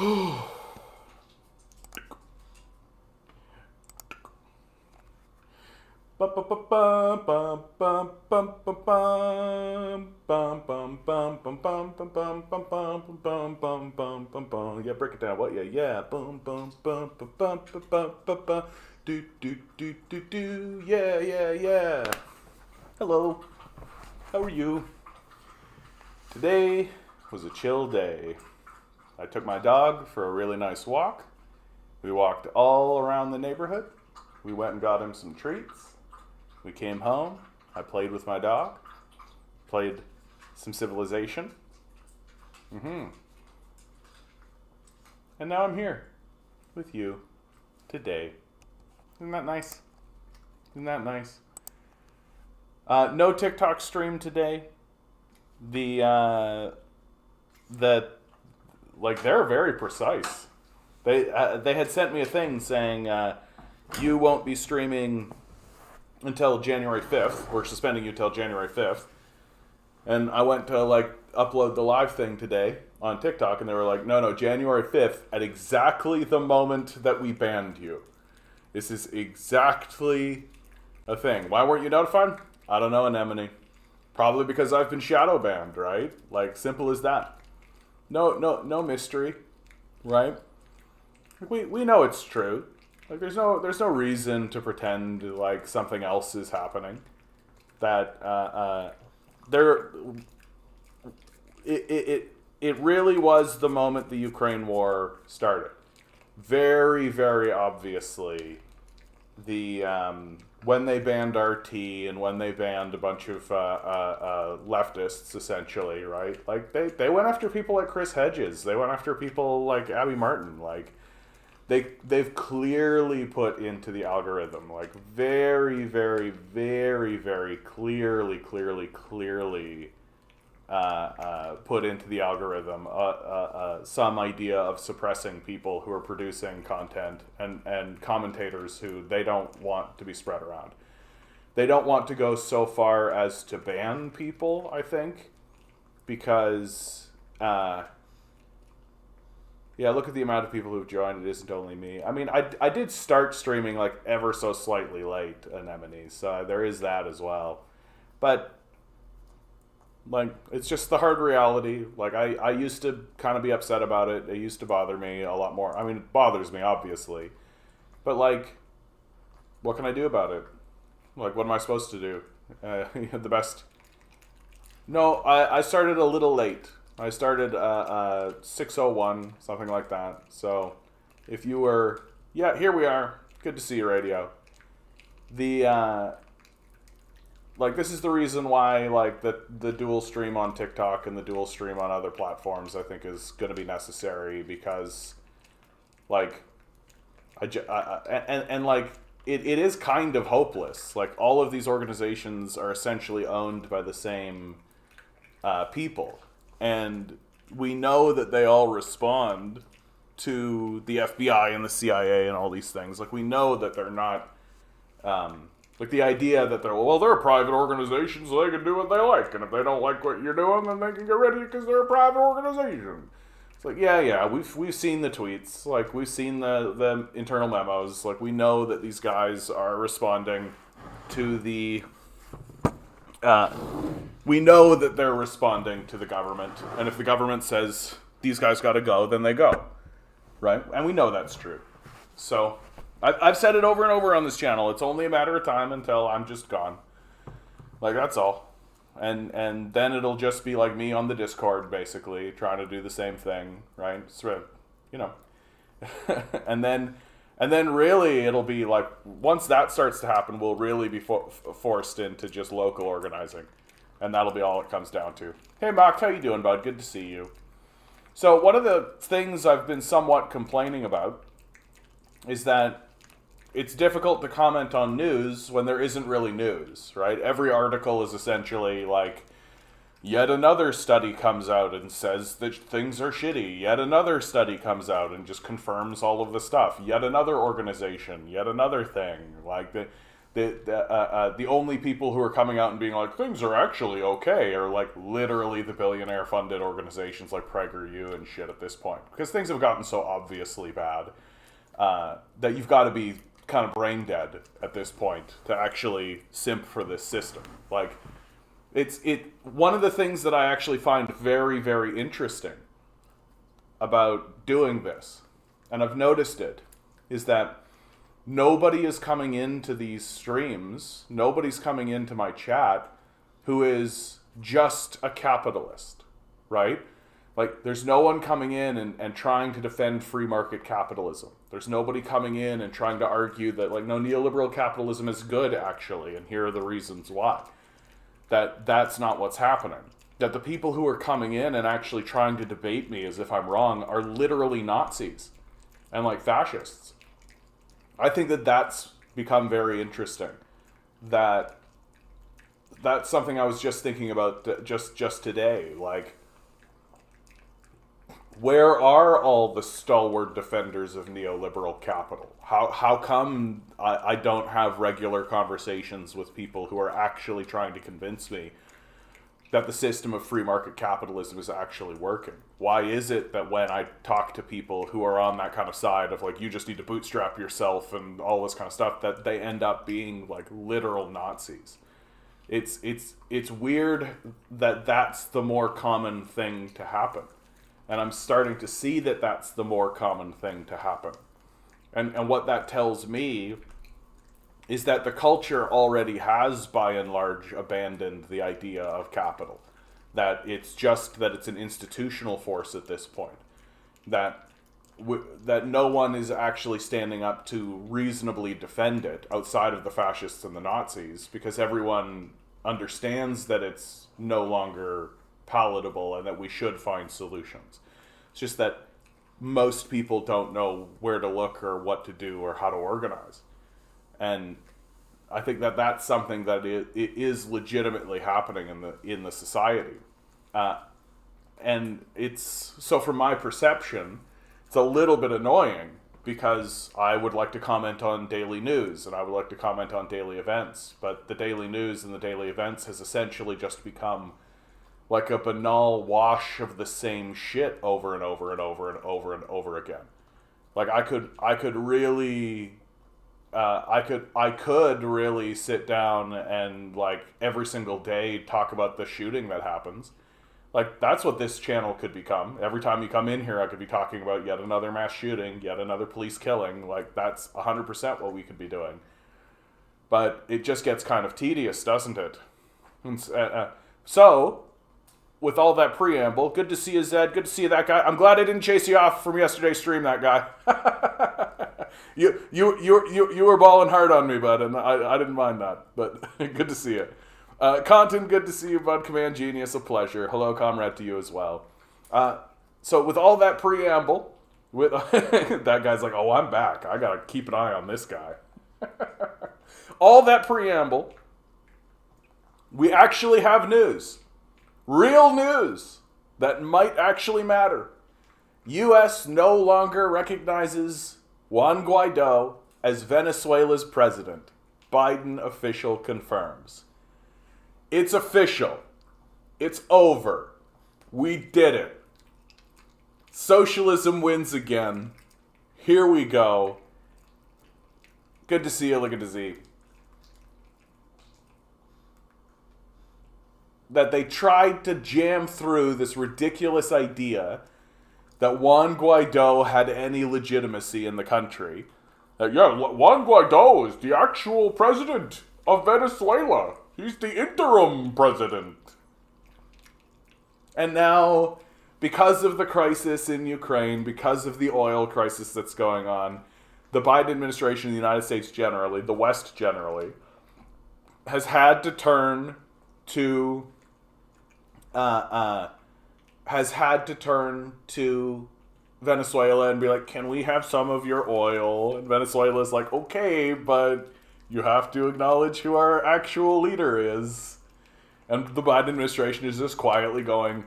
Yeah, break it down. What? Yeah, yeah. Boom, boom, boom, boom, boom, boom, boom, boom, boom. Do, do, do, do, do. Yeah, yeah, yeah. Hello. How are you? Today was a chill day. I took my dog for a really nice walk. We walked all around the neighborhood. We went and got him some treats. We came home. I played with my dog. Played some Civilization. And now I'm here with you today. Isn't that nice? Isn't that nice? No TikTok stream today. They're very precise. They had sent me a thing saying you won't be streaming until January 5th. We're suspending you till January 5th. And I went to upload the live thing today on TikTok, and they were like, no, January 5th at exactly the moment that we banned you. This is exactly a thing. Why weren't you notified? I don't know, Anemone. Probably because I've been shadow banned, right? Simple as that. No mystery, right? We know it's true. There's no reason to pretend something else is happening. That it really was the moment the Ukraine war started. Very, very obviously, when they banned RT and when they banned a bunch of leftists, essentially, right? They went after people like Chris Hedges. They went after people like Abby Martin. They've clearly put into the algorithm, very, very, very, very clearly put into the algorithm some idea of suppressing people who are producing content and commentators who they don't want to be spread around. They don't want to go so far as to ban people, I think, because look at the amount of people who've joined. It isn't only me. I mean, I did start streaming ever so slightly late, Anemone, so there is that as well. But it's just the hard reality. I used to kind of be upset about it. It used to bother me a lot more. I mean, it bothers me, obviously. But, what can I do about it? What am I supposed to do? The best... No, I started a little late. I started 6:01, something like that. So, if you were... Yeah, here we are. Good to see you, radio. This is the reason why, the dual stream on TikTok and the dual stream on other platforms, I think, is going to be necessary, because, it is kind of hopeless. All of these organizations are essentially owned by the same people. And we know that they all respond to the FBI and the CIA and all these things. We know that they're not... the idea that they're a private organization, so they can do what they like, and if they don't like what you're doing, then they can get rid of you because they're a private organization. It's we've seen the tweets, we've seen the internal memos, we know that these guys are responding to the... we know that they're responding to the government, and if the government says these guys gotta go, then they go, right? And we know that's true. So... I've said it over and over on this channel. It's only a matter of time until I'm just gone. That's all. And then it'll just be me on the Discord, basically, trying to do the same thing, right? So, and then really it'll be once that starts to happen, we'll really be forced into just local organizing. And that'll be all it comes down to. Hey, Mock, how you doing, bud? Good to see you. So one of the things I've been somewhat complaining about is that it's difficult to comment on news when there isn't really news, right? Every article is essentially yet another study comes out and says that things are shitty. Yet another study comes out and just confirms all of the stuff. Yet another organization. Yet another thing. The only people who are coming out and being like, things are actually okay, are like literally the billionaire funded organizations like PragerU and shit at this point. Because things have gotten so obviously bad that you've got to be kind of brain dead at this point to actually simp for this system. Like, one of the things that I actually find very, very interesting about doing this, and I've noticed it, is that nobody is coming into these streams, nobody's coming into my chat who is just a capitalist, right? Like, there's no one coming in and trying to defend free market capitalism. There's nobody coming in and trying to argue that, like, no, neoliberal capitalism is good, actually, and here are the reasons why. That's not what's happening. That the people who are coming in and actually trying to debate me as if I'm wrong are literally Nazis and, like, fascists. I think that that's become very interesting. That's something I was just thinking about just today. Like, where are all the stalwart defenders of neoliberal capital? How come I don't have regular conversations with people who are actually trying to convince me that the system of free market capitalism is actually working? Why is it that when I talk to people who are on that kind of side of, like, you just need to bootstrap yourself and all this kind of stuff, that they end up being like literal Nazis? It's weird that that's the more common thing to happen. And I'm starting to see that that's the more common thing to happen. And what that tells me is that the culture already has, by and large, abandoned the idea of capital. That it's an institutional force at this point. That no one is actually standing up to reasonably defend it outside of the fascists and the Nazis, because everyone understands that it's no longer palatable and that we should find solutions. It's just that most people don't know where to look or what to do or how to organize. And I think that that's something that it is legitimately happening in the society. And so from my perception, it's a little bit annoying, because I would like to comment on daily news and I would like to comment on daily events, but the daily news and the daily events has essentially just become like a banal wash of the same shit over and over and over and over and over again. Like, I could really sit down and, like, every single day talk about the shooting that happens. Like, that's what this channel could become. Every time you come in here, I could be talking about yet another mass shooting, yet another police killing. Like, that's 100% what we could be doing. But it just gets kind of tedious, doesn't it? So, with all that preamble, good to see you, Zed. Good to see you, that guy. I'm glad I didn't chase you off from yesterday's stream, that guy. You were balling hard on me, bud, and I didn't mind that. But good to see you. Content, good to see you, bud. Command Genius, a pleasure. Hello, comrade, to you as well. So with all that preamble, with that guy's like, oh, I'm back. I gotta keep an eye on this guy. All that preamble, we actually have news. Real news that might actually matter. U.S. no longer recognizes Juan Guaido as Venezuela's president. Biden official confirms. It's official. It's over. We did it. Socialism wins again. Here we go. Good to see you, look at the Z. That they tried to jam through this ridiculous idea that Juan Guaido had any legitimacy in the country. Juan Guaido is the actual president of Venezuela. He's the interim president. And now, because of the crisis in Ukraine, because of the oil crisis that's going on, the Biden administration in the United States generally, the West generally, has had to turn to Venezuela and be like, can we have some of your oil? And Venezuela's like, okay, but you have to acknowledge who our actual leader is. And the Biden administration is just quietly going,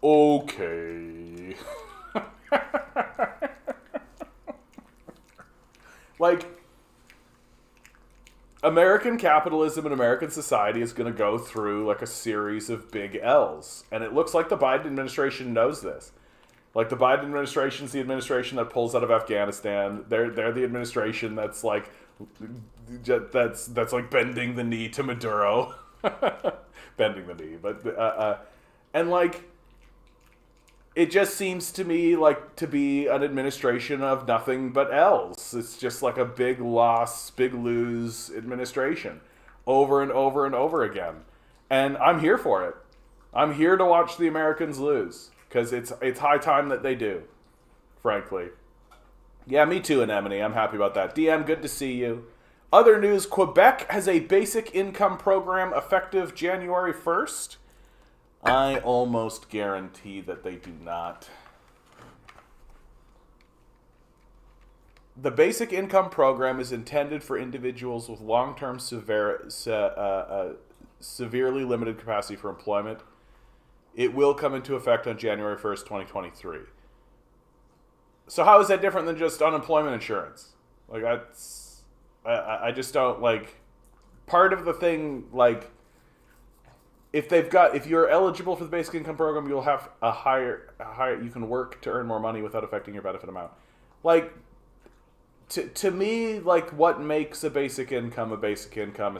okay. Like, American capitalism and American society is going to go through like a series of big L's. And it looks like the Biden administration knows this. Like the Biden administration is the administration that pulls out of Afghanistan. They're the administration that's like like bending the knee to Maduro. Bending the knee, but and like it just seems to me like to be an administration of nothing but L's. It's just like a big loss, big lose administration over and over and over again. And I'm here for it. I'm here to watch the Americans lose because it's high time that they do, frankly. Yeah, me too, Anemone. I'm happy about that. DM, good to see you. Other news, Quebec has a basic income program effective January 1st. I almost guarantee that they do not. The basic income program is intended for individuals with long-term severely limited capacity for employment. It will come into effect on January 1st, 2023. So how is that different than just unemployment insurance? Like, I just don't, like, part of the thing, like, if you're eligible for the basic income program, you'll have a higher, you can work to earn more money without affecting your benefit amount. Like, to me, like, what makes a basic income is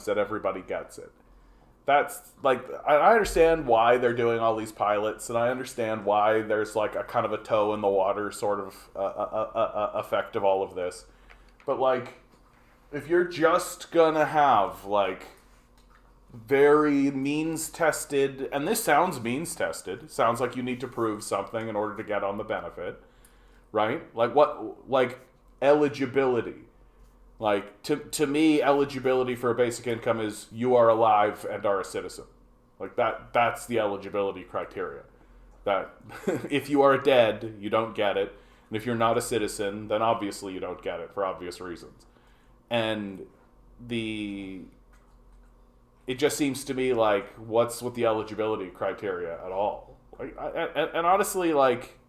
that everybody gets it. That's, like, I understand why they're doing all these pilots, and I understand why there's, like, a kind of a toe in the water sort of effect of all of this. But, like, if you're just gonna have, like, very means-tested, and this sounds means-tested, sounds like you need to prove something in order to get on the benefit, right? Like, what, like, eligibility. Like, to me, eligibility for a basic income is you are alive and are a citizen. Like, that's the eligibility criteria. That if you are dead, you don't get it. And if you're not a citizen, then obviously you don't get it for obvious reasons. And it just seems to me like, what's with the eligibility criteria at all? Like, and honestly, like,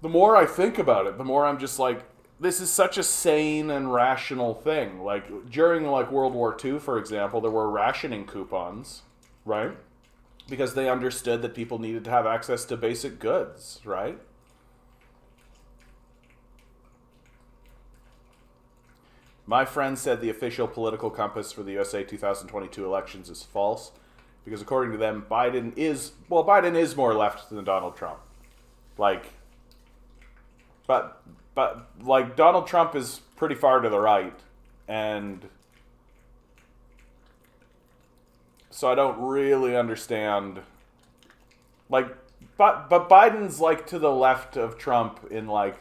the more I think about it, the more I'm just like, this is such a sane and rational thing. Like, during, like, World War II, for example, there were rationing coupons, right? Because they understood that people needed to have access to basic goods, right? My friend said the official political compass for the USA 2022 elections is false, because according to them, Biden is more left than Donald Trump. Like, but like, Donald Trump is pretty far to the right, and so I don't really understand. Like, but Biden's, like, to the left of Trump in, like,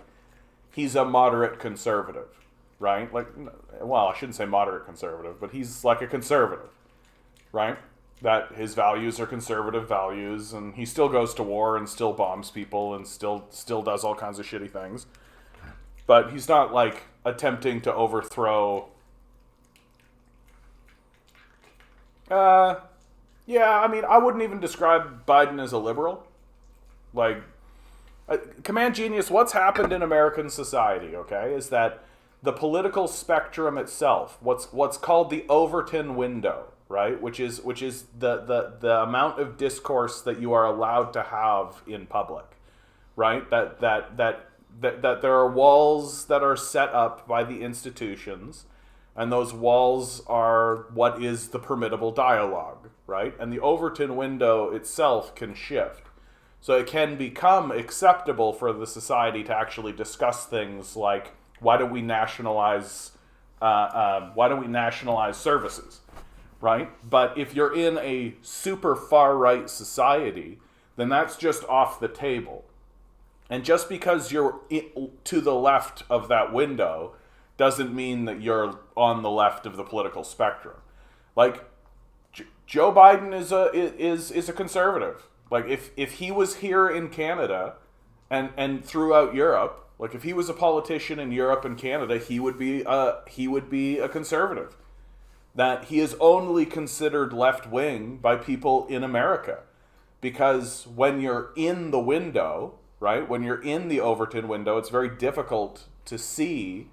he's a moderate conservative, right? Like, well, I shouldn't say moderate conservative, but he's like a conservative, right? That his values are conservative values, and he still goes to war and still bombs people and still does all kinds of shitty things. But he's not, like, attempting to overthrow. Yeah, I mean, I wouldn't even describe Biden as a liberal. Like, Command Genius, what's happened in American society, okay, is that the political spectrum itself, what's called the Overton window, right, which is the amount of discourse that you are allowed to have in public, right? That there are walls that are set up by the institutions, and those walls are what is the permittable dialogue, right? And the Overton window itself can shift. So it can become acceptable for the society to actually discuss things like, why don't we nationalize services, right? But if you're in a super far-right society, then that's just off the table. And just because you're to the left of that window doesn't mean that you're on the left of the political spectrum. Like, Joe Biden is a conservative. Like, if he was here in Canada and throughout Europe, like, if he was a politician in Europe and Canada, he would be a conservative. That he is only considered left-wing by people in America. Because when you're in the window, right, when you're in the Overton window, it's very difficult to see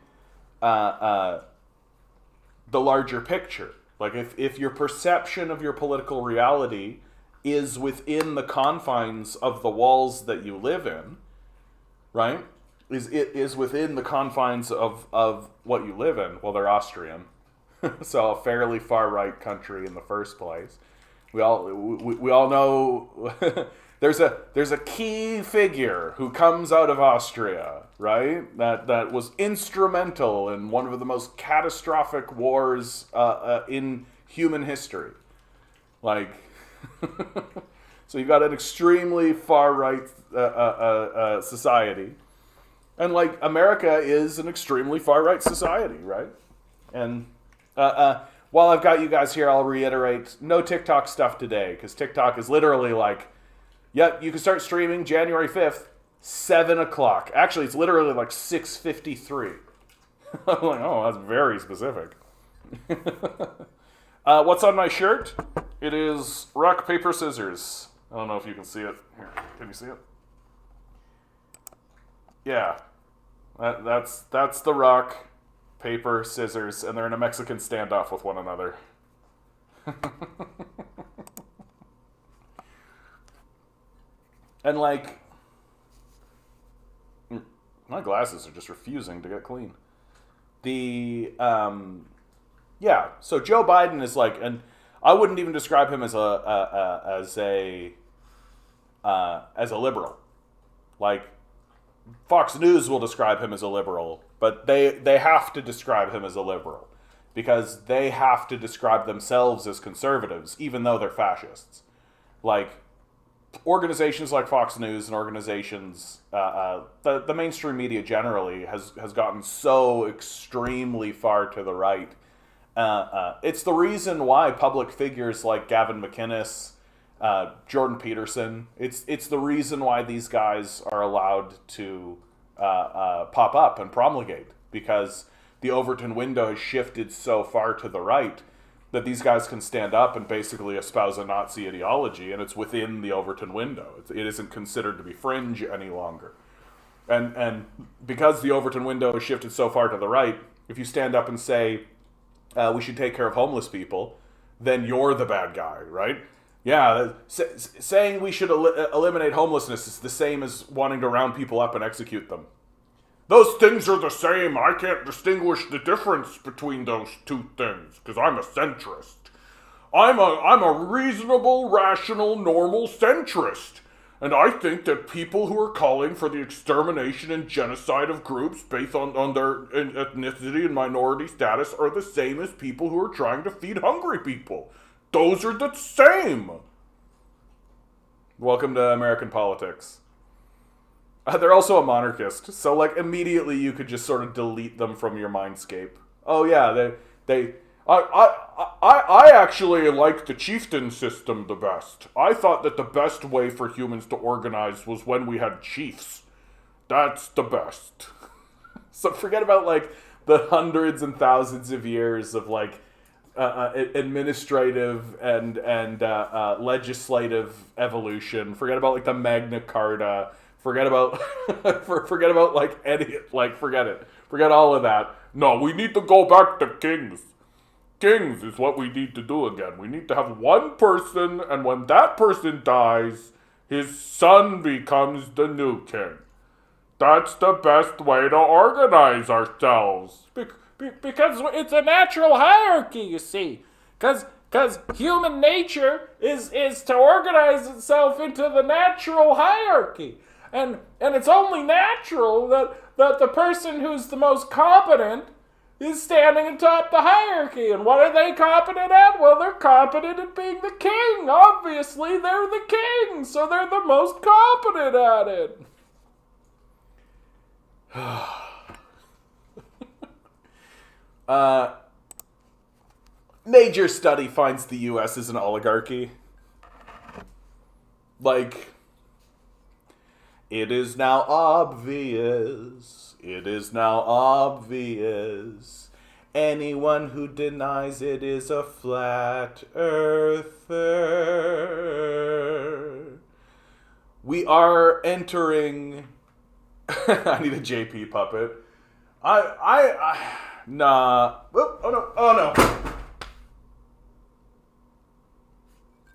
the larger picture. Like if your perception of your political reality is within the confines of the walls that you live in, right? Is within the confines of what you live in. Well, they're Austrian, so a fairly far right country in the first place. We all know there's a key figure who comes out of Austria, right? That was instrumental in one of the most catastrophic wars in human history. Like, so you've got an extremely far right society, and like America is an extremely far right society, right? And while I've got you guys here, I'll reiterate, no TikTok stuff today, because TikTok is literally like, yep, you can start streaming January 5th, 7 o'clock. Actually, it's literally like 6:53. I'm like, oh, that's very specific. What's on my shirt? It is rock, paper, scissors. I don't know if you can see it. Here, can you see it? Yeah. That's the rock, paper, scissors, and they're in a Mexican standoff with one another. And like, my glasses are just refusing to get clean. Yeah, so Joe Biden is like, and I wouldn't even describe him as a liberal. Like, Fox News will describe him as a liberal, but they have to describe him as a liberal because they have to describe themselves as conservatives, even though they're fascists. Like, organizations like Fox News and organizations, the mainstream media generally has gotten so extremely far to the right. It's the reason why public figures like Gavin McInnes, Jordan Peterson, it's the reason why these guys are allowed to pop up and promulgate, because the Overton window has shifted so far to the right that these guys can stand up and basically espouse a Nazi ideology, and it's within the Overton window. It isn't considered to be fringe any longer. And because the Overton window has shifted so far to the right, if you stand up and say, we should take care of homeless people, then you're the bad guy, right? Yeah, saying we should eliminate homelessness is the same as wanting to round people up and execute them. Those things are the same. I can't distinguish the difference between those two things because I'm a centrist. I'm a reasonable, rational, normal centrist. And I think that people who are calling for the extermination and genocide of groups based on their ethnicity and minority status are the same as people who are trying to feed hungry people. Those are the same. Welcome to American politics. They're also a monarchist, so like immediately you could just sort of delete them from your mindscape. Oh yeah, I actually like the chieftain system the best. I thought that the best way for humans to organize was when we had chiefs. That's the best. So forget about like the hundreds and thousands of years of like administrative and legislative evolution. Forget about like the Magna Carta. Forget about like any, like forget it. Forget all of that. No, we need to go back to kings. Kings is what we need to do again. We need to have one person, and when that person dies, his son becomes the new king. That's the best way to organize ourselves. Because it's a natural hierarchy, you see. Because human nature is to organize itself into the natural hierarchy. And it's only natural that the person who's the most competent is standing atop the hierarchy. And what are they competent at? Well, they're competent at being the king. Obviously, they're the king, so they're the most competent at it. Major study finds the U.S. is an oligarchy. Like, it is now obvious. It is now obvious. Anyone who denies it is a flat earther. We are entering... I need a JP puppet. Nah. Oh no. Oh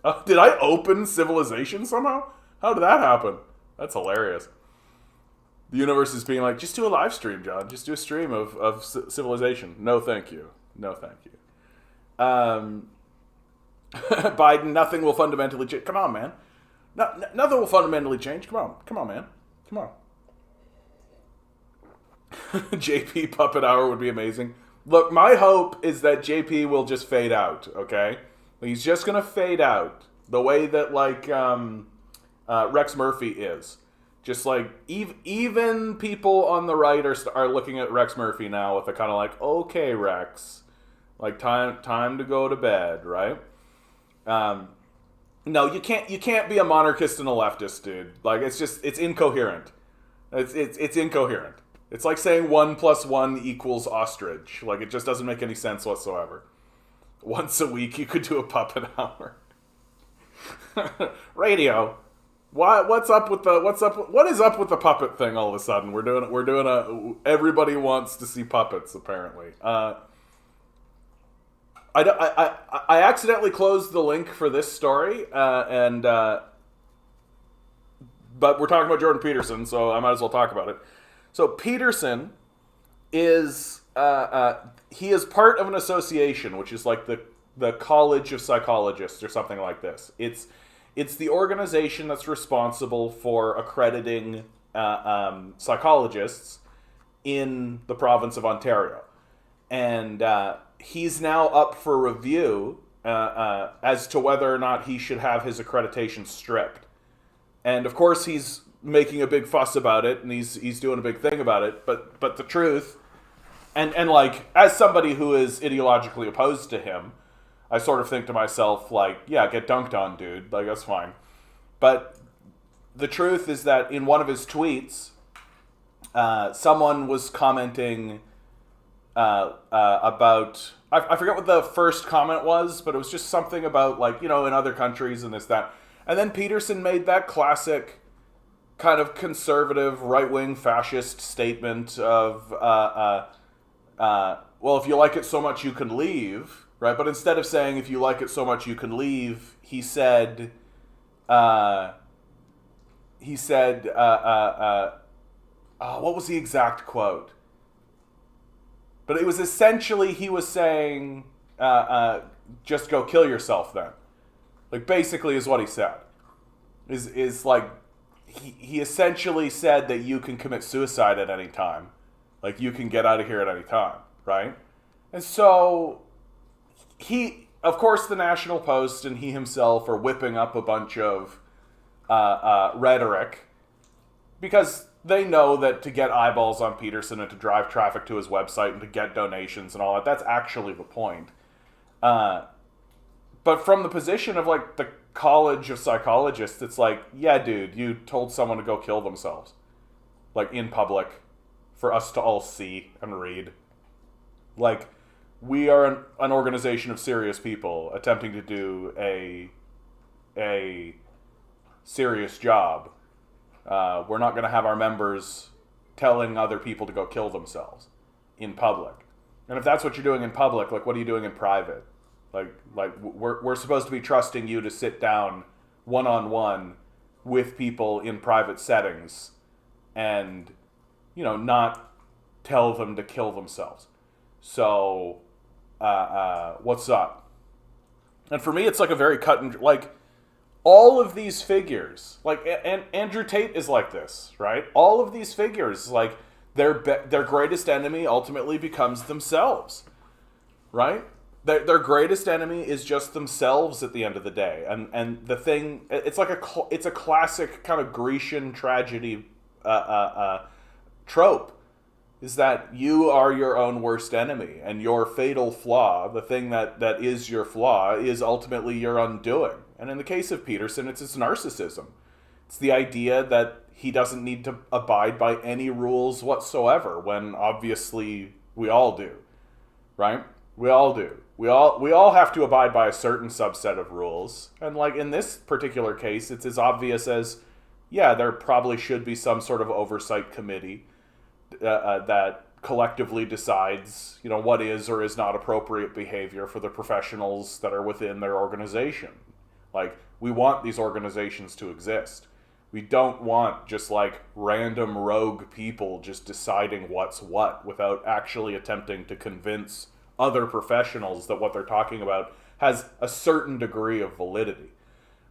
no. Did I open Civilization somehow? How did that happen? That's hilarious. The universe is being like, just do a live stream, John. Just do a stream of Civilization. No, thank you. No, thank you. Biden, nothing will fundamentally change. Come on, man. Nothing will fundamentally change. Come on, man. Come on. JP Puppet Hour would be amazing. Look, my hope is that JP will just fade out, okay? He's just going to fade out the way that, like, Rex Murphy is. Just, like, even people on the right are looking at Rex Murphy now with a kind of like, okay, Rex, like, time to go to bed, right? No, you can't be a monarchist and a leftist, dude. Like, it's incoherent. It's incoherent. It's like saying 1 + 1 = ostrich. Like, it just doesn't make any sense whatsoever. Once a week, you could do a puppet hour. Radio. What is up with the puppet thing all of a sudden? We're doing a everybody wants to see puppets, apparently. I accidentally closed the link for this story, but we're talking about Jordan Peterson, so I might as well talk about it. So Peterson is he is part of an association, which is like the College of Psychologists or something like this. It's the organization that's responsible for accrediting psychologists in the province of Ontario, and he's now up for review as to whether or not he should have his accreditation stripped. And of course, he's making a big fuss about it, and he's doing a big thing about it. But the truth, and like, as somebody who is ideologically opposed to him, I sort of think to myself, like, yeah, get dunked on, dude. Like, that's fine. But the truth is that in one of his tweets, someone was commenting about, I forget what the first comment was, but it was just something about, like, you know, in other countries and this, that. And then Peterson made that classic kind of conservative, right-wing fascist statement of, well, if you like it so much you can leave, right? But instead of saying, if you like it so much you can leave, he said, what was the exact quote? But it was essentially, he was saying, just go kill yourself then. Like, basically is what he said. Is like, he essentially said that you can commit suicide at any time. Like, you can get out of here at any time, right? And so, of course, the National Post and he himself are whipping up a bunch of rhetoric, because they know that to get eyeballs on Peterson and to drive traffic to his website and to get donations and all that, that's actually the point. But from the position of, like, the College of Psychologists, it's like, yeah, dude, you told someone to go kill themselves. Like, in public, for us to all see and read. Like, we are an organization of serious people attempting to do a serious job. We're not going to have our members telling other people to go kill themselves in public. And if that's what you're doing in public, like, what are you doing in private? Like we're supposed to be trusting you to sit down one-on-one with people in private settings and, you know, not tell them to kill themselves. So, what's up? And for me, it's like a very cut and, like, all of these figures, like, and Andrew Tate is like this, right? All of these figures, like, their greatest enemy ultimately becomes themselves, right? Their greatest enemy is just themselves at the end of the day. And the thing, it's like it's a classic kind of Grecian tragedy trope, is that you are your own worst enemy, and your fatal flaw, the thing that is your flaw, is ultimately your undoing. And in the case of Peterson, it's his narcissism. It's the idea that he doesn't need to abide by any rules whatsoever, when obviously we all do, right? We all do. We all have to abide by a certain subset of rules. And, like, in this particular case, it's as obvious as, yeah, there probably should be some sort of oversight committee that collectively decides, what is or is not appropriate behavior for the professionals that are within their organization. Like, we want these organizations to exist. We don't want just like random rogue people just deciding what's what without actually attempting to convince other professionals that what they're talking about has a certain degree of validity,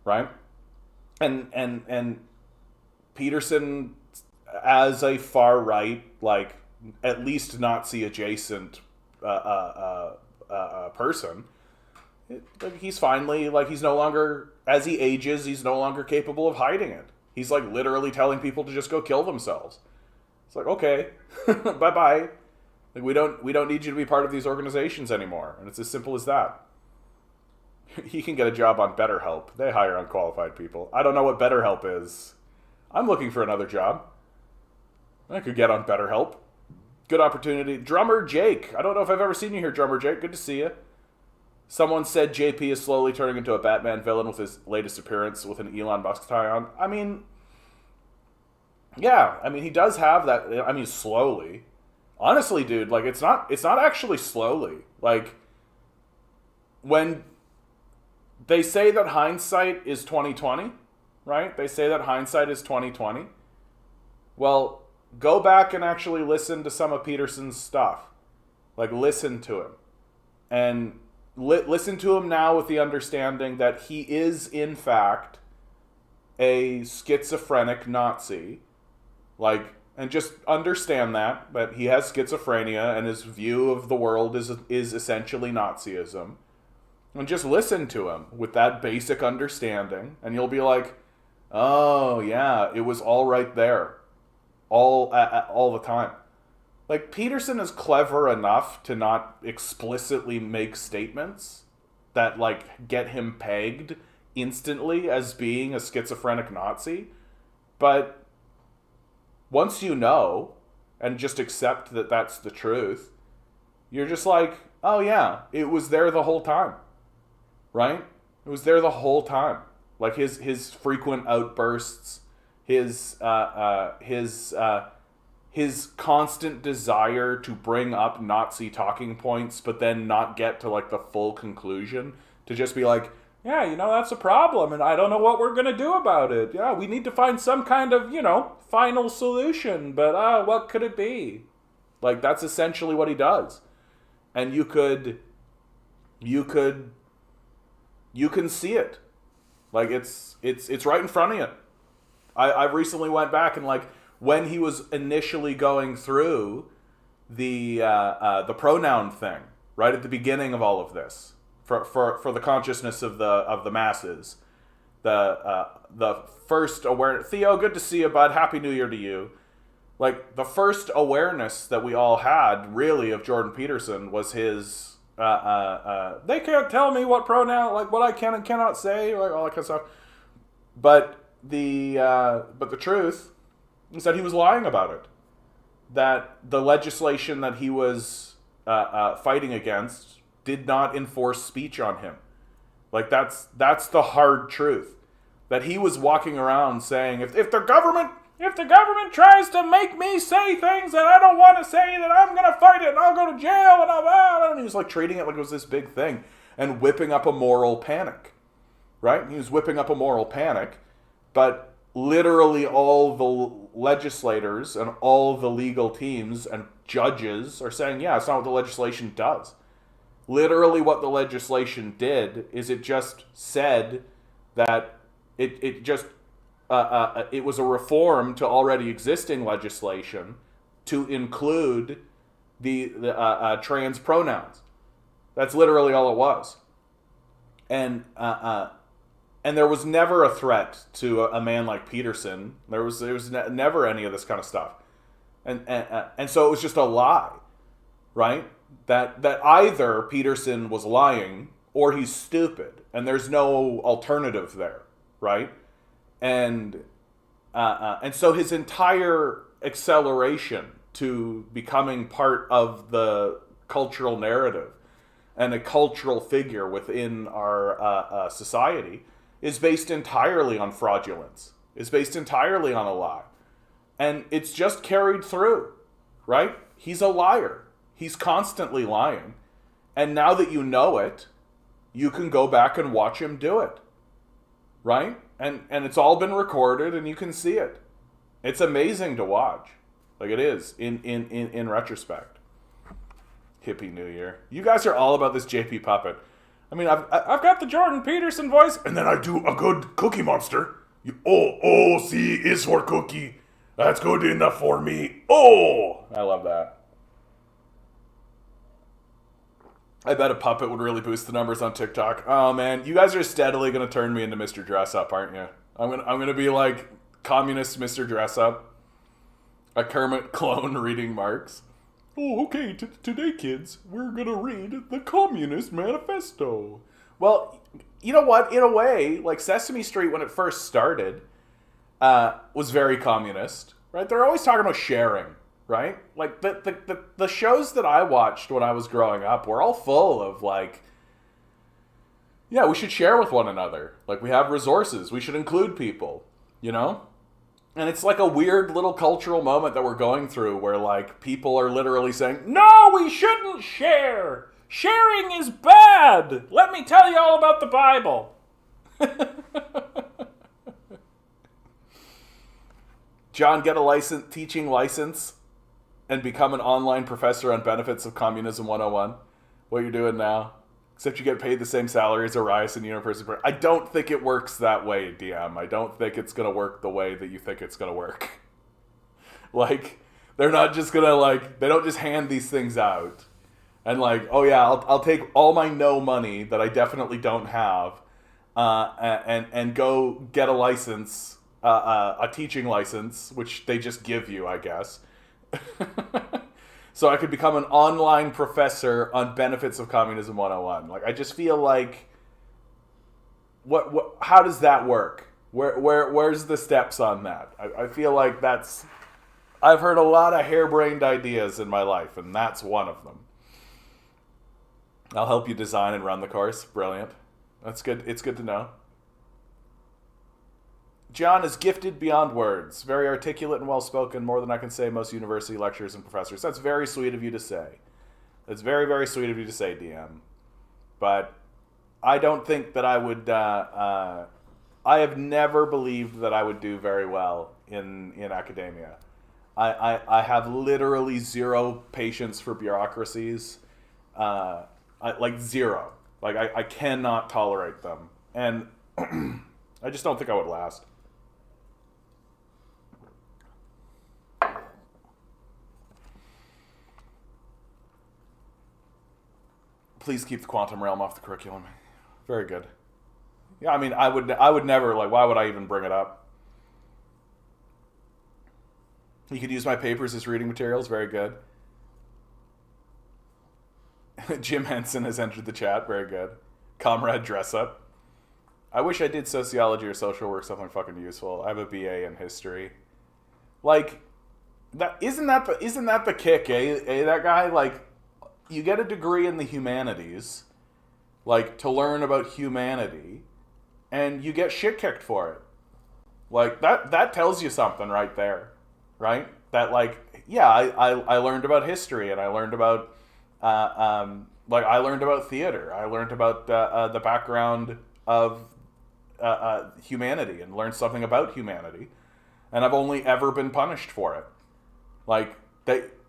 right? And Peterson, as a far right, like at least Nazi adjacent person, he's finally like he's no longer, as he ages, he's no longer capable of hiding it. He's like literally telling people to just go kill themselves. It's like, okay, bye bye. Like we don't need you to be part of these organizations anymore, and it's as simple as that. He can get a job on BetterHelp. They hire unqualified people. I don't know what BetterHelp is. I'm looking for another job. I could get on BetterHelp. Good opportunity. Drummer Jake. I don't know if I've ever seen you here, Drummer Jake. Good to see you. Someone said JP is slowly turning into a Batman villain with his latest appearance with an Elon Musk tie on. I mean, yeah. I mean, he does have that. I mean, slowly. Honestly, dude, like it's not actually slowly. Like when they say that hindsight is 20/20, right? They say that hindsight is 20/20. Well, go back and actually listen to some of Peterson's stuff. Like listen to him. And listen to him now with the understanding that he is, in fact, a schizophrenic Nazi. Like, and just understand that he has schizophrenia and his view of the world is essentially Nazism. And just listen to him with that basic understanding, and you'll be like, oh, yeah, it was all right there. All the time. Like, Peterson is clever enough to not explicitly make statements that, like, get him pegged instantly as being a schizophrenic Nazi. But once you know, and just accept that that's the truth, you're just like, oh yeah, it was there the whole time. Right? It was there the whole time. Like, his frequent outbursts, his constant desire to bring up Nazi talking points, but then not get to like the full conclusion, to just be like, yeah, that's a problem, and I don't know what we're going to do about it. Yeah, we need to find some kind of, final solution, but what could it be? Like, that's essentially what he does. And you can see it. Like, it's right in front of you. I recently went back and, like, when he was initially going through the pronoun thing, right at the beginning of all of this, for the consciousness of the masses, the first awareness. Theo, good to see you, bud. Happy New Year to you. Like, the first awareness that we all had, really, of Jordan Peterson was his. They can't tell me what pronoun, like what I can and cannot say, like all that kind of stuff. But the truth is that he was lying about it. That the legislation that he was fighting against did not enforce speech on him. Like, that's the hard truth. That he was walking around saying, if the government tries to make me say things that I don't want to say, then I'm going to fight it and I'll go to jail and he was like treating it like it was this big thing and whipping up a moral panic, right? He was whipping up a moral panic, but literally all the legislators and all the legal teams and judges are saying, yeah, it's not what the legislation does. Literally what the legislation did is it just said that it was a reform to already existing legislation to include the trans pronouns. That's literally all it was. And there was never a threat to a man like Peterson. There was never any of this kind of stuff. And so it was just a lie, right? That either Peterson was lying or he's stupid, and there's no alternative there, right? And so his entire acceleration to becoming part of the cultural narrative and a cultural figure within our society is based entirely on fraudulence. Is based entirely on a lie. And it's just carried through, right? He's a liar. He's constantly lying. And now that you know it, you can go back and watch him do it. Right? And it's all been recorded and you can see it. It's amazing to watch. Like it is in retrospect. Hippie New Year. You guys are all about this JP puppet. I mean, I've got the Jordan Peterson voice, and then I do a good Cookie Monster. C is for cookie. That's good enough for me. Oh, I love that. I bet a puppet would really boost the numbers on TikTok. Oh man, you guys are steadily gonna turn me into Mr. Dress Up, aren't you? I'm gonna be like communist Mr. Dress Up, a Kermit clone reading Marx. Oh, okay, today, kids, we're gonna read the Communist Manifesto. Well, you know what? In a way, like Sesame Street, when it first started, was very communist, right? They're always talking about sharing, right? Like, the shows that I watched when I was growing up were all full of, like, yeah, we should share with one another. Like, we have resources. We should include people, you know? And it's like a weird little cultural moment that we're going through where, like, people are literally saying, no, we shouldn't share. Sharing is bad. Let me tell you all about the Bible. John, get a teaching license and become an online professor on benefits of Communism 101. What you're doing now. Except you get paid the same salary as a Ryerson University. I don't think it works that way, DM. I don't think it's going to work the way that you think it's going to work. Like, they're not just going to, like, they don't just hand these things out. And like, oh yeah, I'll take all my no money that I definitely don't have and go get a license, a teaching license, which they just give you, I guess. So I could become an online professor on benefits of Communism 101. Like, I just feel like, what? How does that work? Where's the steps on that? I feel like I've heard a lot of harebrained ideas in my life, and that's one of them. I'll help you design and run the course. Brilliant. That's good. It's good to know. John is gifted beyond words. Very articulate and well-spoken, more than I can say most university lecturers and professors. That's very sweet of you to say. That's very, very sweet of you to say, DM. But I don't think that I would... I have never believed that I would do very well in academia. I have literally zero patience for bureaucracies. Like zero. Like I cannot tolerate them. And I just don't think I would last. Please keep the quantum realm off the curriculum. Very good. Yeah, I mean, I would never, like, why would I even bring it up? You could use my papers as reading materials. Very good. Jim Henson has entered the chat. Very good. Comrade Dress Up. I wish I did sociology or social work, something fucking useful. I have a BA in history. Like, that isn't that the kick, eh? That guy, like, you get a degree in the humanities, like, to learn about humanity, and you get shit kicked for it. Like, that tells you something right there, right? That, like, yeah, I learned about history, and I learned about, like, I learned about theater. I learned about the background of humanity, and learned something about humanity, and I've only ever been punished for it. Like,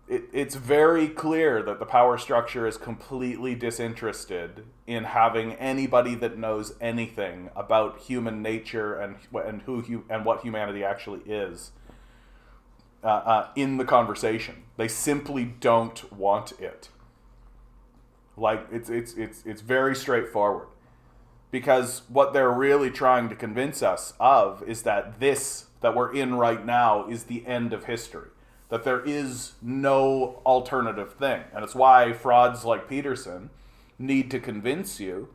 it's very clear that the power structure is completely disinterested in having anybody that knows anything about human nature and what humanity actually is in the conversation. They simply don't want it. Like, it's very straightforward. Because what they're really trying to convince us of is that this that we're in right now is the end of history. That there is no alternative thing. And it's why frauds like Peterson need to convince you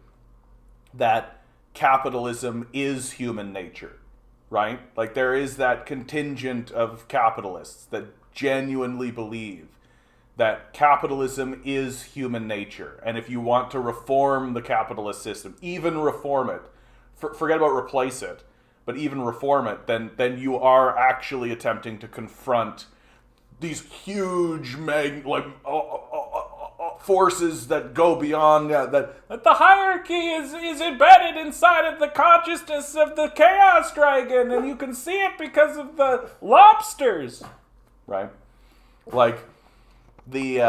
that capitalism is human nature, right? Like, there is that contingent of capitalists that genuinely believe that capitalism is human nature. And if you want to reform the capitalist system, even reform it, forget about replace it, but even reform it, then you are actually attempting to confront these huge forces that go beyond that the hierarchy is embedded inside of the consciousness of the chaos dragon, and you can see it because of the lobsters, right? Like the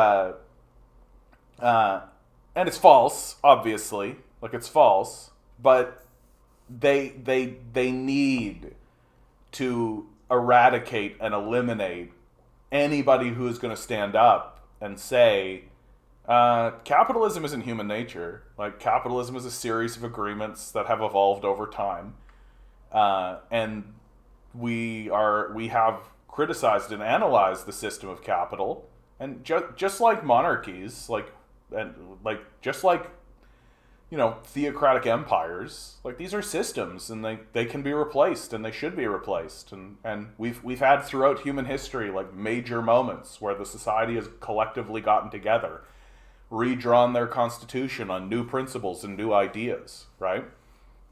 and it's false, obviously. Like, it's false, but they need to eradicate and eliminate anybody who is going to stand up and say, capitalism isn't human nature. Like, capitalism is a series of agreements that have evolved over time, and we have criticized and analyzed the system of capital, and just like monarchies, just like theocratic empires, like, these are systems, and they can be replaced, and they should be replaced, and we've had throughout human history, like, major moments where the society has collectively gotten together, redrawn their constitution on new principles and new ideas, right?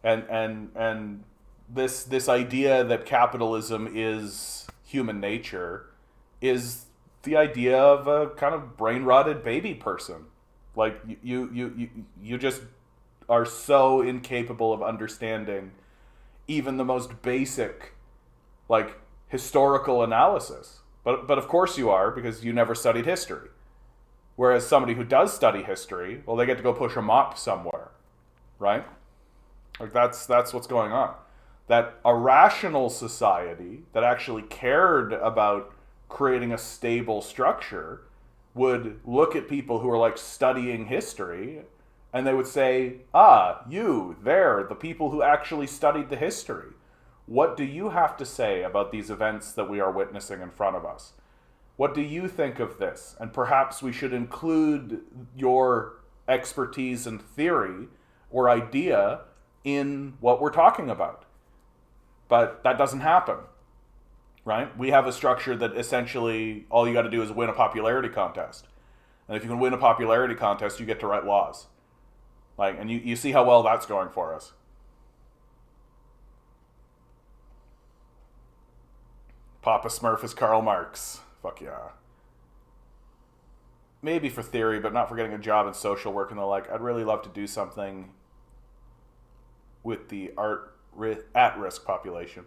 And this idea that capitalism is human nature is the idea of a kind of brain-rotted baby person. Like, you just are so incapable of understanding even the most basic, like, historical analysis. But of course you are, because you never studied history. Whereas somebody who does study history, well, they get to go push a mop somewhere, right? Like, that's what's going on. That a rational society that actually cared about creating a stable structure would look at people who are, like, studying history, and they would say, you, there, the people who actually studied the history. What do you have to say about these events that we are witnessing in front of us? What do you think of this? And perhaps we should include your expertise and theory or idea in what we're talking about. But that doesn't happen, right? We have a structure that essentially all you got to do is win a popularity contest. And if you can win a popularity contest, you get to write laws. Like, and you see how well that's going for us. Papa Smurf is Karl Marx. Fuck yeah. Maybe for theory, but not for getting a job in social work and the like. I'd really love to do something with the at-risk population.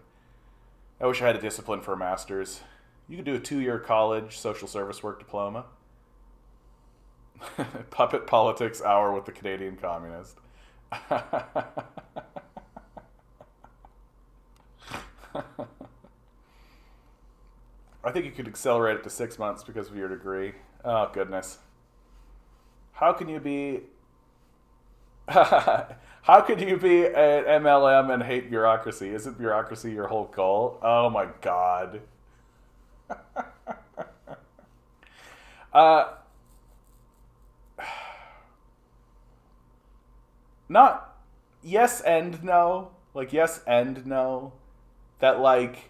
I wish I had a discipline for a master's. You could do a 2-year college social service work diploma. Puppet politics hour with the Canadian Communist. I think you could accelerate it to 6 months because of your degree. Oh, goodness. How can you be... How could you be an MLM and hate bureaucracy? Isn't bureaucracy your whole goal? Oh, my God. Not yes and no. Like, yes and no. That, like...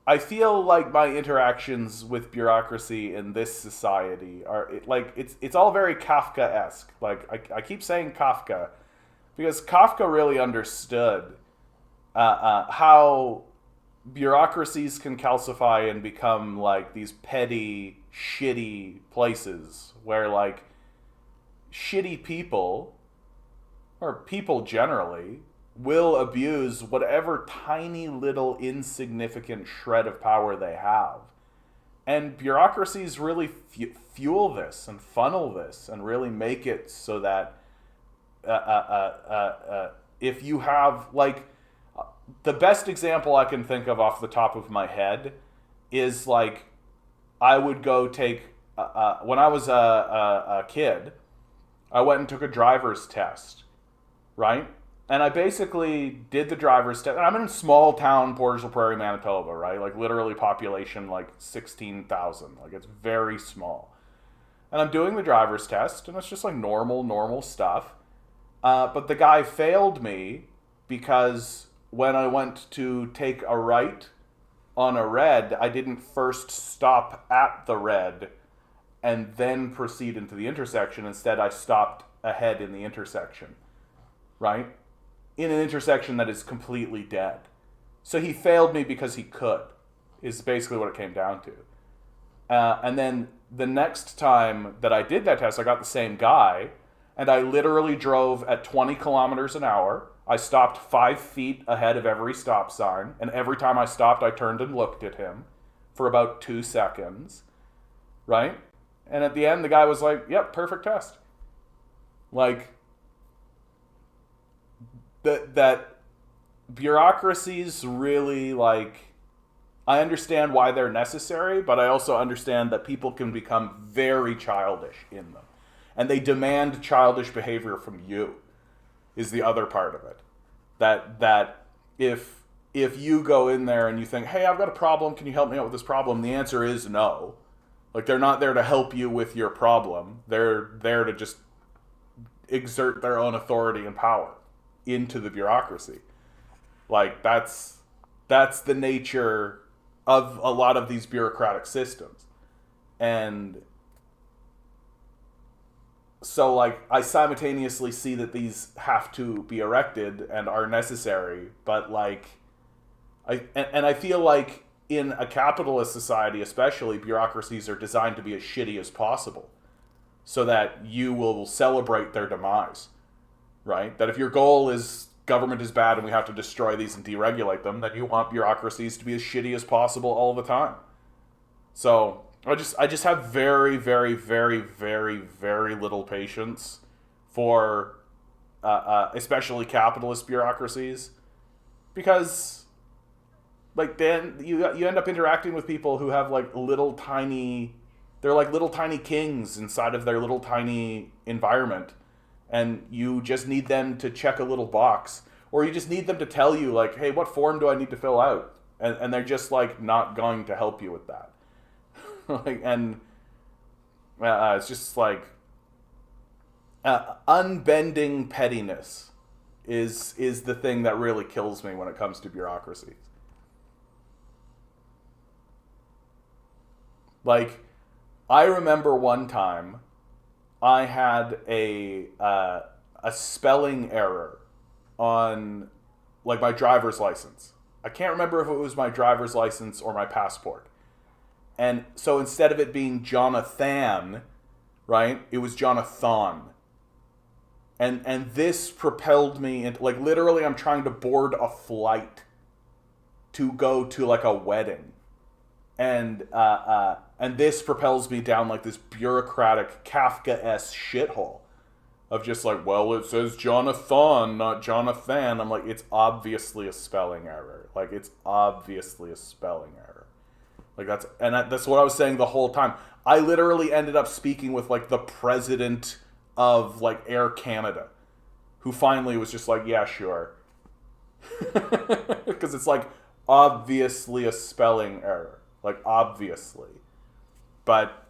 I feel like my interactions with bureaucracy in this society are it's all very Kafka-esque. Like, I keep saying Kafka because Kafka really understood how bureaucracies can calcify and become like these petty, shitty places where, like, shitty people, or people generally, will abuse whatever tiny little insignificant shred of power they have. And bureaucracies really fuel this and funnel this and really make it so that if you have, like, the best example I can think of off the top of my head is, like, I would go take, when I was a kid, I went and took a driver's test, right? And I basically did the driver's test. And I'm in a small town, Portersville Prairie, Manitoba, right? Like, literally population, like, 16,000. Like, it's very small. And I'm doing the driver's test, and it's just, like, normal stuff. But the guy failed me because when I went to take a right on a red, I didn't first stop at the red and then proceed into the intersection. Instead, I stopped ahead in the intersection, right? In an intersection that is completely dead. So he failed me because he could. is basically what it came down to. And then the next time that I did that test, I got the same guy, and I literally drove at 20 kilometers an hour. I stopped 5 feet ahead of every stop sign, and every time I stopped, I turned and looked at him for about 2 seconds, right? And at the end, the guy was like, yep, perfect test. Like, that bureaucracies really, like, I understand why they're necessary, but I also understand that people can become very childish in them. And they demand childish behavior from you, is the other part of it. That if you go in there and you think, hey, I've got a problem, can you help me out with this problem? The answer is no. Like, they're not there to help you with your problem. They're there to just exert their own authority and power into the bureaucracy. Like, that's the nature of a lot of these bureaucratic systems. And so, like, I simultaneously see that these have to be erected and are necessary, but, like, I feel like in a capitalist society especially, bureaucracies are designed to be as shitty as possible so that you will celebrate their demise, right? That if your goal is government is bad and we have to destroy these and deregulate them, then you want bureaucracies to be as shitty as possible all the time. So I just have very, very, very, very, very little patience for especially capitalist bureaucracies, because, like, then you end up interacting with people who have, like, they're like little tiny kings inside of their little tiny environment, and you just need them to check a little box, or you just need them to tell you, like, hey, what form do I need to fill out? And they're just, like, not going to help you with that. Like, and it's just like unbending pettiness is the thing that really kills me when it comes to bureaucracies. Like, I remember one time I had a spelling error on, like, my driver's license. I can't remember if it was my driver's license or my passport. And so instead of it being Jonathan, right, it was Jonathan. And this propelled me into, like, literally I'm trying to board a flight to go to, like, a wedding. And this propels me down, like, this bureaucratic Kafka-esque shithole of just like, well, it says Jonathan, not Jonathan. I'm like, it's obviously a spelling error. Like, it's obviously a spelling error. Like, that's what I was saying the whole time. I literally ended up speaking with, like, the president of, like, Air Canada, who finally was just like, yeah, sure. Because it's, like, obviously a spelling error. Like, obviously. But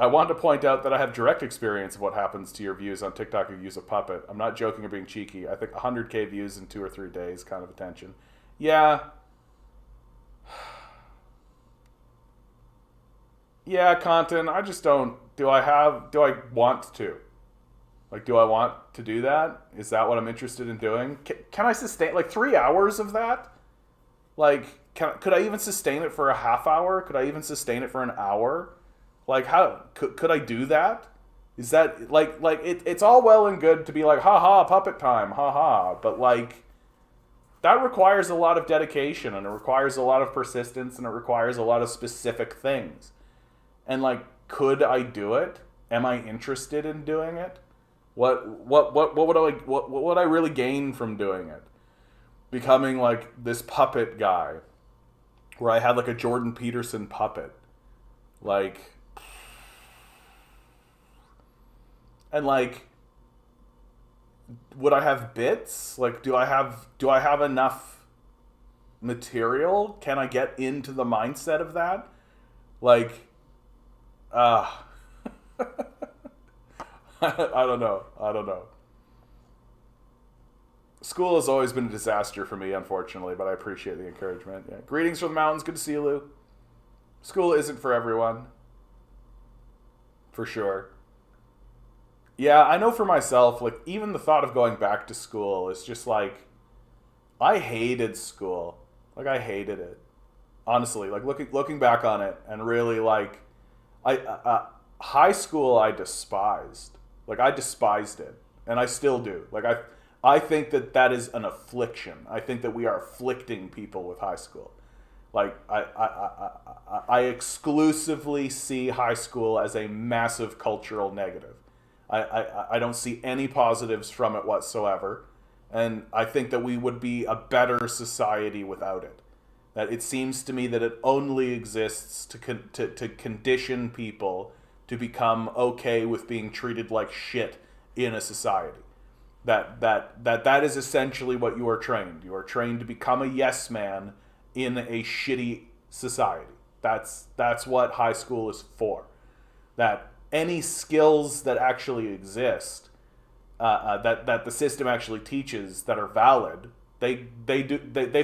I want to point out that I have direct experience of what happens to your views on TikTok if you use a puppet. I'm not joking or being cheeky. I think 100K views in 2 or 3 days, kind of attention. Yeah. Yeah, content. I just don't. Do I want to? Like, do I want to do that? Is that what I'm interested in doing? Can I sustain, like, 3 hours of that? Like, could I even sustain it for a half hour? Could I even sustain it for an hour? Like, how could I do that? Is that like it's all well and good to be like, haha, puppet time, haha, but, like, that requires a lot of dedication, and it requires a lot of persistence, and it requires a lot of specific things. And, like, could I do it? Am I interested in doing it? What would I really gain from doing it? Becoming, like, this puppet guy, where I had, like, a Jordan Peterson puppet, like. And, like, would I have bits? Like, do I have enough material? Can I get into the mindset of that? Like, I don't know. School has always been a disaster for me, unfortunately, but I appreciate the encouragement. Yeah. Greetings from the mountains. Good to see you, Lou. School isn't for everyone. For sure. Yeah, I know for myself, like, even the thought of going back to school is just like, I hated school. Like, I hated it. Honestly, like looking back on it, and really, like, high school I despised. Like, I despised it, and I still do. Like, I think that is an affliction. I think that we are afflicting people with high school. Like, I exclusively see high school as a massive cultural negative. I don't see any positives from it whatsoever. And I think that we would be a better society without it. That it seems to me that it only exists to condition people to become okay with being treated like shit in a society. That is essentially what you are trained. You are trained to become a yes man in a shitty society. That's what high school is for. That any skills that actually exist, that the system actually teaches that are valid, they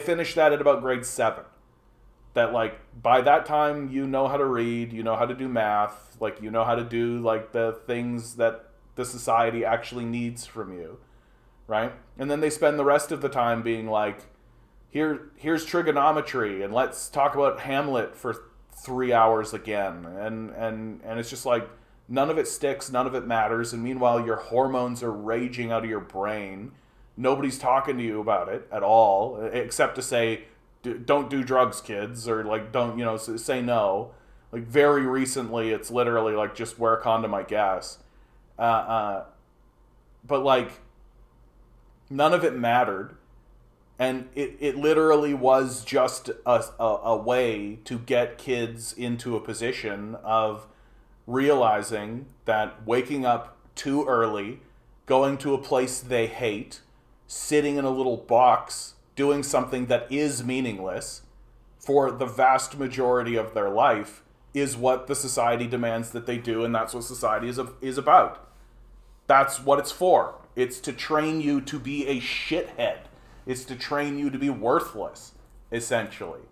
finish that at about grade 7. That, like, by that time you know how to read, you know how to do math, like, you know how to do, like, the things that the society actually needs from you, right? And then they spend the rest of the time being like, here's trigonometry, and let's talk about Hamlet for 3 hours again, and it's just like, none of it sticks, none of it matters, and meanwhile your hormones are raging out of your brain. Nobody's talking to you about it at all, except to say, don't do drugs, kids, or, like, don't, say no. Like, very recently, it's literally like, just wear a condom, I guess. But, like, none of it mattered. And it literally was just a way to get kids into a position of realizing that waking up too early, going to a place they hate, sitting in a little box, doing something that is meaningless for the vast majority of their life is what the society demands that they do, and that's what society is about. That's what it's for. It's to train you to be a shithead. It's to train you to be worthless, essentially.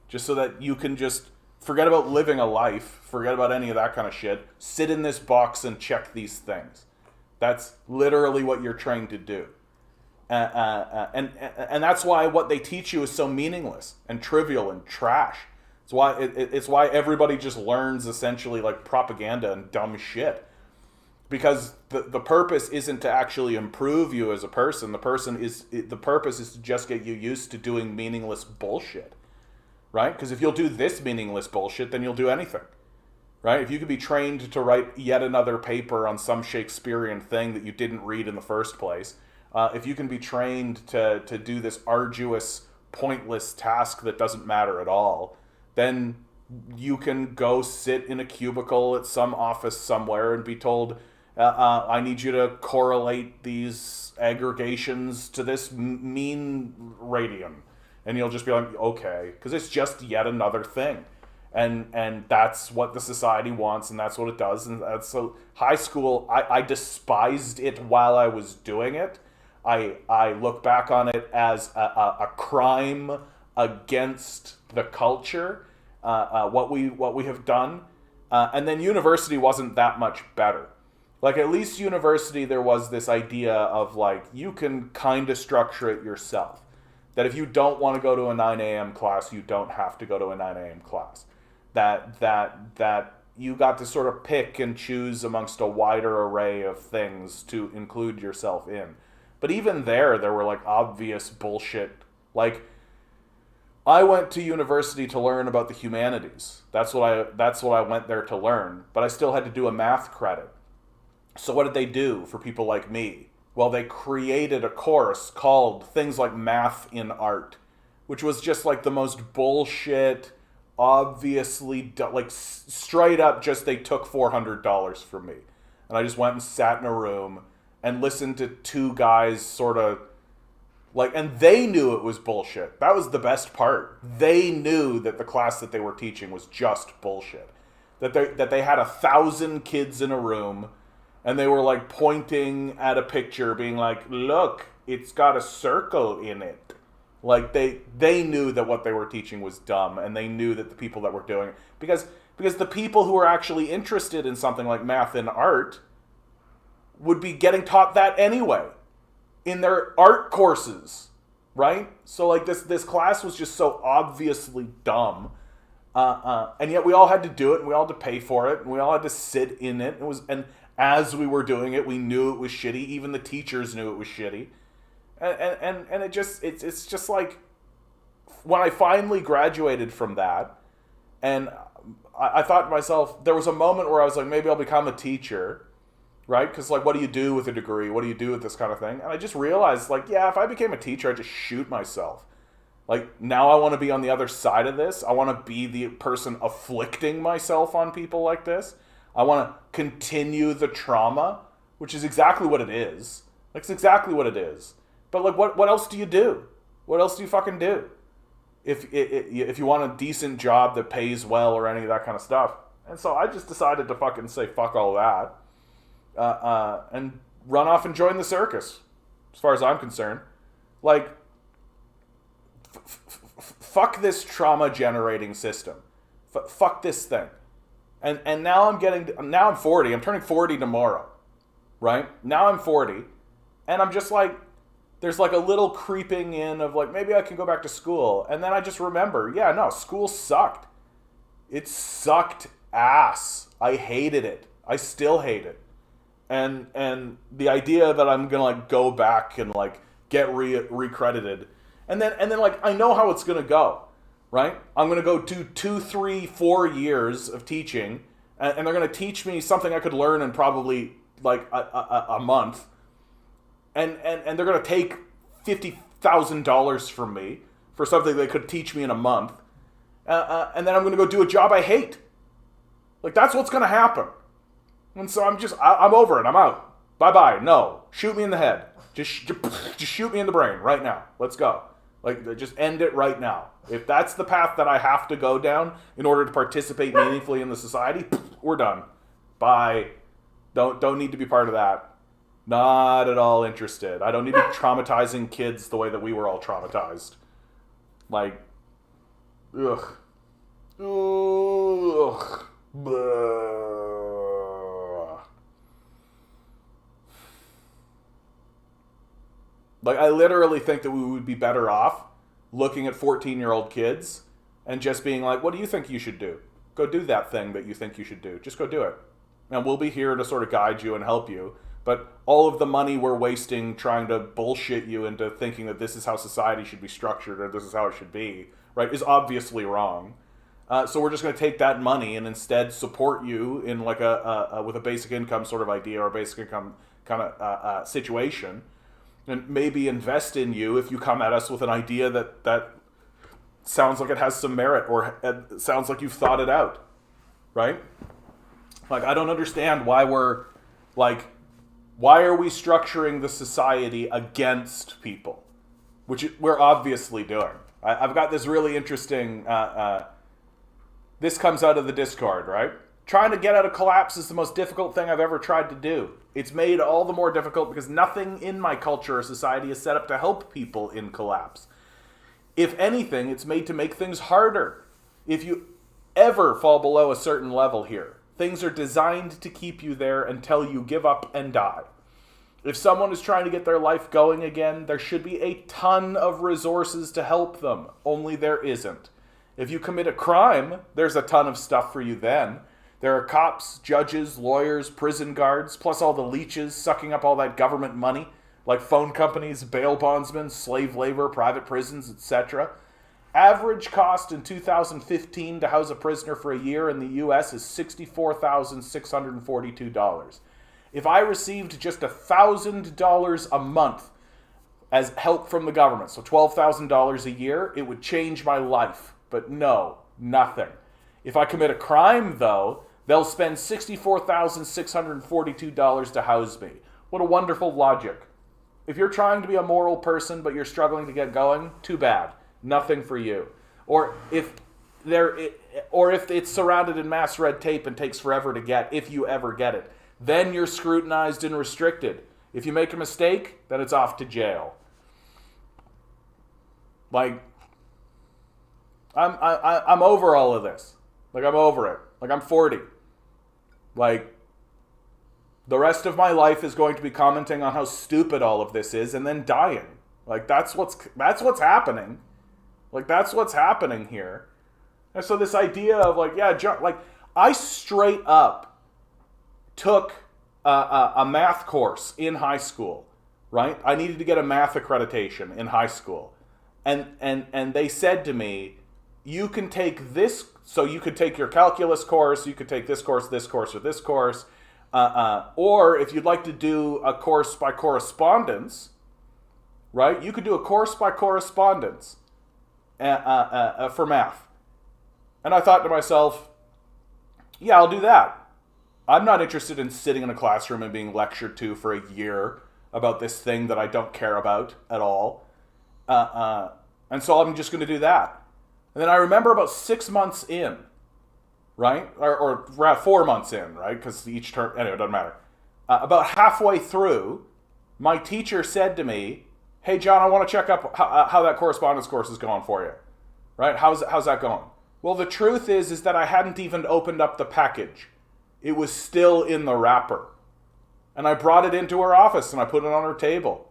Just so that you can just forget about living a life, forget about any of that kind of shit, sit in this box and check these things. That's literally what you're trained to do. And that's why what they teach you is so meaningless and trivial and trash. It's why everybody just learns essentially, like, propaganda and dumb shit. Because the purpose isn't to actually improve you as a person. The purpose is to just get you used to doing meaningless bullshit, right? Because if you'll do this meaningless bullshit, then you'll do anything, right? If you could be trained to write yet another paper on some Shakespearean thing that you didn't read in the first place, if you can be trained to do this arduous, pointless task that doesn't matter at all, then you can go sit in a cubicle at some office somewhere and be told, I need you to correlate these aggregations to this mean radian. And you'll just be like, okay, because it's just yet another thing. And that's what the society wants, and that's what it does. And that's, so high school, I despised it while I was doing it. I look back on it as a crime against the culture, what we have done. And then university wasn't that much better. Like, at least university, there was this idea of, like, you can kind of structure it yourself. That if you don't want to go to a 9 a.m. class, you don't have to go to a 9 a.m. class. That you got to sort of pick and choose amongst a wider array of things to include yourself in. But even there were, like, obvious bullshit. Like, I went to university to learn about the humanities. That's what I went there to learn. But I still had to do a math credit. So what did they do for people like me? Well, they created a course called things like Math in Art, which was just, like, the most bullshit, obviously, like, straight up just they took $400 from me. And I just went and sat in a room and listened to two guys sort of, like, and they knew it was bullshit. That was the best part. They knew that the class that they were teaching was just bullshit. That they had 1,000 kids in a room, and they were, like, pointing at a picture, being like, look, it's got a circle in it. Like, they knew that what they were teaching was dumb, and they knew that the people that were doing it, because the people who were actually interested in something like math and art would be getting taught that anyway in their art courses. right? So like this class was just so obviously dumb, and yet we all had to do it, and we all had to pay for it, and we all had to sit in it. And as we were doing it, we knew it was shitty. Even the teachers knew it was shitty, and it's just like when I finally graduated from that, and I thought to myself, there was a moment where I was like, maybe I'll become a teacher. Right? Because, like, what do you do with a degree? What do you do with this kind of thing? And I just realized, like, yeah, if I became a teacher, I'd just shoot myself. Like, now I want to be on the other side of this. I want to be the person afflicting myself on people like this. I want to continue the trauma, which is exactly what it is. Like, it's exactly what it is. But, like, what else do you do? What else do you fucking do? If you want a decent job that pays well or any of that kind of stuff. And so I just decided to fucking say fuck all that. And run off and join the circus, as far as I'm concerned. Like, fuck this trauma-generating system. Fuck this thing. And now I'm 40. I'm turning 40 tomorrow, right? Now I'm 40, and I'm just like, there's like a little creeping in of like, maybe I can go back to school. And then I just remember, yeah, no, school sucked. It sucked ass. I hated it. I still hate it. And the idea that I'm gonna like go back and like get recredited, and then like I know how it's gonna go, right? I'm gonna go do 2, 3, 4 years of teaching, and they're gonna teach me something I could learn in probably like a month, and they're gonna take $50,000 from me for something they could teach me in a month, and then I'm gonna go do a job I hate. Like, that's what's gonna happen. And so I'm over it. I'm out. Bye-bye. No. Shoot me in the head. Just shoot me in the brain right now. Let's go. Like, just end it right now. If that's the path that I have to go down in order to participate meaningfully in the society, we're done. Bye. Don't need to be part of that. Not at all interested. I don't need to be traumatizing kids the way that we were all traumatized. Like, ugh. Ugh. Blah. Like, I literally think that we would be better off looking at 14-year-old kids and just being like, what do you think you should do? Go do that thing that you think you should do. Just go do it. And we'll be here to sort of guide you and help you. But all of the money we're wasting trying to bullshit you into thinking that this is how society should be structured or this is how it should be, right, is obviously wrong. So we're just going to take that money and instead support you in like with a basic income sort of idea or a basic income kind of situation. And maybe invest in you if you come at us with an idea that sounds like it has some merit or sounds like you've thought it out, right? Like, I don't understand why why are we structuring the society against people, which we're obviously doing. I've got this really interesting, this comes out of the Discord, right? Trying to get out of collapse is the most difficult thing I've ever tried to do. It's made all the more difficult because nothing in my culture or society is set up to help people in collapse. If anything, it's made to make things harder. If you ever fall below a certain level here, things are designed to keep you there until you give up and die. If someone is trying to get their life going again, there should be a ton of resources to help them, only there isn't. If you commit a crime, there's a ton of stuff for you then. There are cops, judges, lawyers, prison guards, plus all the leeches sucking up all that government money, like phone companies, bail bondsmen, slave labor, private prisons, etc. Average cost in 2015 to house a prisoner for a year in the U.S. is $64,642. If I received just $1,000 a month as help from the government, so $12,000 a year, it would change my life. But no, nothing. If I commit a crime, though, they'll spend $64,642 to house me. What a wonderful logic. If you're trying to be a moral person, but you're struggling to get going, too bad. Nothing for you. Or if it's surrounded in mass red tape and takes forever to get, if you ever get it, then you're scrutinized and restricted. If you make a mistake, then it's off to jail. Like, I'm over all of this. Like, I'm over it. Like, I'm 40. Like, the rest of my life is going to be commenting on how stupid all of this is and then dying. Like that's what's happening. Like that's what's happening here. And so this idea of like, yeah, like I straight up took a math course in high school, right? I needed to get a math accreditation in high school. And they said to me, you can take this, so you could take your calculus course, you could take this course, or this course, or if you'd like to do a course by correspondence, right? You could do a course by correspondence for math. And I thought to myself, yeah, I'll do that. I'm not interested in sitting in a classroom and being lectured to for a year about this thing that I don't care about at all. And so I'm just going to do that. And then I remember about 6 months in, right? Or 4 months in, right? Because each term, anyway, it doesn't matter. About halfway through, my teacher said to me, hey, John, I want to check up how that correspondence course is going for you. Right? How's that going? Well, the truth is that I hadn't even opened up the package. It was still in the wrapper. And I brought it into her office and I put it on her table.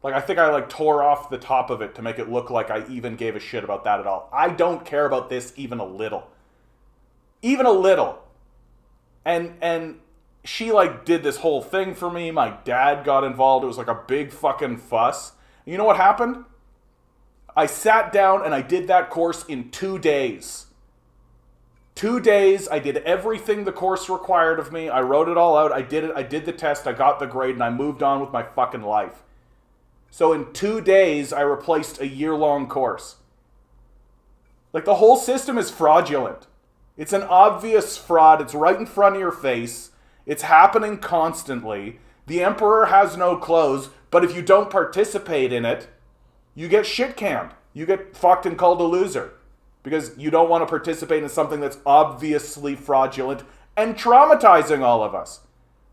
Like, I think I like tore off the top of it to make it look like I even gave a shit about that at all. I don't care about this even a little. Even a little. And she like did this whole thing for me. My dad got involved. It was like a big fucking fuss. And you know what happened? I sat down and I did that course in 2 days. 2 days, I did everything the course required of me. I wrote it all out. I did it. I did the test. I got the grade and I moved on with my fucking life. So in 2 days, I replaced a year-long course. Like, the whole system is fraudulent. It's an obvious fraud. It's right in front of your face. It's happening constantly. The emperor has no clothes, but if you don't participate in it, you get shit-canned. You get fucked and called a loser. Because you don't want to participate in something that's obviously fraudulent and traumatizing all of us.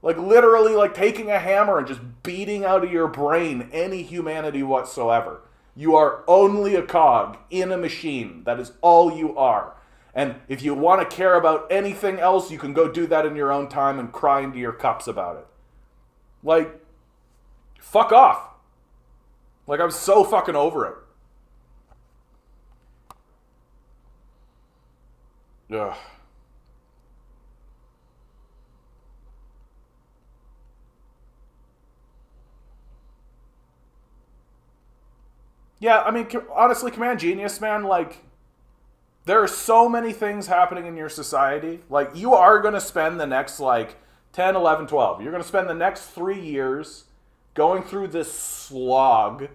Like literally like taking a hammer and just beating out of your brain any humanity whatsoever. You are only a cog in a machine. That is all you are. And if you want to care about anything else, you can go do that in your own time and cry into your cups about it. Like, fuck off. Like, I'm so fucking over it. Ugh. Yeah, I mean, honestly, Command Genius, man, like, there are so many things happening in your society. Like, you are going to spend the next, like, 10, 11, 12. You're going to spend the next 3 years going through this slog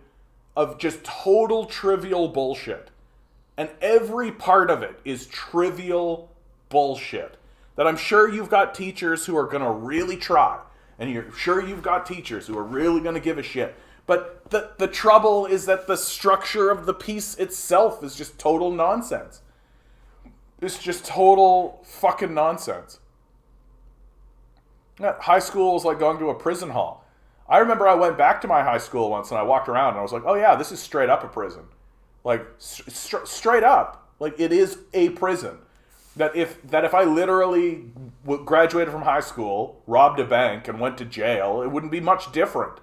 of just total trivial bullshit. And every part of it is trivial bullshit. That I'm sure you've got teachers who are going to really try. And you're sure you've got teachers who are really going to give a shit. But the trouble is that the structure of the piece itself is just total nonsense. It's just total fucking nonsense. High school is like going to a prison hall. I remember I went back to my high school once and I walked around and I was like, oh yeah, this is straight up a prison. Like, straight up. Like, it is a prison. That if I literally graduated from high school, robbed a bank, and went to jail, it wouldn't be much different.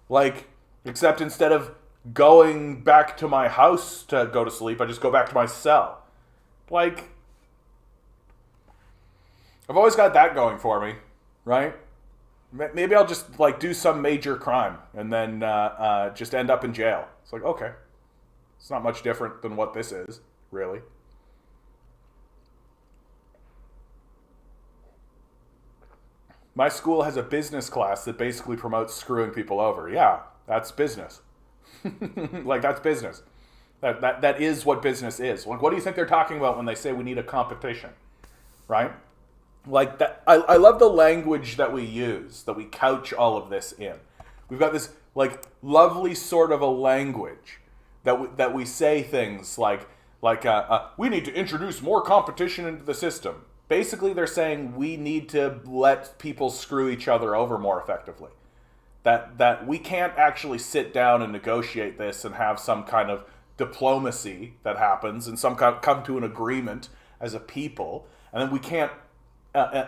Like, except instead of going back to my house to go to sleep, I just go back to my cell. Like, I've always got that going for me, right? Maybe I'll just, like, do some major crime and then just end up in jail. It's like, okay. It's not much different than what this is, really. My school has a business class that basically promotes screwing people over. Yeah, that's business. Like, that's business. That is what business is. Like, what do you think they're talking about when they say we need a competition? Right? Like, that. I love the language that we use, that we couch all of this in. We've got this, like, lovely sort of a language that we say things like we need to introduce more competition into the system. Basically, they're saying we need to let people screw each other over more effectively. That we can't actually sit down and negotiate this and have some kind of diplomacy that happens and come to an agreement as a people, and then we can't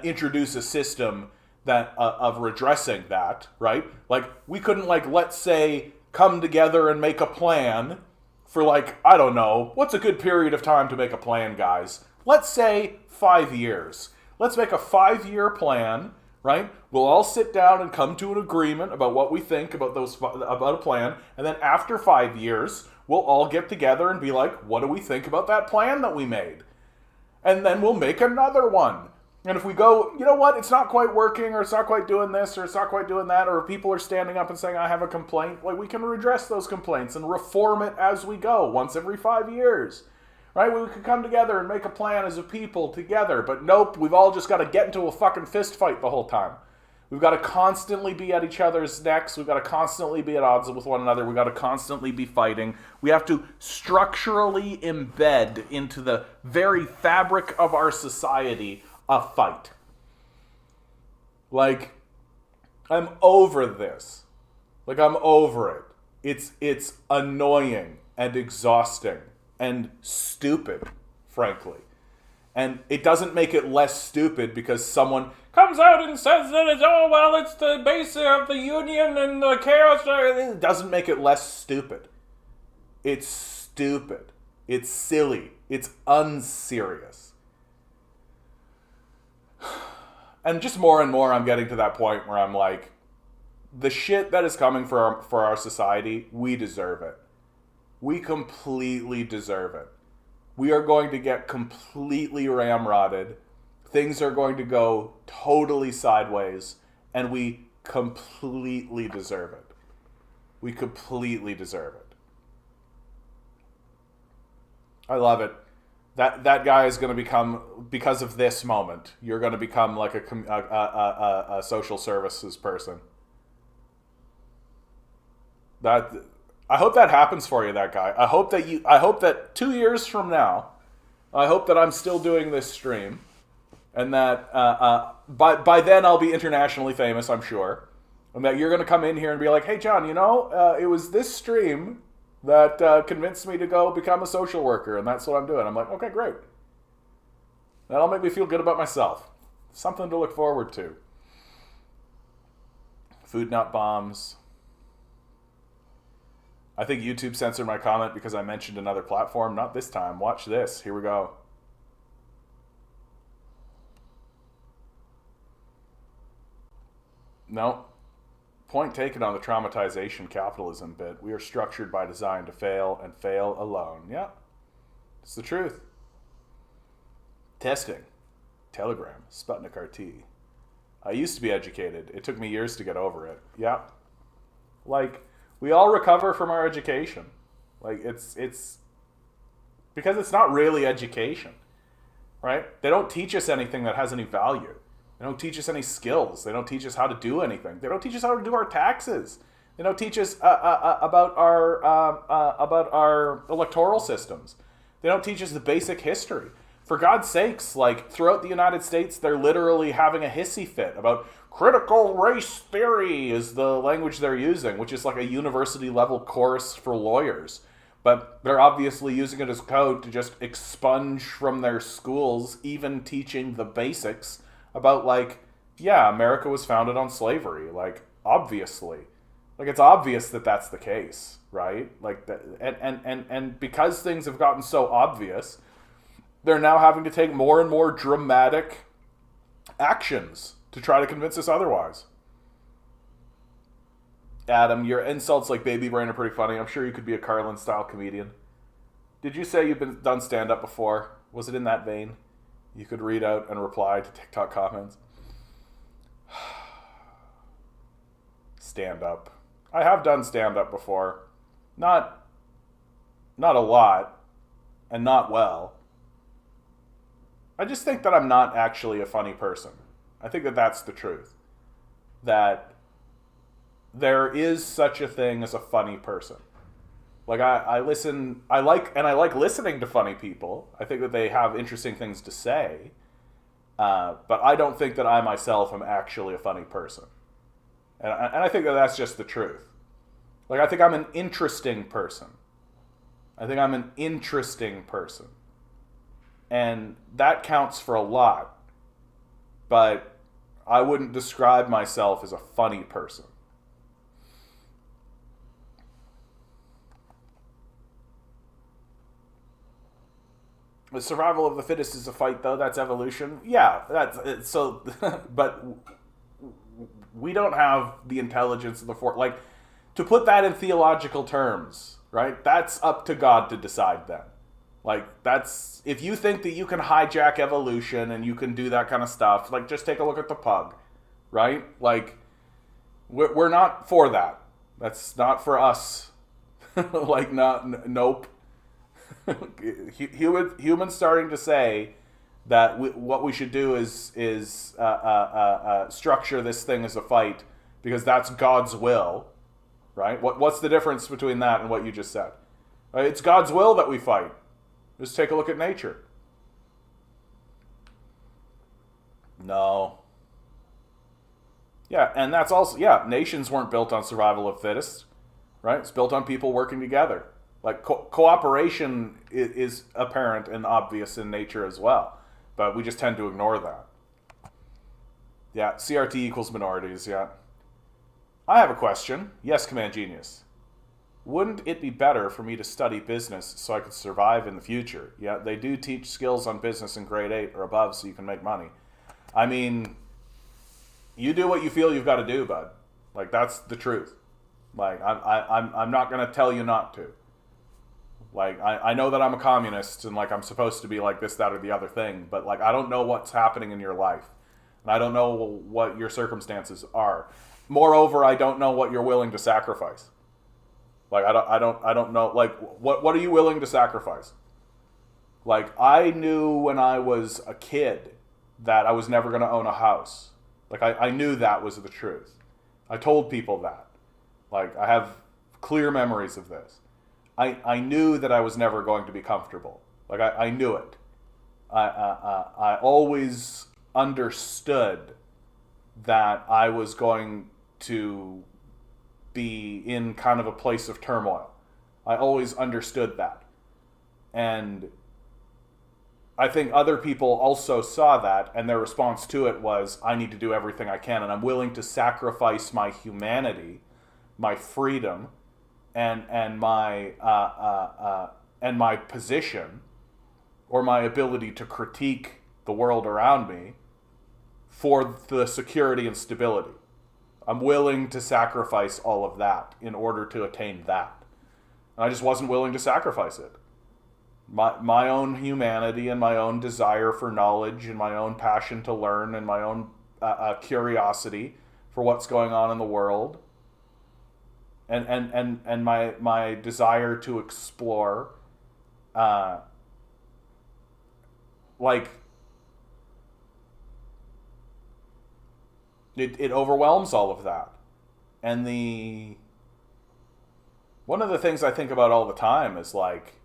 introduce a system that of redressing that, right? Like, we couldn't, like, let's say come together and make a plan for, like, I don't know, what's a good period of time to make a plan, guys? Let's say 5 years. Let's make a 5-year plan, right? We'll all sit down and come to an agreement about what we think about about a plan, and then after 5 years, we'll all get together and be like, what do we think about that plan that we made? And then we'll make another one. And if we go, you know what, it's not quite working, or it's not quite doing this, or it's not quite doing that, or people are standing up and saying, I have a complaint, like, we can redress those complaints and reform it as we go, once every 5 years. Right? We could come together and make a plan as a people together, but nope, we've all just got to get into a fucking fist fight the whole time. We've got to constantly be at each other's necks. We've got to constantly be at odds with one another. We've got to constantly be fighting. We have to structurally embed into the very fabric of our society a fight. Like, I'm over this. Like, I'm over it. It's annoying and exhausting and stupid, frankly. And it doesn't make it less stupid because someone comes out and says that it's, oh, well, it's the base of the union and the chaos. It doesn't make it less stupid. It's stupid. It's silly. It's unserious. And just more and more I'm getting to that point where I'm like, the shit that is coming for our society, we deserve it. We completely deserve it. We are going to get completely ramrodded. Things are going to go totally sideways, and we completely deserve it. We completely deserve it. I love it. That guy is going to become, because of this moment, you're going to become like a social services person. I hope that happens for you, that guy. I hope that 2 years from now, I hope that I'm still doing this stream, and that by then I'll be internationally famous, I'm sure, and that you're going to come in here and be like, hey, John, you know, it was this stream that convinced me to go become a social worker, and that's what I'm doing. I'm like, okay, great. That'll make me feel good about myself. Something to look forward to. Food not bombs. I think YouTube censored my comment because I mentioned another platform. Not this time. Watch this. Here we go. No. Point taken on the traumatization capitalism bit. We are structured by design to fail and fail alone. Yeah. It's the truth. Testing. Telegram. Sputnik RT. I used to be educated. It took me years to get over it. Yeah. Like, we all recover from our education. Like, it's because it's not really education, right? They don't teach us anything that has any value. They don't teach us any skills. They don't teach us how to do anything. They don't teach us how to do our taxes. They don't teach us about our electoral systems. They don't teach us the basic history. For God's sakes, like, throughout the United States, they're literally having a hissy fit about critical race theory is the language they're using, which is like a university level course for lawyers. But they're obviously using it as code to just expunge from their schools, even teaching the basics about, like, yeah, America was founded on slavery. Like, obviously. Like, it's obvious that that's the case, right? Like, and because things have gotten so obvious, they're now having to take more and more dramatic actions to try to convince us otherwise. Adam, your insults like baby brain are pretty funny. I'm sure you could be a Carlin-style comedian. Did you say you've done stand-up before? Was it in that vein? You could read out and reply to TikTok comments. Stand-up. I have done stand-up before. Not a lot, and not well. I just think that I'm not actually a funny person. I think that that's the truth. That there is such a thing as a funny person. Like, I like listening to funny people. I think that they have interesting things to say. But I don't think that I myself am actually a funny person. And I think that that's just the truth. Like, I think I'm an interesting person. And that counts for a lot. But I wouldn't describe myself as a funny person. The survival of the fittest is a fight, though. That's evolution. Yeah, that's so. But we don't have the intelligence of the like to put that in theological terms, right? That's up to God to decide. Then, like that's if you think that you can hijack evolution and you can do that kind of stuff, like just take a look at the pug, right? Like we're not for that. That's not for us. Like nope. Humans starting to say that what we should do is structure this thing as a fight because that's God's will, right? What's the difference between that and what you just said? Right? It's God's will that we fight. Just take a look at nature. No. Yeah, and that's also, yeah, nations weren't built on survival of fittest, right? It's built on people working together. Like cooperation is apparent and obvious in nature as well, but we just tend to ignore that. Yeah, CRT equals minorities, yeah. I have a question. Yes, Command Genius. Wouldn't it be better for me to study business so I could survive in the future? Yeah, they do teach skills on business in grade 8 or above so you can make money. I mean, you do what you feel you've got to do, bud. Like, that's the truth. Like, I'm not going to tell you not to. Like, I know that I'm a communist and, like, I'm supposed to be like this, that, or the other thing, but, like, I don't know what's happening in your life. And I don't know what your circumstances are. Moreover, I don't know what you're willing to sacrifice. Like, I don't know, like, what are you willing to sacrifice? Like, I knew when I was a kid that I was never going to own a house. Like, I knew that was the truth. I told people that. Like, I have clear memories of this. I knew that I was never going to be comfortable. Like, I knew it. I always understood that I was going to be in kind of a place of turmoil. I always understood that. And I think other people also saw that, and their response to it was, I need to do everything I can, and I'm willing to sacrifice my humanity, my freedom, and my position, or my ability to critique the world around me for the security and stability. I'm willing to sacrifice all of that in order to attain that. And I just wasn't willing to sacrifice it. My own humanity and my own desire for knowledge and my own passion to learn and my own curiosity for what's going on in the world and my desire to explore, like, it overwhelms all of that. And one of the things I think about all the time is, like,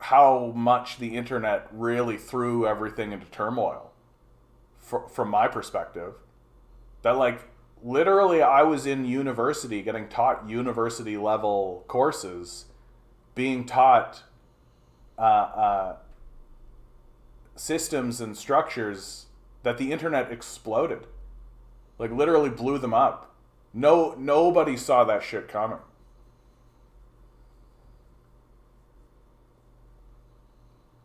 how much the internet really threw everything into turmoil from my perspective. That, like, literally I was in university getting taught university level courses, being taught systems and structures that the internet exploded. Like, literally blew them up. Nobody saw that shit coming.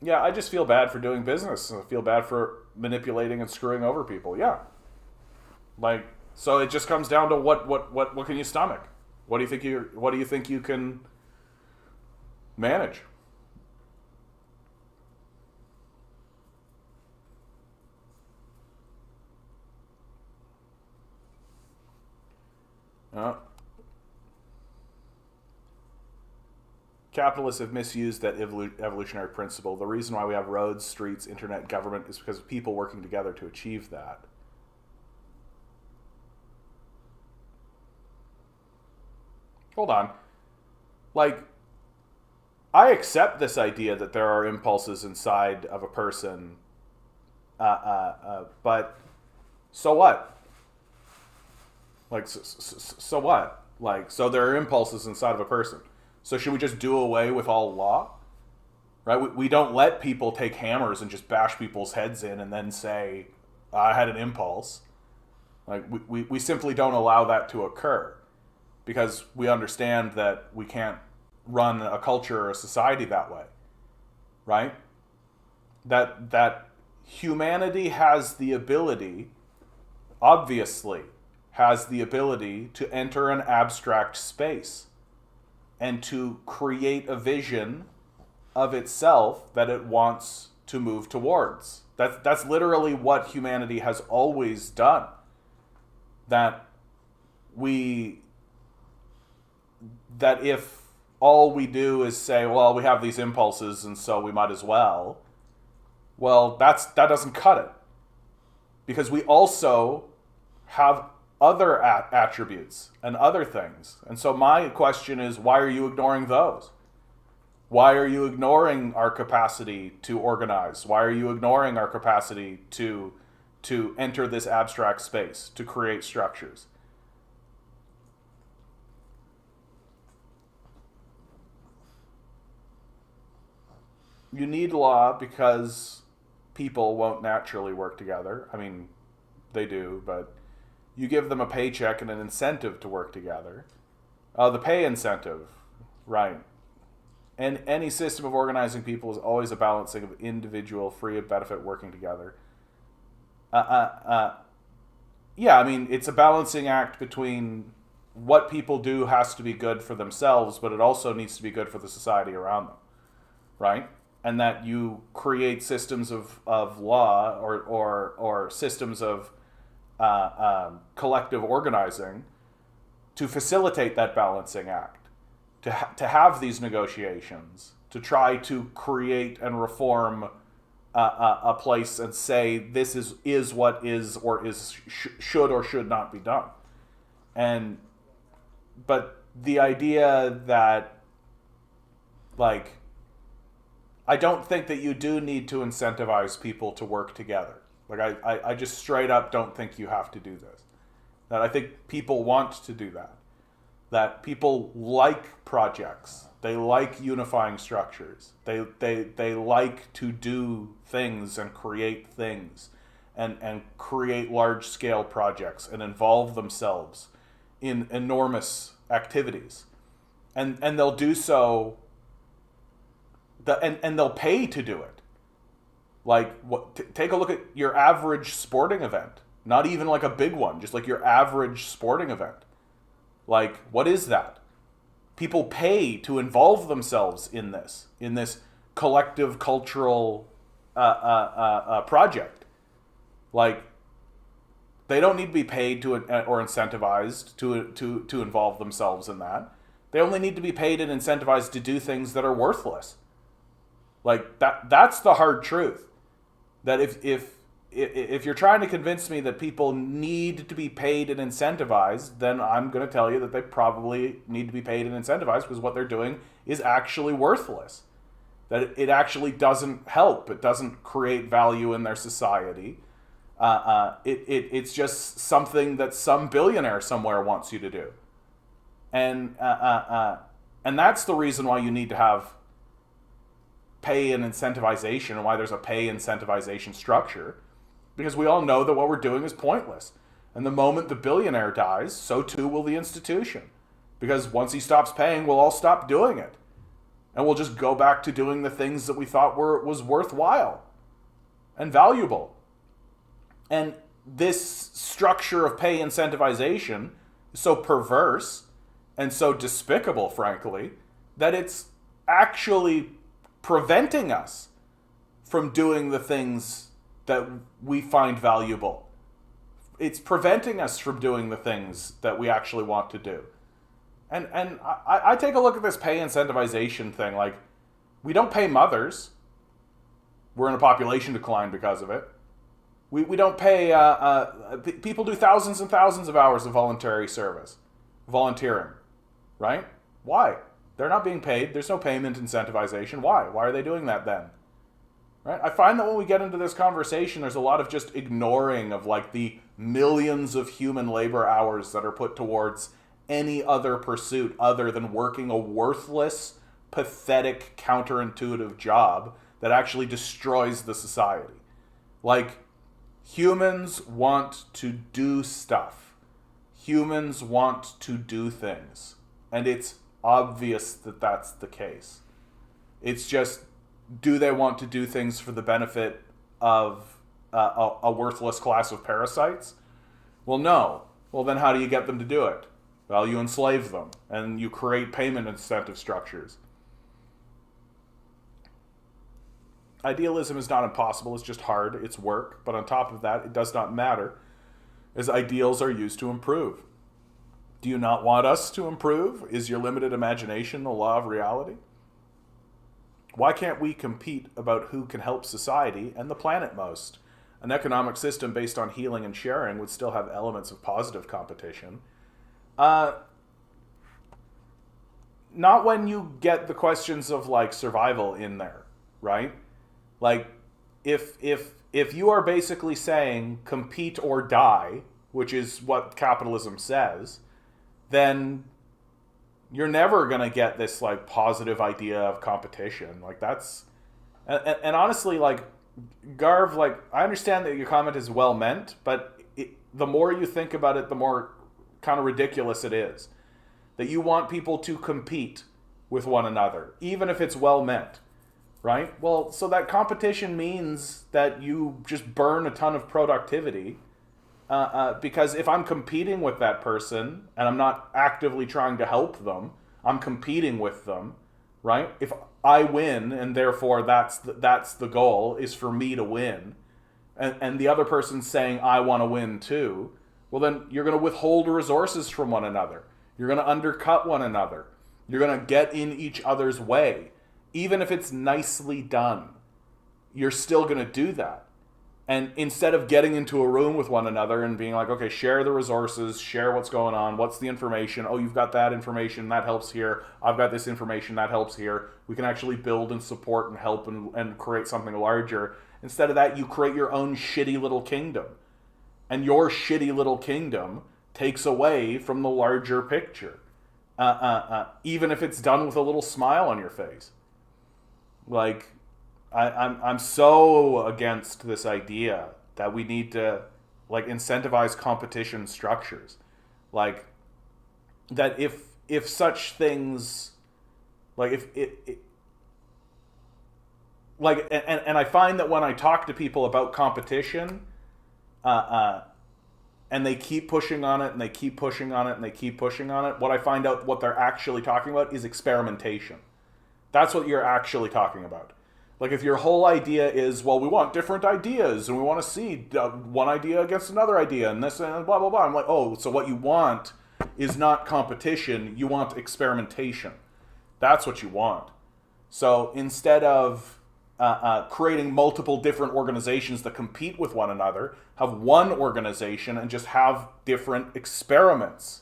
Yeah, I just feel bad for doing business. I feel bad for manipulating and screwing over people. Yeah. Like, so it just comes down to what can you stomach? What do you think you can manage? Capitalists have misused that evolutionary principle. The reason why we have roads, streets, internet, government is because of people working together to achieve that. Hold on. Like, I accept this idea that there are impulses inside of a person, but so what? Like, so what? Like, so there are impulses inside of a person. So should we just do away with all law? Right? We don't let people take hammers and just bash people's heads in and then say, I had an impulse. Like, we simply don't allow that to occur because we understand that we can't run a culture or a society that way. right? That humanity has the ability, obviously, has the ability to enter an abstract space and to create a vision of itself that it wants to move towards. That's literally what humanity has always done. That if all we do is say, well, we have these impulses and so we might as well, that doesn't cut it. Because we also have other attributes and other things. And so my question is, why are you ignoring those? Why are you ignoring our capacity to organize? Why are you ignoring our capacity to enter this abstract space, to create structures? You need law because people won't naturally work together. I mean, they do, but you give them a paycheck and an incentive to work together. The pay incentive, right. And any system of organizing people is always a balancing of individual, free of benefit working together. Yeah, I mean, it's a balancing act between what people do has to be good for themselves, but it also needs to be good for the society around them, right? And that you create systems of law or systems of collective organizing to facilitate that balancing act. To have these negotiations, to try to create and reform a place and say this is what is or is should or should not be done. But the idea that, like, I don't think that you do need to incentivize people to work together. Like, I just straight up don't think you have to do this. That I think people want to do that. That people like projects. They like unifying structures. They like to do things and create things and create large-scale projects and involve themselves in enormous activities. And they'll do so, and they'll pay to do it. Like, take a look at your average sporting event. Not even like a big one, just like your average sporting event. Like, what is that? People pay to involve themselves in this collective cultural project. Like, they don't need to be paid to or incentivized to involve themselves in that. They only need to be paid and incentivized to do things that are worthless. Like, that's the hard truth. That if you're trying to convince me that people need to be paid and incentivized, then I'm going to tell you that they probably need to be paid and incentivized because what they're doing is actually worthless. That it actually doesn't help. It doesn't create value in their society. It's just something that some billionaire somewhere wants you to do. And that's the reason why you need to have pay and incentivization and why there's a pay incentivization structure. Because we all know that what we're doing is pointless. And the moment the billionaire dies, so too will the institution. Because once he stops paying, we'll all stop doing it. And we'll just go back to doing the things that we thought was worthwhile and valuable. And this structure of pay incentivization is so perverse and so despicable, frankly, that it's actually preventing us from doing the things that we find valuable. It's preventing us from doing the things that we actually want to do. And I take a look at this pay incentivization thing. Like, we don't pay mothers. We're in a population decline because of it. We don't pay... people do thousands and thousands of hours of voluntary service. Volunteering. Right? Why? They're not being paid. There's no payment incentivization. Why? Why are they doing that then? Right? I find that when we get into this conversation, there's a lot of just ignoring of like the millions of human labor hours that are put towards any other pursuit other than working a worthless, pathetic, counterintuitive job that actually destroys the society. Like, humans want to do stuff. Humans want to do things. And it's obvious that that's the case. It's just do they want to do things for the benefit of a worthless class of parasites? Well, no. Well, then how do you get them to do it? Well, you enslave them, and you create payment incentive structures. Idealism is not impossible, it's just hard, it's work, but on top of that, it does not matter, as ideals are used to improve. Do you not want us to improve? Is your limited imagination the law of reality? Why can't we compete about who can help society and the planet most? An economic system based on healing and sharing would still have elements of positive competition. Not when you get the questions of like survival in there, right? Like if you are basically saying compete or die, which is what capitalism says, then you're never going to get this like positive idea of competition. Like that's and honestly, like Garv, like I understand that your comment is well meant, but the more you think about it, the more kind of ridiculous it is that you want people to compete with one another, even if it's well meant, right? Well, so that competition means that you just burn a ton of productivity, because if I'm competing with that person and I'm not actively trying to help them, I'm competing with them, right? If I win and therefore that's the goal is for me to win, and the other person's saying I want to win too, well then you're going to withhold resources from one another. You're going to undercut one another. You're going to get in each other's way. Even if it's nicely done, you're still going to do that. And instead of getting into a room with one another and being like, okay, share the resources, share what's going on, what's the information, oh, you've got that information, that helps here, I've got this information, that helps here, we can actually build and support and help and create something larger. Instead of that, you create your own shitty little kingdom. And your shitty little kingdom takes away from the larger picture. Even if it's done with a little smile on your face. Like, I'm so against this idea that we need to like incentivize competition structures. Like that if such things like if it like and I find that when I talk to people about competition, and they keep pushing on it and they keep pushing on it and they keep pushing on it, what I find out what they're actually talking about is experimentation. That's what you're actually talking about. Like if your whole idea is, well, we want different ideas and we want to see one idea against another idea and this and blah, blah, blah. I'm like, oh, so what you want is not competition. You want experimentation. That's what you want. So instead of creating multiple different organizations that compete with one another, have one organization and just have different experiments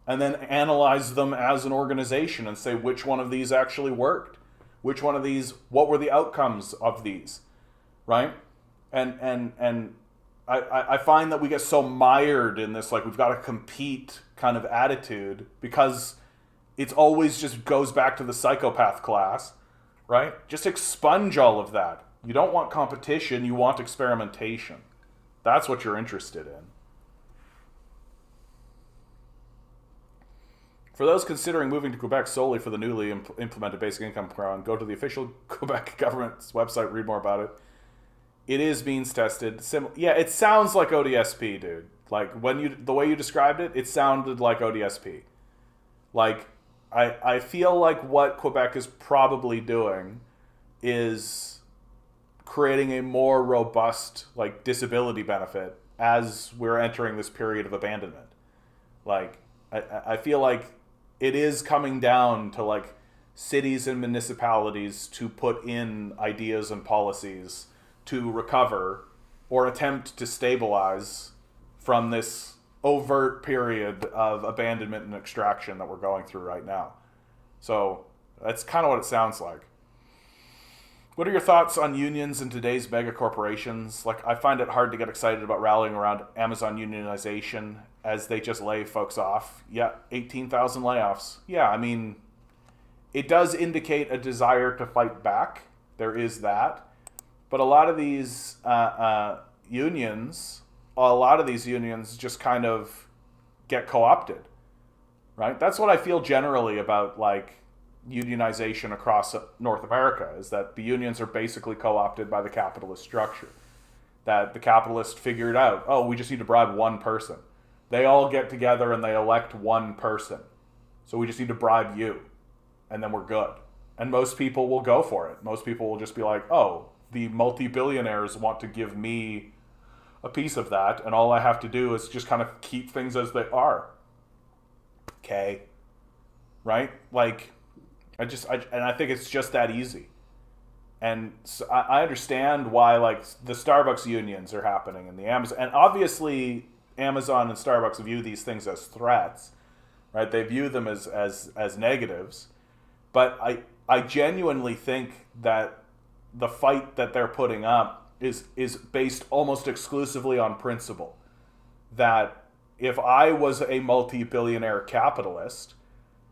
and then analyze them as an organization and say which one of these actually worked. Which one of these, what were the outcomes of these, right? And I find that we get so mired in this, like we've got to compete kind of attitude because it's always just goes back to the psychopath class, right? Just expunge all of that. You don't want competition, you want experimentation. That's what you're interested in. For those considering moving to Quebec solely for the newly implemented basic income program, go to the official Quebec government's website, read more about it. It is means tested. Yeah, it sounds like ODSP, dude. Like the way you described it, it sounded like ODSP. Like I feel like what Quebec is probably doing is creating a more robust like disability benefit as we're entering this period of abandonment. Like I feel like it is coming down to like cities and municipalities to put in ideas and policies to recover or attempt to stabilize from this overt period of abandonment and extraction that we're going through right now. So that's kind of what it sounds like. What are your thoughts on unions and today's mega corporations? Like, I find it hard to get excited about rallying around Amazon unionization as they just lay folks off. Yeah, 18,000 layoffs. Yeah, I mean, it does indicate a desire to fight back. There is that. But a lot of these unions just kind of get co-opted, right? That's what I feel generally about, like, unionization across North America, is that the unions are basically co-opted by the capitalist structure. That the capitalists figured out, oh, we just need to bribe one person. They all get together and they elect one person. So we just need to bribe you, and then we're good. And most people will go for it. Most people will just be like, oh, the multi-billionaires want to give me a piece of that, and all I have to do is just kind of keep things as they are. Okay? Right? Like, I think it's just that easy. And so I understand why, like, the Starbucks unions are happening, and the Amazon, and obviously Amazon and Starbucks view these things as threats, right? They view them as negatives. But I genuinely think that the fight that they're putting up is based almost exclusively on principle. That if I was a multi-billionaire capitalist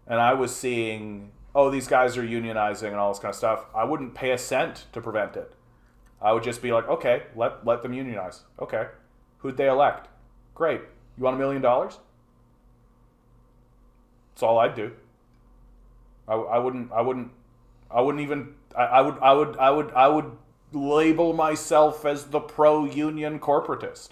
and I was seeing, oh, these guys are unionizing and all this kind of stuff, I wouldn't pay a cent to prevent it. I would just be like, okay, let them unionize. Okay. Who'd they elect? Great. You want $1 million? That's all I'd do. I would label myself as the pro-union corporatist.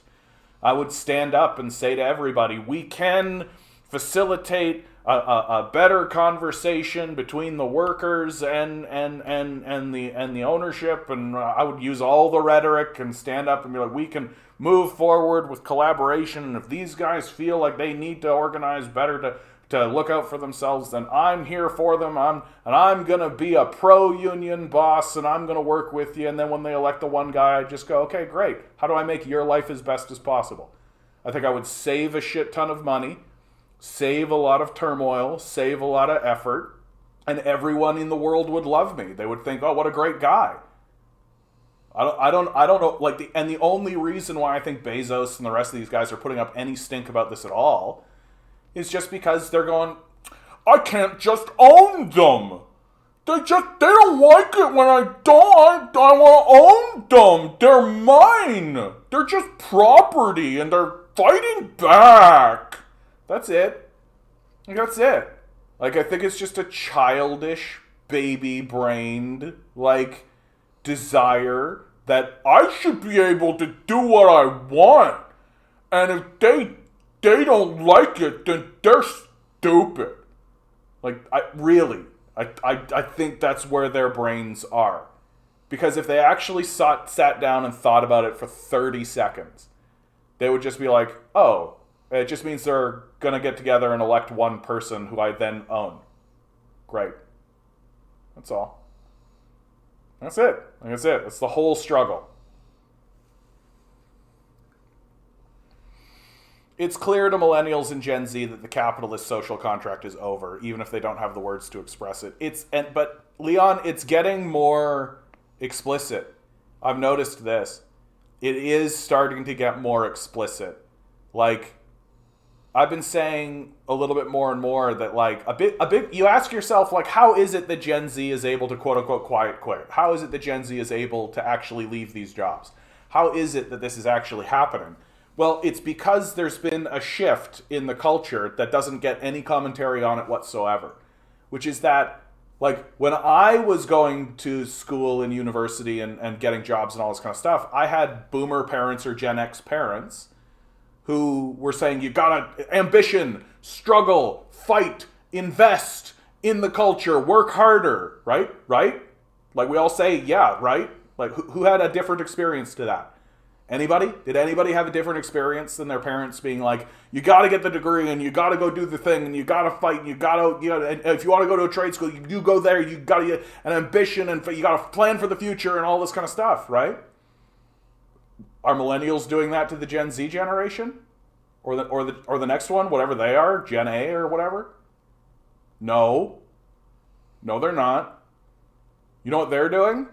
I would stand up and say to everybody, we can facilitate a better conversation between the workers and the ownership, and I would use all the rhetoric and stand up and be like, we can move forward with collaboration, and if these guys feel like they need to organize better to look out for themselves, then I'm here for them. I'm gonna be a pro-union boss, and I'm gonna work with you. And then when they elect the one guy, I just go, okay, great. How do I make your life as best as possible? I think I would save a shit ton of money, save a lot of turmoil, save a lot of effort, and everyone in the world would love me. They would think, oh, what a great guy. I don't know, like, the only reason why I think Bezos and the rest of these guys are putting up any stink about this at all is just because they're going, I can't just own them. They don't like it when I die. I want to own them. They're mine. They're just property, and they're fighting back. That's it. That's it. Like, I think it's just a childish, baby-brained, like, desire that I should be able to do what I want. And if they don't like it, then they're stupid. Like, I think that's where their brains are. Because if they actually sat down and thought about it for 30 seconds, they would just be like, oh, it just means they're going to get together and elect one person who I then own. Great. That's all. That's it. That's it. That's the whole struggle. It's clear to millennials and Gen Z that the capitalist social contract is over, even if they don't have the words to express it. But Leon, it's getting more explicit. I've noticed this. It is starting to get more explicit. Like, I've been saying a little bit more and more that, like, a bit. You ask yourself, like, how is it that Gen Z is able to quote unquote quiet quit? How is it that Gen Z is able to actually leave these jobs? How is it that this is actually happening? Well, it's because there's been a shift in the culture that doesn't get any commentary on it whatsoever. Which is that, like, when I was going to school and university and getting jobs and all this kind of stuff, I had boomer parents or Gen X parents who were saying, you gotta, ambition, struggle, fight, invest in the culture, work harder, right? Right? Like, we all say, yeah, right? Like, who had a different experience to that? Anybody? Did anybody have a different experience than their parents being like, you got to get the degree and you got to go do the thing and you got to fight and you got to, and if you want to go to a trade school, you go there, you got to get an ambition and you got to plan for the future and all this kind of stuff, right? Are millennials doing that to the Gen Z generation? Or the next one, whatever they are, Gen A or whatever? No. No, they're not. You know what they're doing?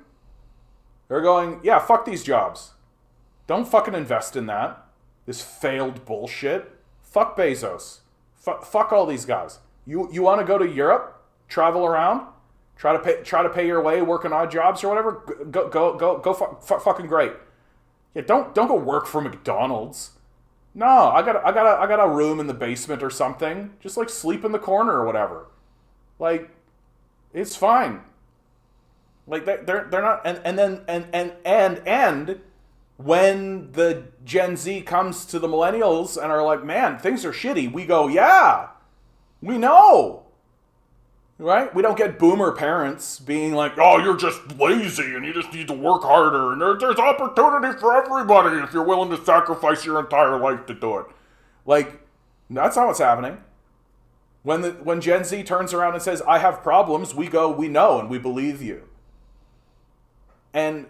They're going, yeah, fuck these jobs. Don't fucking invest in that. This failed bullshit. Fuck Bezos. Fuck all these guys. You want to go to Europe? Travel around? Try to pay your way, working odd jobs or whatever? Go fucking great. Yeah, don't go work for McDonald's. No, I got a room in the basement or something. Just, like, sleep in the corner or whatever. Like, It's fine. Like they're not, and when the Gen Z comes to the millennials and are like, man, things are shitty, we go, yeah, we know. Right? We don't get boomer parents being like, oh, you're just lazy and you just need to work harder and there's opportunity for everybody if you're willing to sacrifice your entire life to do it. Like, that's not what's happening. When Gen Z turns around and says, I have problems, we go, we know and we believe you. And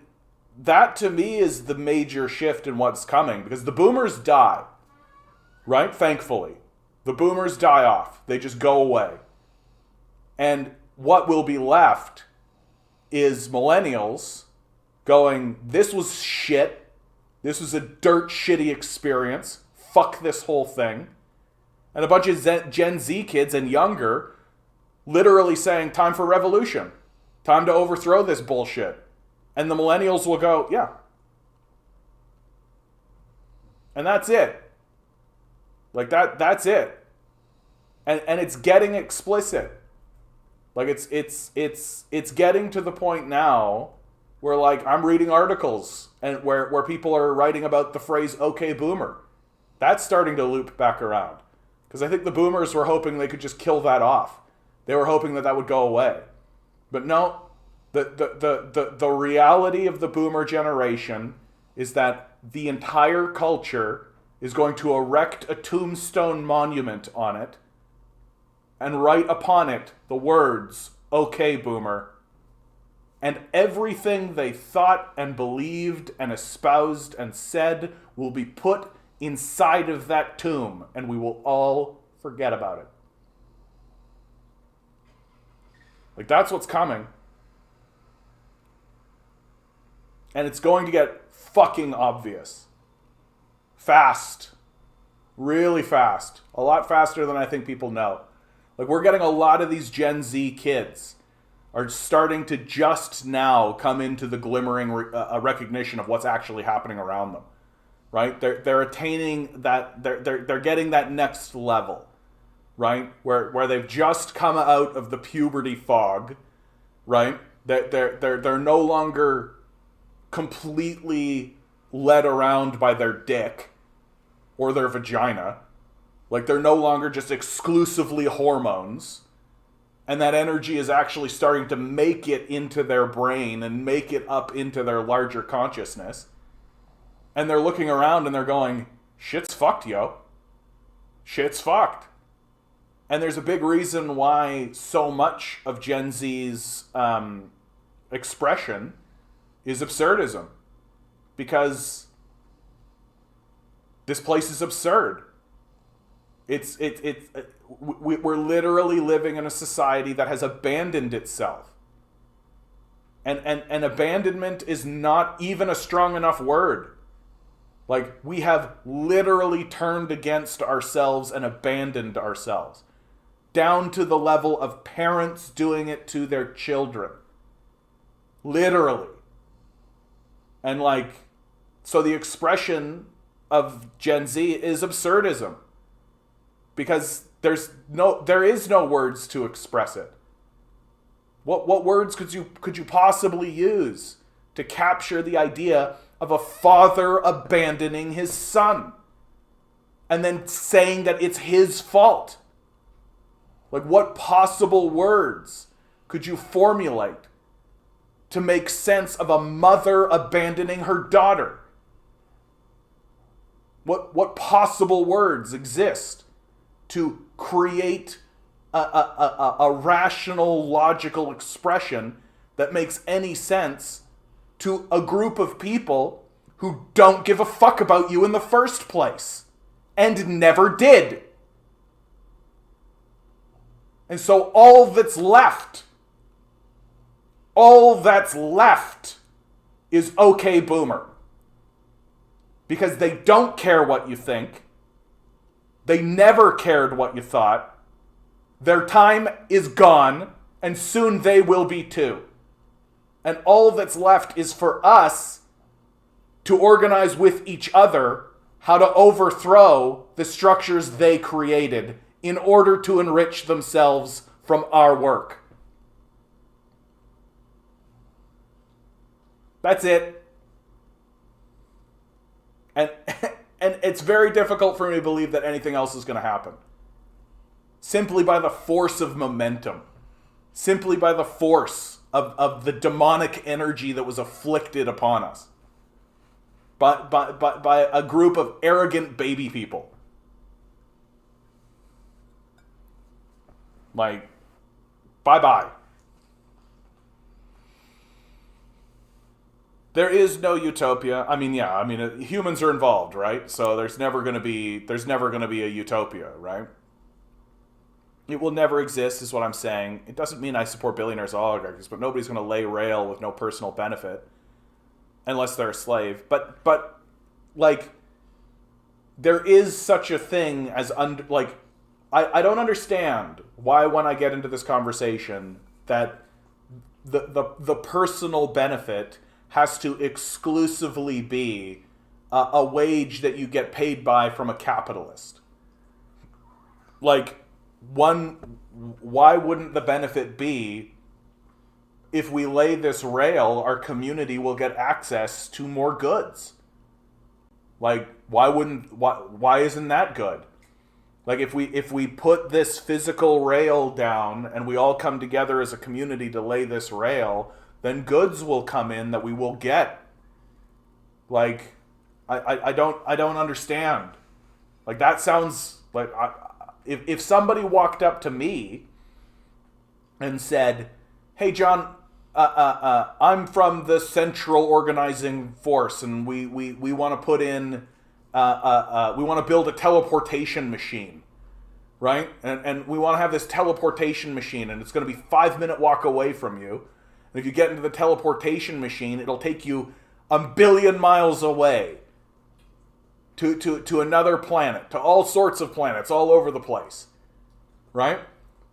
that to me is the major shift in what's coming, because the boomers die, right? Thankfully. The boomers die off. They just go away. And what will be left is millennials going, this was shit. This was a dirt shitty experience. Fuck this whole thing. And a bunch of Gen Z kids and younger literally saying, time for revolution. Time to overthrow this bullshit. And the millennials will go, yeah. And that's it. Like that's it. And it's getting explicit. Like it's getting to the point now where, like, I'm reading articles and where people are writing about the phrase okay boomer. That's starting to loop back around. Because I think the boomers were hoping they could just kill that off. They were hoping that would go away. But no, the reality of the boomer generation is that the entire culture is going to erect a tombstone monument on it and write upon it the words, okay, boomer. And everything they thought and believed and espoused and said will be put inside of that tomb, and we will all forget about it. Like, that's what's coming. And it's going to get fucking obvious. Fast. Really fast. A lot faster than I think people know. Like, we're getting a lot of these Gen Z kids are starting to just now come into the glimmering recognition of what's actually happening around them. Right? They're attaining that, they're getting that next level, right? Where they've just come out of the puberty fog, right? They're no longer completely led around by their dick or their vagina. Like, they're no longer just exclusively hormones. And that energy is actually starting to make it into their brain and make it up into their larger consciousness. And they're looking around and they're going, shit's fucked, yo. Shit's fucked. And there's a big reason why so much of Gen Z's expression is absurdism. Because this place is absurd. We're literally living in a society that has abandoned itself. And abandonment is not even a strong enough word. Like, we have literally turned against ourselves and abandoned ourselves. Down to the level of parents doing it to their children. Literally. And, like, so the expression of Gen Z is absurdism. Because there is no words to express it. What words could you possibly use to capture the idea of a father abandoning his son and then saying that it's his fault? Like, what possible words could you formulate to make sense of a mother abandoning her daughter? What possible words exist to create a rational, logical expression that makes any sense to a group of people who don't give a fuck about you in the first place and never did? And so all that's left is okay boomer. Because they don't care what you think. They never cared what you thought. Their time is gone, and soon they will be too. And all that's left is for us to organize with each other how to overthrow the structures they created in order to enrich themselves from our work. That's it. And and it's very difficult for me to believe that anything else is going to happen. Simply by the force of momentum. Simply by the force of the demonic energy that was afflicted upon us. By a group of arrogant baby people. Like, bye-bye. There is no utopia. Humans are involved, right? So there's never going to be a utopia, right? It will never exist, is what I'm saying. It doesn't mean I support billionaires or oligarchs, but nobody's going to lay rail with no personal benefit unless they're a slave. But like, there is such a thing as I don't understand why, when I get into this conversation, that the personal benefit has to exclusively be a wage that you get paid by from a capitalist. Like, why wouldn't the benefit be, if we lay this rail, our community will get access to more goods? Like, why isn't that good? Like, if we put this physical rail down and we all come together as a community to lay this rail, then goods will come in that we will get. Like, I don't understand. Like, that sounds like, if somebody walked up to me and said, "Hey, John, I'm from the Central Organizing Force, and we want to put in, we want to build a teleportation machine, right? And we want to have this teleportation machine, and it's going to be 5-minute walk away from you. And if you get into the teleportation machine, it'll take you 1 billion miles away to another planet, to all sorts of planets all over the place, right?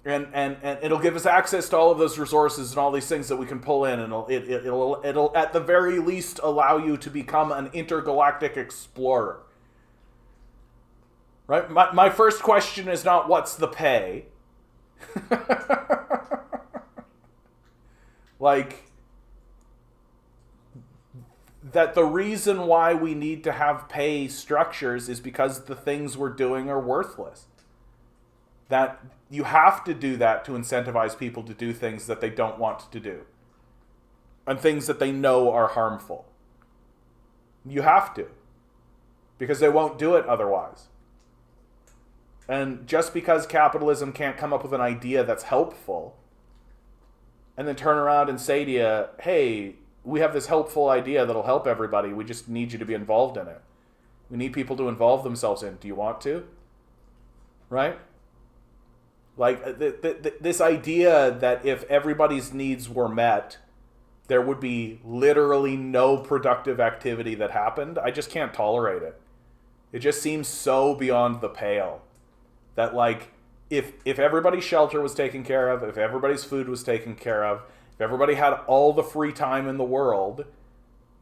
And it'll give us access to all of those resources and all these things that we can pull in, and it'll at the very least allow you to become an intergalactic explorer." Right? My first question is not what's the pay. Like, that the reason why we need to have pay structures is because the things we're doing are worthless. That you have to do that to incentivize people to do things that they don't want to do. And things that they know are harmful. You have to. Because they won't do it otherwise. And just because capitalism can't come up with an idea that's helpful, and then turn around and say to you, "Hey, we have this helpful idea that'll help everybody. We just need you to be involved in it. We need people to involve themselves in. Do you want to?" Right? Like, this idea that if everybody's needs were met, there would be literally no productive activity that happened, I just can't tolerate it. It just seems so beyond the pale. That, like, if everybody's shelter was taken care of, if everybody's food was taken care of, if everybody had all the free time in the world,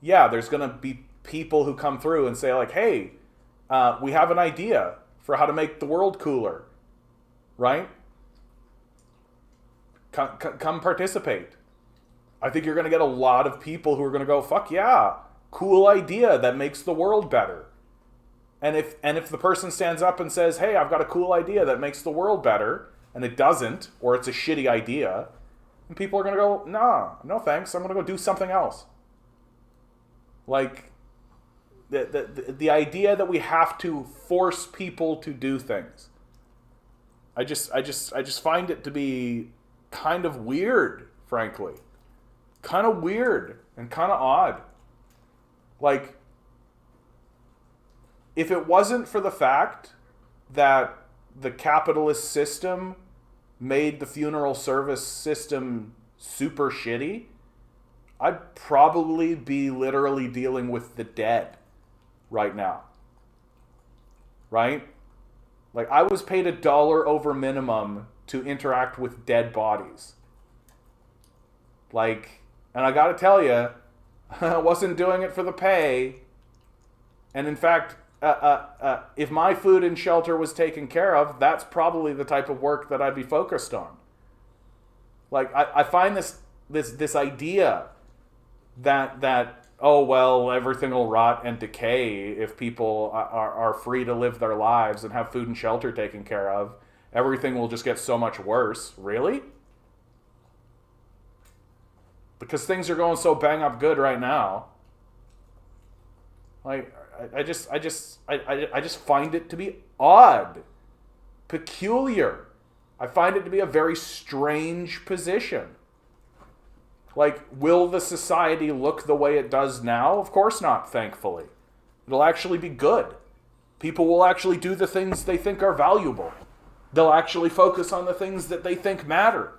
yeah, there's going to be people who come through and say, like, "Hey, we have an idea for how to make the world cooler." Right? Come participate. I think you're going to get a lot of people who are going to go, "Fuck yeah, cool idea that makes the world better." And if the person stands up and says, "Hey, I've got a cool idea that makes the world better," and it doesn't, or it's a shitty idea, and people are going to go, "Nah, no thanks, I'm going to go do something else." Like, the idea that we have to force people to do things, I just find it to be kind of weird, frankly. Kind of weird and kind of odd. Like, if it wasn't for the fact that the capitalist system made the funeral service system super shitty, I'd probably be literally dealing with the dead right now. Right? Like, I was paid $1 over minimum to interact with dead bodies. Like, and I gotta tell you, I wasn't doing it for the pay. And in fact, if my food and shelter was taken care of, that's probably the type of work that I'd be focused on. Like, I find this idea that oh well, everything will rot and decay if people are free to live their lives and have food and shelter taken care of. Everything will just get so much worse. Really? Because things are going so bang up good right now. Like, I just find it to be odd, peculiar. I find it to be a very strange position. Like, will the society look the way it does now? Of course not, thankfully. It'll actually be good. People will actually do the things they think are valuable. They'll actually focus on the things that they think matter.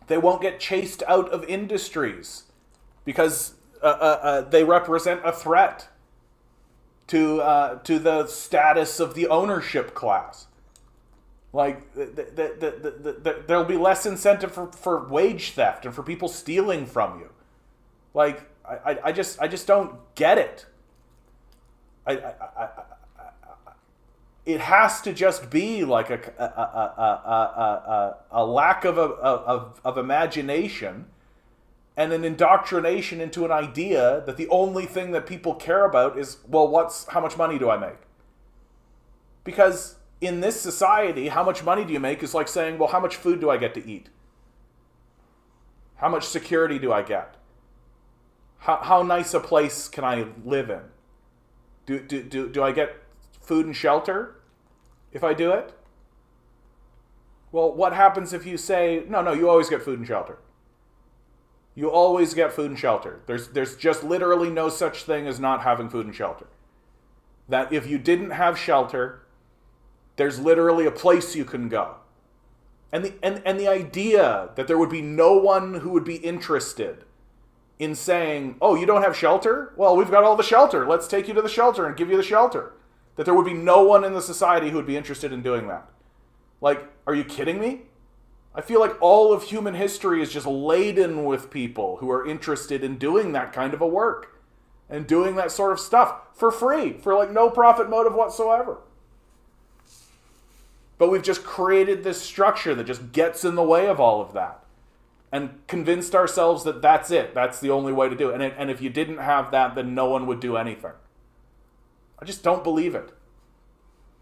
They won't get chased out of industries because they represent a threat to the status of the ownership class. Like, there'll be less incentive for wage theft and for people stealing from you. Like, I just don't get it. It has to just be like a lack of imagination and an indoctrination into an idea that the only thing that people care about is, well, how much money do I make? Because in this society, how much money do you make is like saying, well, how much food do I get to eat? How much security do I get? How nice a place can I live in? Do I get food and shelter if I do it? Well, what happens if you say, no, you always get food and shelter? You always get food and shelter. There's just literally no such thing as not having food and shelter. That if you didn't have shelter, there's literally a place you can go. And the idea that there would be no one who would be interested in saying, oh, you don't have shelter? Well, we've got all the shelter. Let's take you to the shelter and give you the shelter. That there would be no one in the society who would be interested in doing that. Like, are you kidding me? I feel like all of human history is just laden with people who are interested in doing that kind of a work and doing that sort of stuff for free, for like no profit motive whatsoever. But we've just created this structure that just gets in the way of all of that and convinced ourselves that that's it. That's the only way to do it. And if you didn't have that, then no one would do anything. I just don't believe it.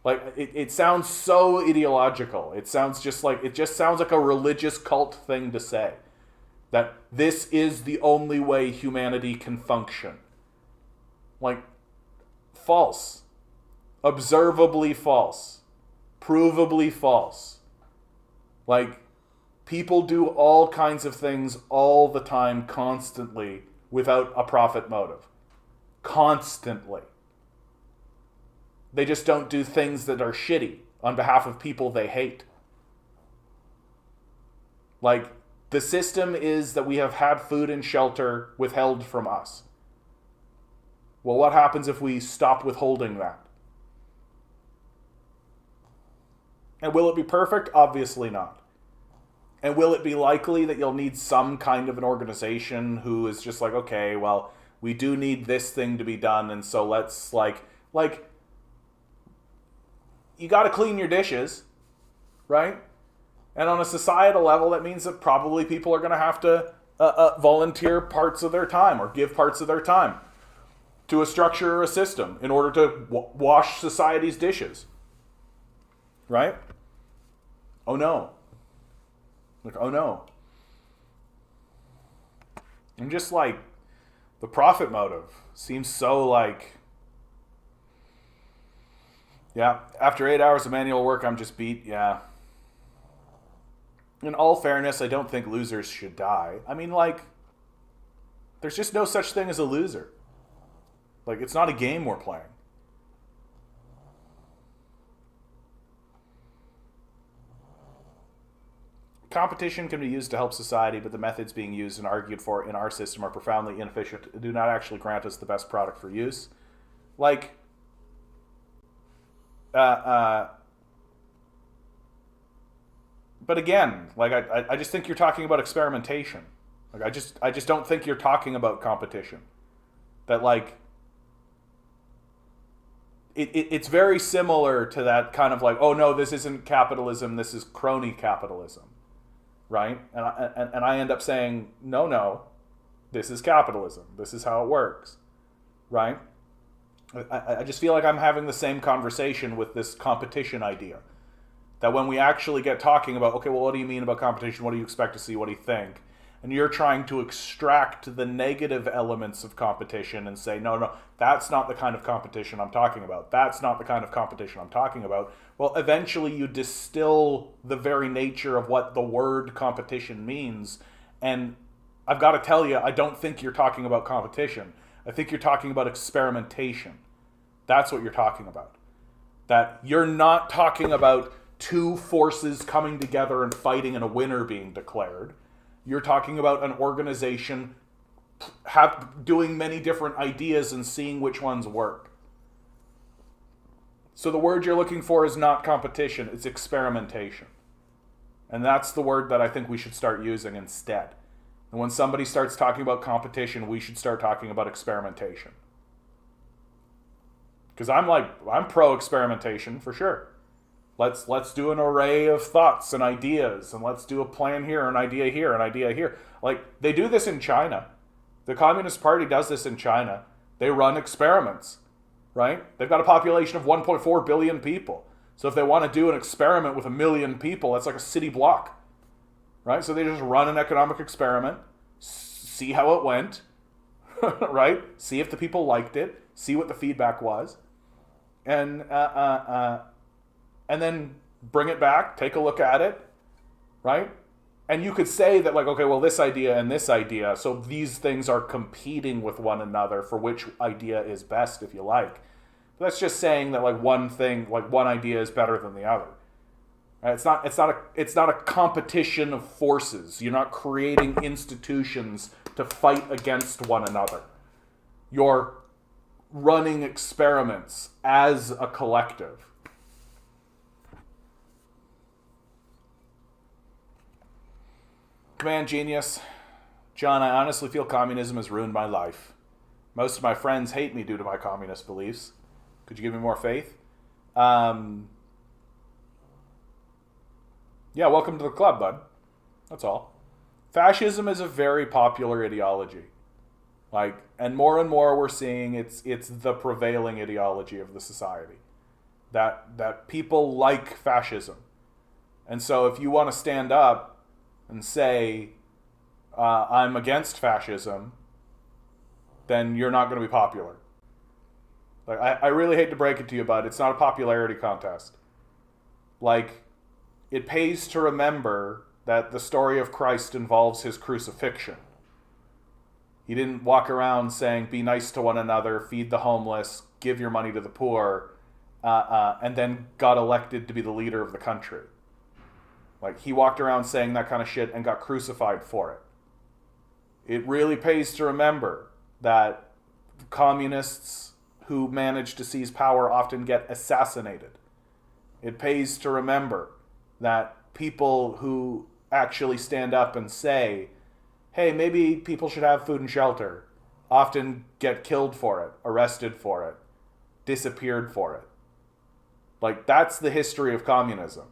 Like, it sounds so ideological. It just sounds like a religious cult thing to say. That this is the only way humanity can function. Like, false. Observably false. Provably false. Like, people do all kinds of things all the time, constantly, without a profit motive. Constantly. They just don't do things that are shitty on behalf of people they hate. Like, the system is that we have had food and shelter withheld from us. Well, what happens if we stop withholding that? And will it be perfect? Obviously not. And will it be likely that you'll need some kind of an organization who is just like, okay, well, we do need this thing to be done, and so let's like you got to clean your dishes, right? And on a societal level, that means that probably people are going to have to volunteer parts of their time or give parts of their time to a structure or a system in order to wash society's dishes, right? Oh no. Like, oh no. And just like the profit motive seems so like, yeah, after 8 hours of manual work, I'm just beat. Yeah. In all fairness, I don't think losers should die. I mean, like, there's just no such thing as a loser. Like, it's not a game we're playing. Competition can be used to help society, but the methods being used and argued for in our system are profoundly inefficient and do not actually grant us the best product for use. Like, but again, like I just think you're talking about experimentation. Like I just don't think you're talking about competition. That like it's very similar to that kind of like, oh no, this isn't capitalism, this is crony capitalism, right? And I end up saying no. This is capitalism. This is how it works, right? I just feel like I'm having the same conversation with this competition idea. That when we actually get talking about, okay, well, what do you mean about competition? What do you expect to see? What do you think? And you're trying to extract the negative elements of competition and say, no, that's not the kind of competition I'm talking about. That's not the kind of competition I'm talking about. Well, eventually you distill the very nature of what the word competition means. And I've got to tell you, I don't think you're talking about competition. I think you're talking about experimentation. That's what you're talking about. That you're not talking about two forces coming together and fighting and a winner being declared. You're talking about an organization doing many different ideas and seeing which ones work. So the word you're looking for is not competition, it's experimentation. And that's the word that I think we should start using instead. And when somebody starts talking about competition, we should start talking about experimentation. Because I'm pro experimentation for sure. Let's do an array of thoughts and ideas, and let's do a plan here, an idea here, an idea here. Like, they do this in China. The Communist Party does this in China. They run experiments, right? They've got a population of 1.4 billion people. So if they want to do an experiment with 1 million people, that's like a city block, right? So they just run an economic experiment, see how it went, right? See if the people liked it, see what the feedback was, and then bring it back, take a look at it, right? And you could say that, like, okay, well, this idea and this idea, so these things are competing with one another for which idea is best, if you like. But that's just saying that, like, one idea is better than the other. Right? It's not a competition of forces. You're not creating institutions to fight against one another. You're running experiments as a collective. Command Genius. John, I honestly feel communism has ruined my life. Most of my friends hate me due to my communist beliefs. Could you give me more faith? Yeah, welcome to the club, bud. That's all. Fascism is a very popular ideology. And more we're seeing it's the prevailing ideology of the society. That people like fascism. And so if you want to stand up and say, I'm against fascism, then you're not going to be popular. Like, I really hate to break it to you, bud. It's not a popularity contest. Like, it pays to remember that the story of Christ involves his crucifixion. He didn't walk around saying, be nice to one another, feed the homeless, give your money to the poor, and then got elected to be the leader of the country. Like, he walked around saying that kind of shit and got crucified for it. It really pays to remember that communists who manage to seize power often get assassinated. It pays to remember that people who actually stand up and say, hey, maybe people should have food and shelter, often get killed for it, arrested for it, disappeared for it. Like, that's the history of communism.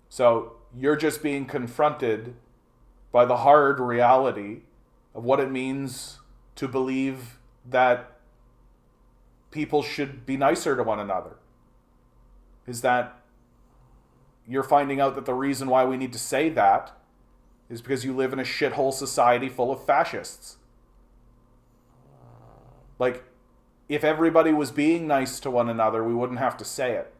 So you're just being confronted by the hard reality of what it means to believe that people should be nicer to one another. Is that you're finding out that the reason why we need to say that is because you live in a shithole society full of fascists. Like, if everybody was being nice to one another, we wouldn't have to say it.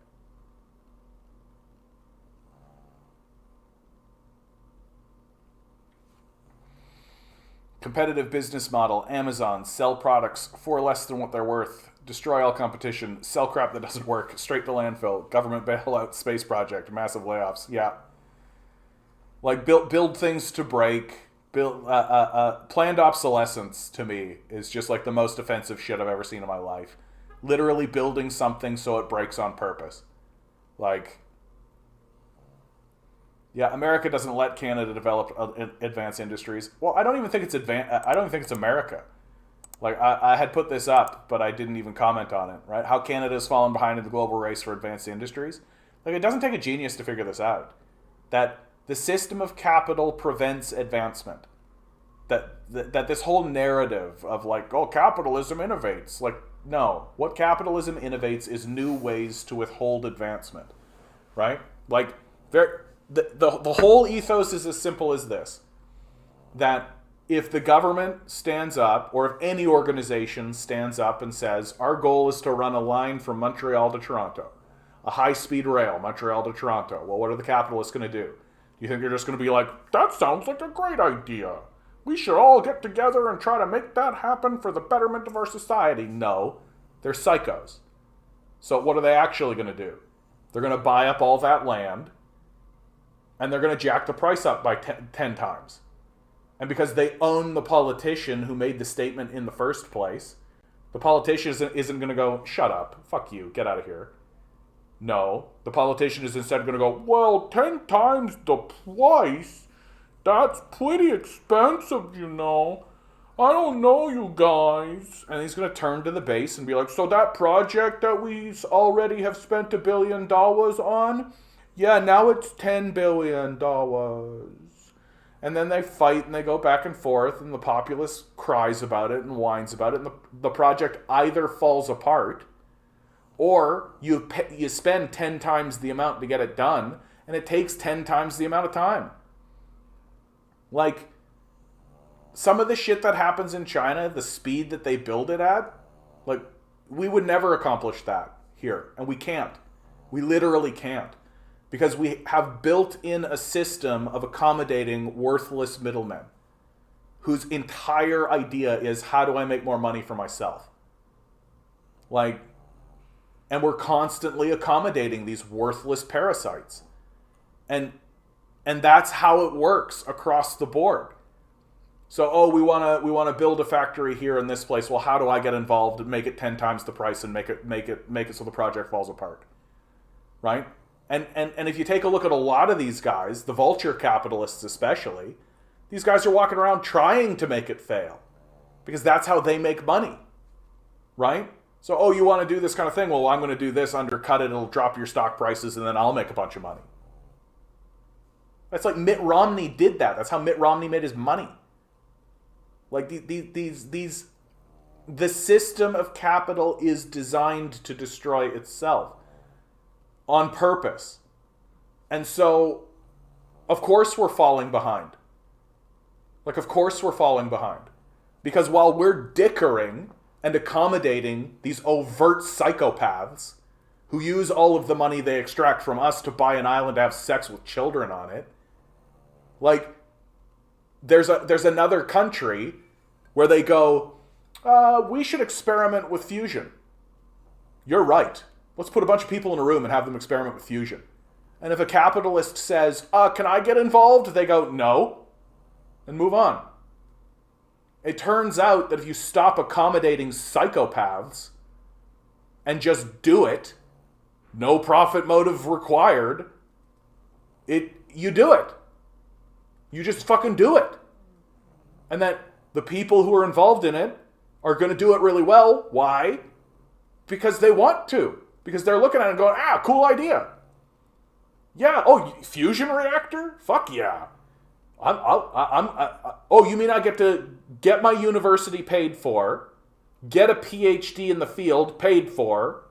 Competitive business model, Amazon, sell products for less than what they're worth, destroy all competition, sell crap that doesn't work, straight to landfill, government bailout, space project, massive layoffs. Yeah. Like, build things to break. Planned obsolescence, to me, is just like the most offensive shit I've ever seen in my life. Literally building something so it breaks on purpose. Like, yeah, America doesn't let Canada develop advanced industries. Well, I don't even think it's I don't even think it's America. Like, I had put this up, but I didn't even comment on it, right? How Canada's fallen behind in the global race for advanced industries. Like, it doesn't take a genius to figure this out. That the system of capital prevents advancement. that this whole narrative of like, oh, capitalism innovates. Like, no. What capitalism innovates is new ways to withhold advancement. Right? Like, the whole ethos is as simple as this. That if the government stands up, or if any organization stands up and says, our goal is to run a line from Montreal to Toronto, a high-speed rail, Montreal to Toronto, well, what are the capitalists going to do? Do you think they're just going to be like, that sounds like a great idea. We should all get together and try to make that happen for the betterment of our society? No, they're psychos. So what are they actually going to do? They're going to buy up all that land, and they're going to jack the price up by 10 times. And because they own the politician who made the statement in the first place, the politician isn't going to go, shut up, fuck you, get out of here. No, the politician is instead going to go, well, 10 times the price? That's pretty expensive, you know. I don't know, you guys. And he's going to turn to the base and be like, so that project that we already have spent $1 billion on? Yeah, now it's $10 billion. And then they fight and they go back and forth and the populace cries about it and whines about it. And the project either falls apart or you spend 10 times the amount to get it done and it takes 10 times the amount of time. Like, some of the shit that happens in China, the speed that they build it at, like, we would never accomplish that here. And we can't. We literally can't. Because we have built in a system of accommodating worthless middlemen whose entire idea is, how do I make more money for myself? Like, and we're constantly accommodating these worthless parasites. And that's how it works across the board. So, oh, we want to build a factory here in this place. Well, how do I get involved and make it 10 times the price and make it so the project falls apart? Right? And if you take a look at a lot of these guys, the vulture capitalists especially, these guys are walking around trying to make it fail. Because that's how they make money. Right? So, oh, you want to do this kind of thing? Well, I'm going to do this, undercut it, it'll drop your stock prices, and then I'll make a bunch of money. That's like Mitt Romney did that. That's how Mitt Romney made his money. Like, the system of capital is designed to destroy itself. On purpose. And so, of course we're falling behind. Like, of course we're falling behind. Because while we're dickering and accommodating these overt psychopaths who use all of the money they extract from us to buy an island to have sex with children on it, like, there's another country where they go, we should experiment with fusion. You're right. Let's put a bunch of people in a room and have them experiment with fusion. And if a capitalist says, can I get involved? They go, no, and move on. It turns out that if you stop accommodating psychopaths and just do it, no profit motive required, you do it. You just fucking do it. And that the people who are involved in it are going to do it really well. Why? Because they want to. Because they're looking at it and going, cool idea. Yeah, oh, fusion reactor? Fuck yeah. Oh, you mean I get to get my university paid for, get a PhD in the field paid for,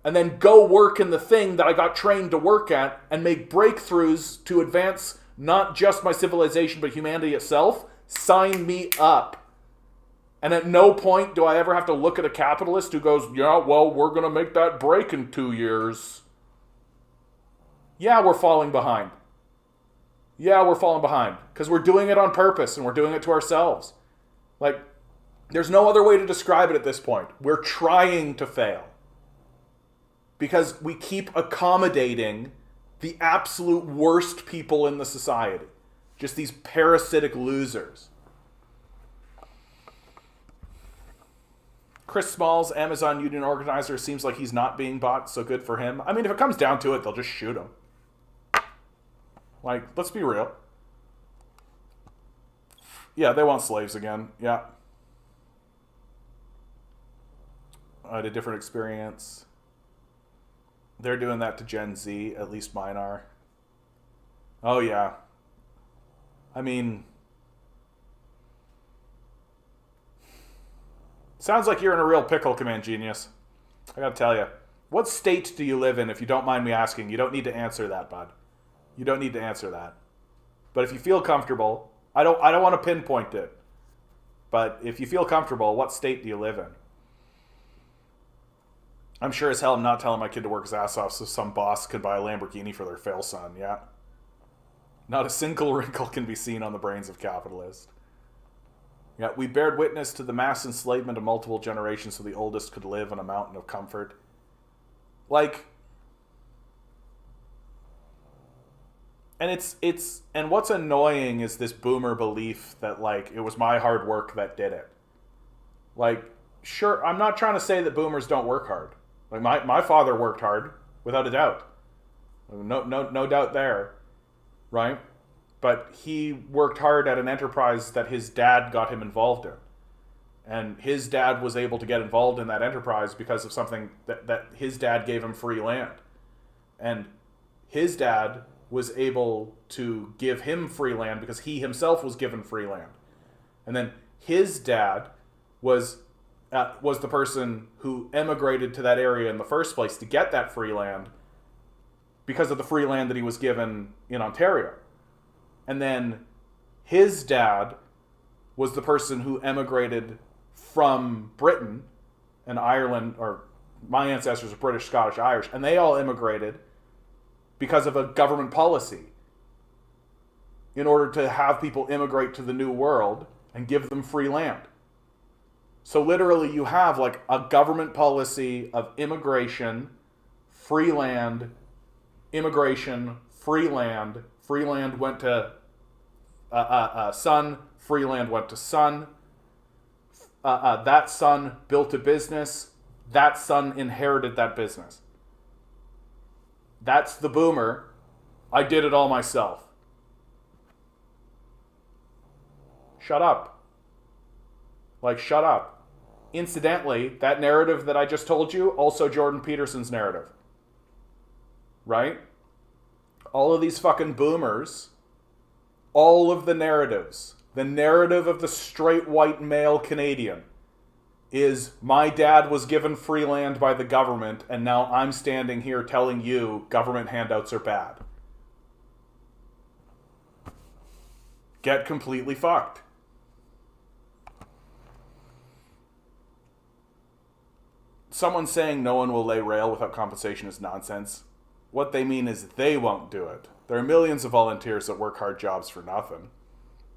and then go work in the thing that I got trained to work at and make breakthroughs to advance not just my civilization but humanity itself? Sign me up. And at no point do I ever have to look at a capitalist who goes, yeah, well, we're going to make that break in 2 years. Yeah, we're falling behind. Yeah, we're falling behind. Because we're doing it on purpose and we're doing it to ourselves. Like, there's no other way to describe it at this point. We're trying to fail. Because we keep accommodating the absolute worst people in the society. Just these parasitic losers. Chris Smalls, Amazon union organizer, seems like he's not being bought, so good for him. I mean, if it comes down to it, they'll just shoot him. Like, let's be real. Yeah, they want slaves again. Yeah. I had a different experience. They're doing that to Gen Z, at least mine are. Oh, yeah. I mean, Sounds like you're in a real pickle, Command Genius. I gotta tell you. What state do you live in, if you don't mind me asking? You don't need to answer that, bud. You don't need to answer that. But if you feel comfortable, I don't want to pinpoint it. But if you feel comfortable, what state do you live in? I'm sure as hell I'm not telling my kid to work his ass off so some boss could buy a Lamborghini for their fail son, yeah? Not a single wrinkle can be seen on the brains of capitalists. Yeah, we bared witness to the mass enslavement of multiple generations so the oldest could live on a mountain of comfort. Like, and and what's annoying is this boomer belief that, like, it was my hard work that did it. Like, sure, I'm not trying to say that boomers don't work hard. Like, my father worked hard, without a doubt. No doubt there, right? But he worked hard at an enterprise that his dad got him involved in. And his dad was able to get involved in that enterprise because of something that his dad gave him free land. And his dad was able to give him free land because he himself was given free land. And then his dad was the person who emigrated to that area in the first place to get that free land because of the free land that he was given in Ontario. And then his dad was the person who emigrated from Britain and Ireland, or my ancestors are British, Scottish, Irish, and they all immigrated because of a government policy in order to have people immigrate to the New World and give them free land. So literally you have like a government policy of immigration, free land, immigration, free land. Free land went to son. Free land went to son. That son built a business. That son inherited that business. That's the boomer. I did it all myself. Shut up. Like, shut up. Incidentally, that narrative that I just told you, also Jordan Peterson's narrative. Right? All of these fucking boomers, all of the narratives, the narrative of the straight white male Canadian is my dad was given free land by the government and now I'm standing here telling you government handouts are bad. Get completely fucked. Someone saying no one will lay rail without compensation is nonsense. What they mean is they won't do it. There are millions of volunteers that work hard jobs for nothing.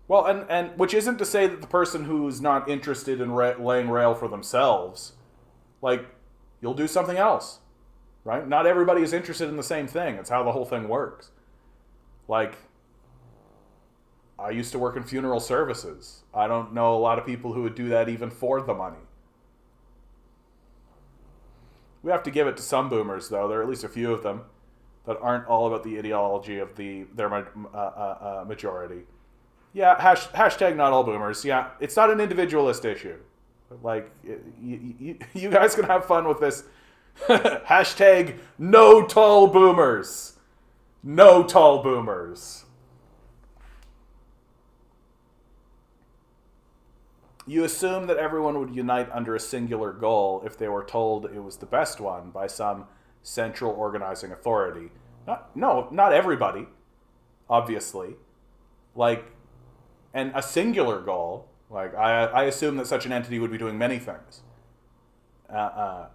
Well, and which isn't to say that the person who's not interested in laying rail for themselves, like, you'll do something else, right? Not everybody is interested in the same thing. It's how the whole thing works. Like, I used to work in funeral services. I don't know a lot of people who would do that even for the money. We have to give it to some boomers, though. There are at least a few of them that aren't all about the ideology of their majority. Yeah, hashtag not all boomers. Yeah, it's not an individualist issue. Like, you guys can have fun with this. Hashtag no tall boomers. No tall boomers. You assume that everyone would unite under a singular goal if they were told it was the best one by some central organizing authority. Not everybody, obviously. Like, and a singular goal, like, I assume that such an entity would be doing many things. And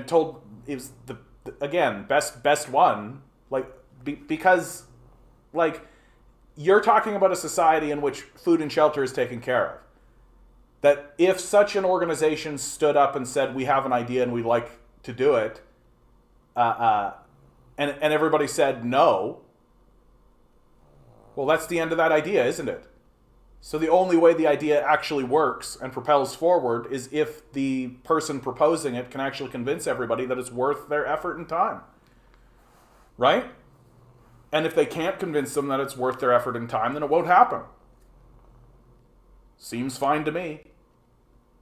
told it was the again, best one, like, because, like, you're talking about a society in which food and shelter is taken care of. That if such an organization stood up and said, we have an idea and we'd like to do it, and everybody said no, well, that's the end of that idea, isn't it? So the only way the idea actually works and propels forward is if the person proposing it can actually convince everybody that it's worth their effort and time. Right? And if they can't convince them that it's worth their effort and time, then it won't happen. Seems fine to me.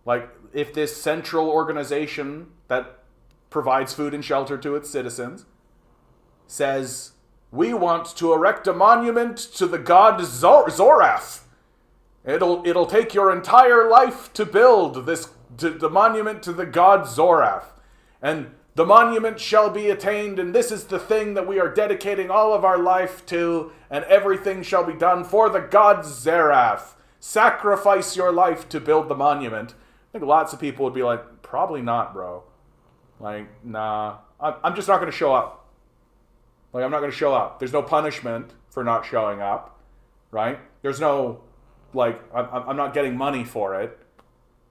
Like, if this central organization that provides food and shelter to its citizens says, we want to erect a monument to the god Zorath, It'll take your entire life to build the monument to the god Zorath. And the monument shall be attained, and this is the thing that we are dedicating all of our life to, and everything shall be done for the god Zorath. Sacrifice your life to build the monument. I think lots of people would be like, probably not, bro. Like, nah. I'm just not going to show up. Like, I'm not going to show up. There's no punishment for not showing up, right? There's no, like, I'm not getting money for it.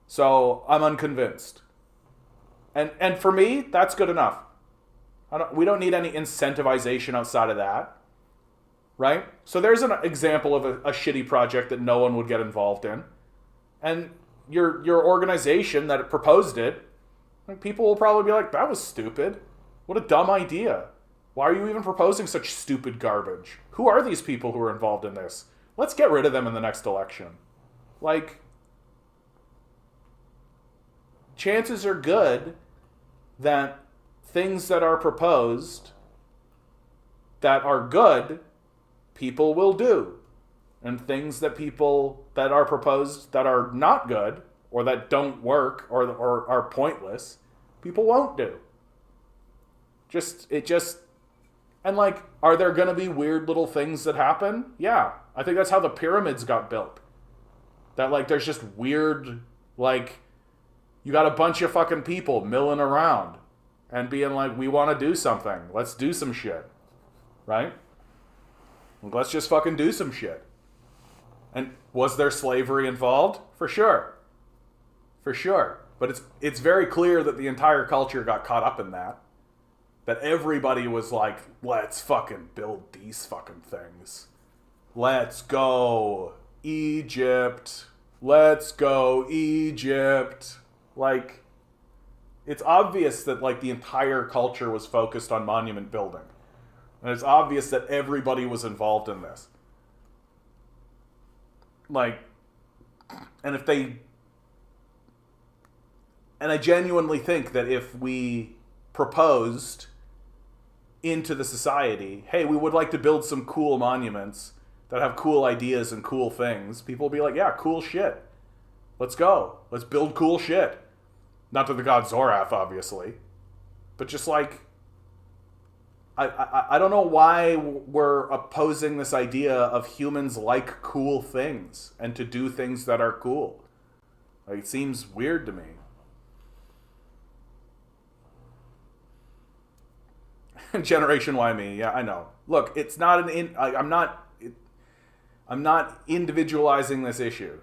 So I'm unconvinced. And for me, that's good enough. We don't need any incentivization outside of that, right? So there's an example of a shitty project that no one would get involved in. And your organization that proposed it, people will probably be like, that was stupid. What a dumb idea. Why are you even proposing such stupid garbage? Who are these people who are involved in this? Let's get rid of them in the next election. Like, chances are good that things that are proposed that are good, people will do. And things that are proposed that are not good, or that don't work, or are pointless, people won't do. And like, are there going to be weird little things that happen? Yeah. I think that's how the pyramids got built. That, like, there's just weird, like, you got a bunch of fucking people milling around and being like, we want to do something. Let's do some shit. Right? Let's just fucking do some shit. And was there slavery involved? For sure. For sure. But it's very clear that the entire culture got caught up in that. That everybody was like, let's fucking build these fucking things. Let's go, Egypt. Let's go, Egypt. Like, it's obvious that, like, the entire culture was focused on monument building. And it's obvious that everybody was involved in this. Like, and I genuinely think that if we proposed into the society, hey, we would like to build some cool monuments that have cool ideas and cool things, people will be like, yeah, cool shit. Let's go. Let's build cool shit. Not to the god Zorath, obviously. But just like, I don't know why we're opposing this idea of humans like cool things and to do things that are cool. Like, it seems weird to me. Generation Y me, yeah, I know. Look, it's not I'm not individualizing this issue.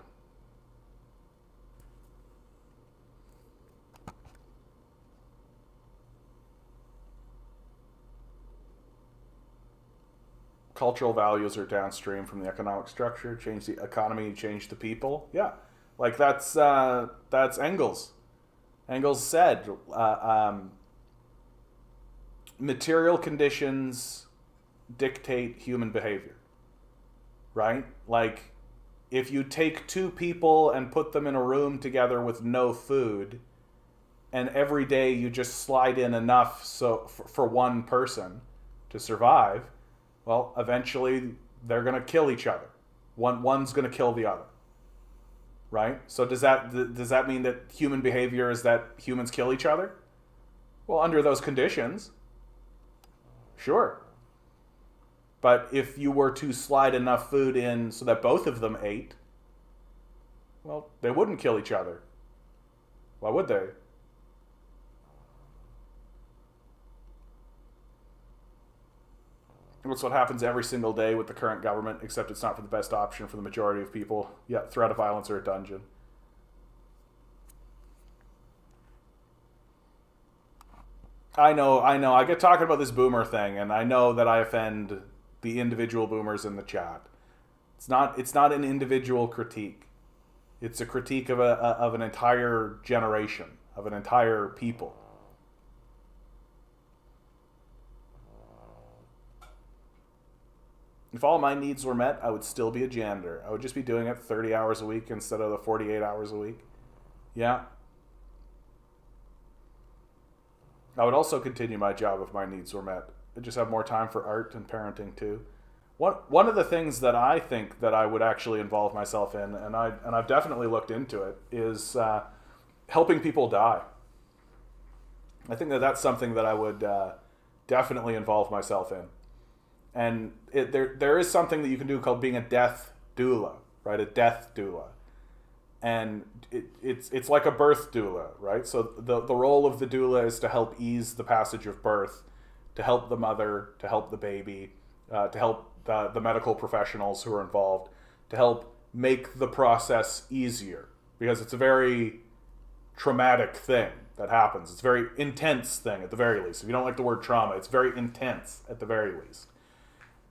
Cultural values are downstream from the economic structure. Change the economy, change the people. Yeah, like that's Engels. Engels said, material conditions dictate human behavior, right? Like, if you take two people and put them in a room together with no food, and every day you just slide in enough for one person to survive, well, eventually they're going to kill each other. One's going to kill the other, right? So does that mean that human behavior is that humans kill each other? Well, under those conditions, sure. But if you were to slide enough food in so that both of them ate, well, they wouldn't kill each other. Why would they? That's what happens every single day with the current government, except it's not for the best option for the majority of people. Yeah, threat of violence or a dungeon. I know. I get talking about this boomer thing, and I know that I offend the individual boomers in the chat. It's not an individual critique. It's a critique of an entire generation, of an entire people. If all my needs were met, I would still be a janitor. I would just be doing it 30 hours a week instead of the 48 hours a week. Yeah. I would also continue my job if my needs were met. I'd just have more time for art and parenting too. one of the things that I think that I would actually involve myself in, and I've definitely looked into it, is helping people die. I think that that's something that I would definitely involve myself in. And there is something that you can do called being a death doula, right? A death doula. And it's like a birth doula, right? So the role of the doula is to help ease the passage of birth, to help the mother, to help the baby, to help the medical professionals who are involved, to help make the process easier. Because it's a very traumatic thing that happens. It's a very intense thing at the very least. If you don't like the word trauma, it's very intense at the very least.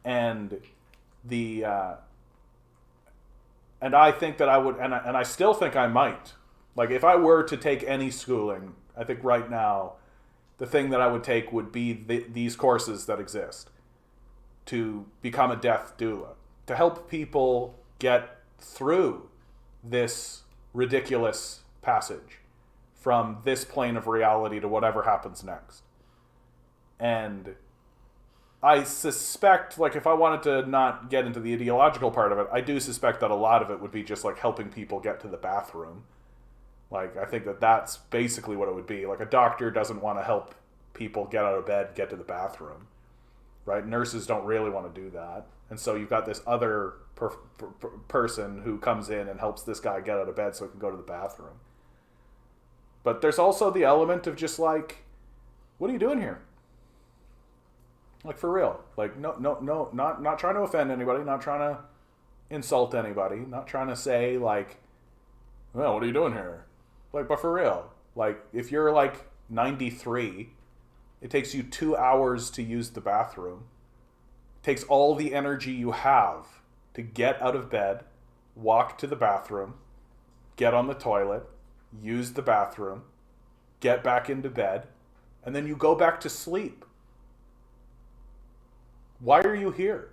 And and I think that I would, and I still think I might. Like, if I were to take any schooling, I think right now, the thing that I would take would be these courses that exist to become a death doula, to help people get through this ridiculous passage from this plane of reality to whatever happens next. And I suspect, like, if I wanted to not get into the ideological part of it, I do suspect that a lot of it would be just, like, helping people get to the bathroom. Like, I think that that's basically what it would be. Like, a doctor doesn't want to help people get out of bed, get to the bathroom, right? Nurses don't really want to do that. And so you've got this other person who comes in and helps this guy get out of bed so he can go to the bathroom. But there's also the element of just, like, what are you doing here? Like, for real. Like, no, not trying to offend anybody, not trying to insult anybody, not trying to say, like, well, what are you doing here? Like, but for real. Like, if you're, like, 93, it takes you 2 hours to use the bathroom. It takes all the energy you have to get out of bed, walk to the bathroom, get on the toilet, use the bathroom, get back into bed, and then you go back to sleep. Why are you here?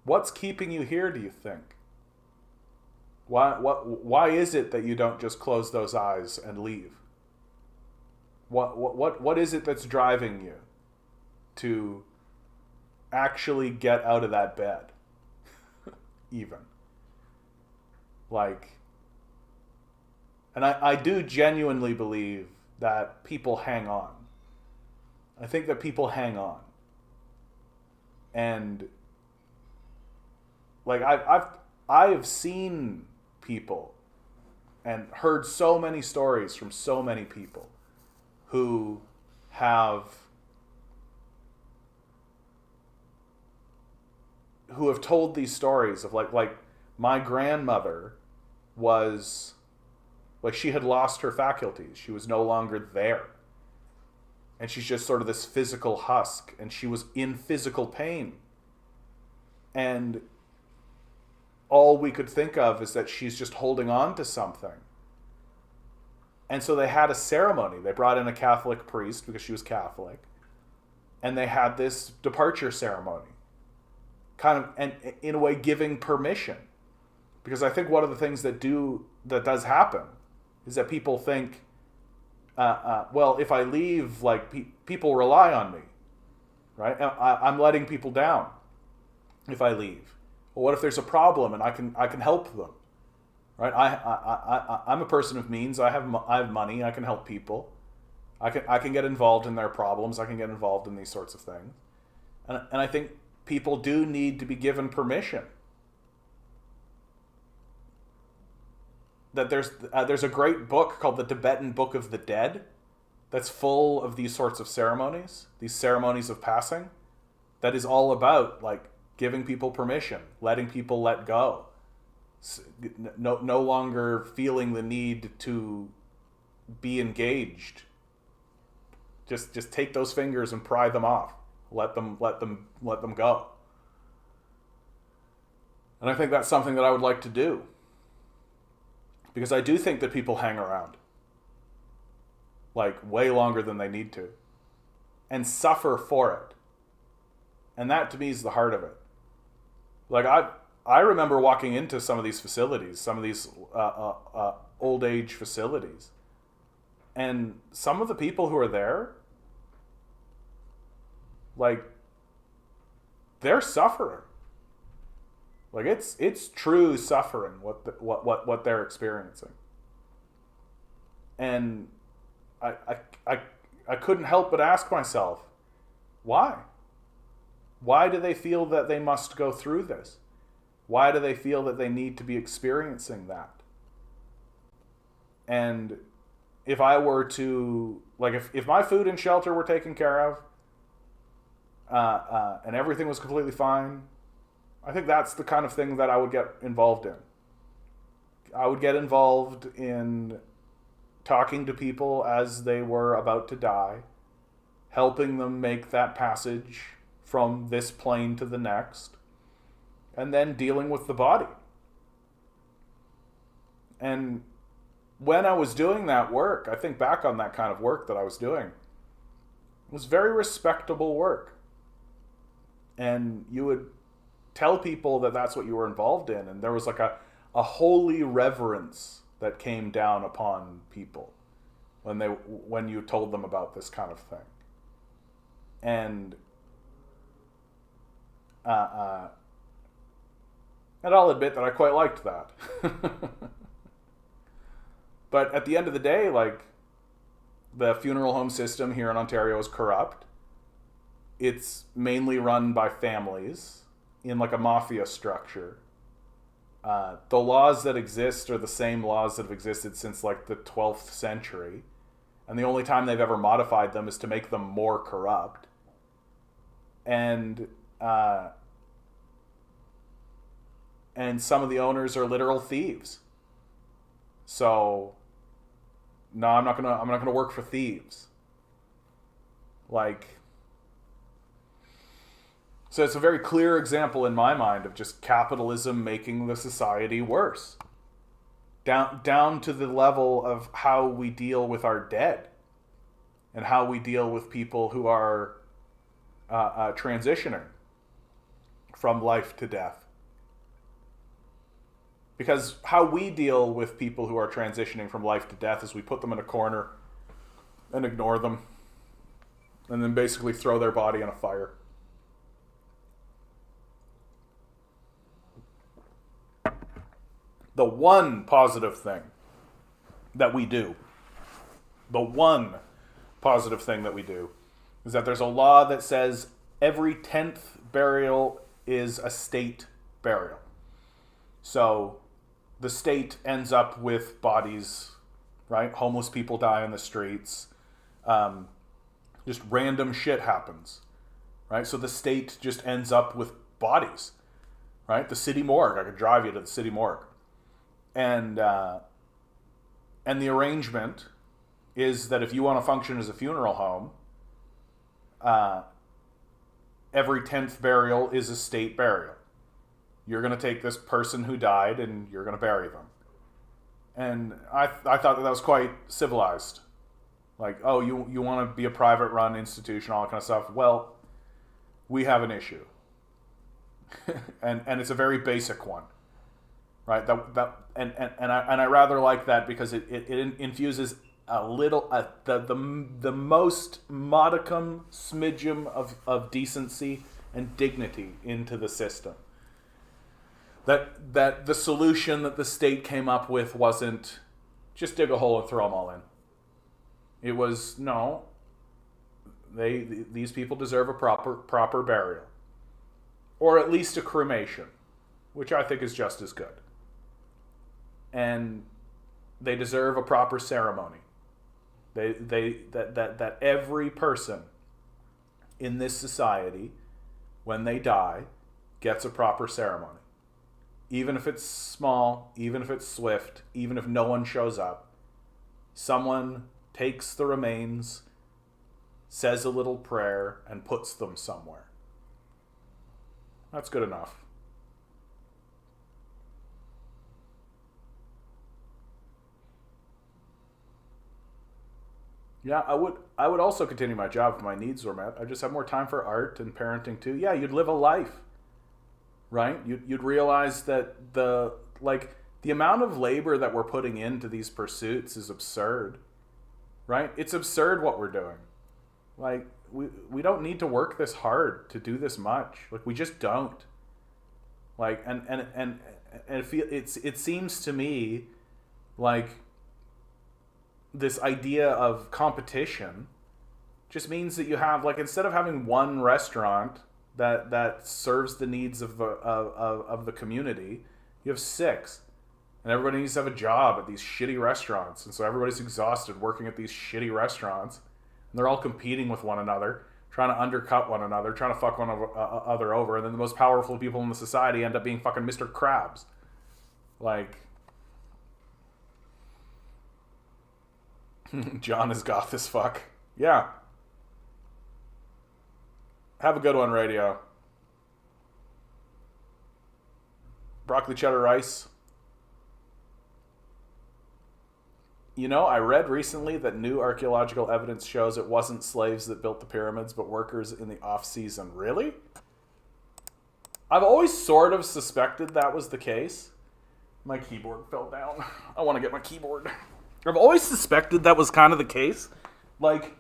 What's keeping you here, do you think? Why is it that you don't just close those eyes and leave? What is it that's driving you to actually get out of that bed? Even. Like, and I do genuinely believe that people hang on. I think that people hang on. And like I've seen people and heard so many stories from so many people who have told these stories of like my grandmother was like, she had lost her faculties. She was no longer there. And she's just sort of this physical husk, and she was in physical pain. And all we could think of is that she's just holding on to something. And so they had a ceremony. They brought in a Catholic priest because she was Catholic. And they had this departure ceremony. Kind of, and in a way, giving permission. Because I think one of the things that does happen is that people think, well, if I leave, like, people rely on me, right? I'm letting people down if I leave. Well, what if there's a problem and I can help them, right? I'm a person of means. I have money. I can help people. I can get involved in their problems. I can get involved in these sorts of things, and I think people do need to be given permission. That there's a great book called the Tibetan Book of the Dead that's full of these sorts of ceremonies, these ceremonies of passing, that is all about, like, giving people permission, letting people let go, no longer feeling the need to be engaged. Just take those fingers and pry them off. Let them go. And I think that's something that I would like to do. Because I do think that people hang around, like, way longer than they need to, and suffer for it. And that, to me, is the heart of it. Like, I remember walking into some of these facilities, some of these old age facilities, and some of the people who are there, like, they're suffering. Like it's true suffering what they're experiencing. And I, I I I couldn't help but ask myself, why? Why do they feel that they must go through this? Why do they feel that they need to be experiencing that? And if I were to, like, if my food and shelter were taken care of, and everything was completely fine, I think that's the kind of thing that I would get involved in. I would get involved in talking to people as they were about to die, helping them make that passage from this plane to the next, and then dealing with the body. And when I was doing that work, I think back on that kind of work that I was doing, it was very respectable work. And you would tell people that that's what you were involved in, and there was like a holy reverence that came down upon people when you told them about this kind of thing. And and I'll admit that I quite liked that. But at the end of the day, like, the funeral home system here in Ontario is corrupt. It's mainly run by families in like a mafia structure. The laws that exist are the same laws that have existed since like the 12th century. And the only time they've ever modified them is to make them more corrupt. And some of the owners are literal thieves. So, no, I'm not gonna work for thieves. Like, so it's a very clear example in my mind of just capitalism making the society worse. Down to the level of how we deal with our dead, and how we deal with people who are transitioning from life to death. Because how we deal with people who are transitioning from life to death is we put them in a corner and ignore them, and then basically throw their body in a fire. The one positive thing that we do, is that there's a law that says every 10th burial is a state burial. So the state ends up with bodies, right? Homeless people die in the streets. Just random shit happens, right? So the state just ends up with bodies, right? The city morgue. I could drive you to the city morgue. And the arrangement is that if you want to function as a funeral home, every 10th burial is a state burial. You're going to take this person who died and you're going to bury them. And I thought that was quite civilized. Like, oh, you want to be a private run institution, all that kind of stuff. Well, we have an issue. and it's a very basic one. Right? I rather like that because it infuses a little the most modicum smidgen of decency and dignity into the system. That the solution that the state came up with wasn't just dig a hole and throw them all in. It was, no, these people deserve a proper burial, or at least a cremation, which I think is just as good. And they deserve a proper ceremony. That every person in this society, when they die, gets a proper ceremony. Even if it's small, even if it's swift, even if no one shows up, someone takes the remains, says a little prayer, and puts them somewhere. That's good enough. Yeah, I would also continue my job if my needs were met. I just have more time for art and parenting too. Yeah, you'd live a life, right? You'd realize that the amount of labor that we're putting into these pursuits is absurd, right? It's absurd what we're doing. Like, we don't need to work this hard to do this much. Like, we just don't. Like, and it seems to me like this idea of competition just means that you have, like, instead of having one restaurant that serves the needs of the community, you have six. And everybody needs to have a job at these shitty restaurants. And so everybody's exhausted working at these shitty restaurants. And they're all competing with one another, trying to undercut one another, trying to fuck one other over. And then the most powerful people in the society end up being fucking Mr. Krabs. Like, John is goth as fuck. Yeah. Have a good one, radio. Broccoli cheddar rice. You know, I read recently that new archaeological evidence shows it wasn't slaves that built the pyramids, but workers in the off-season. Really? I've always sort of suspected that was the case. My keyboard fell down. I want to get my keyboard. I've always suspected that was kind of the case. Like,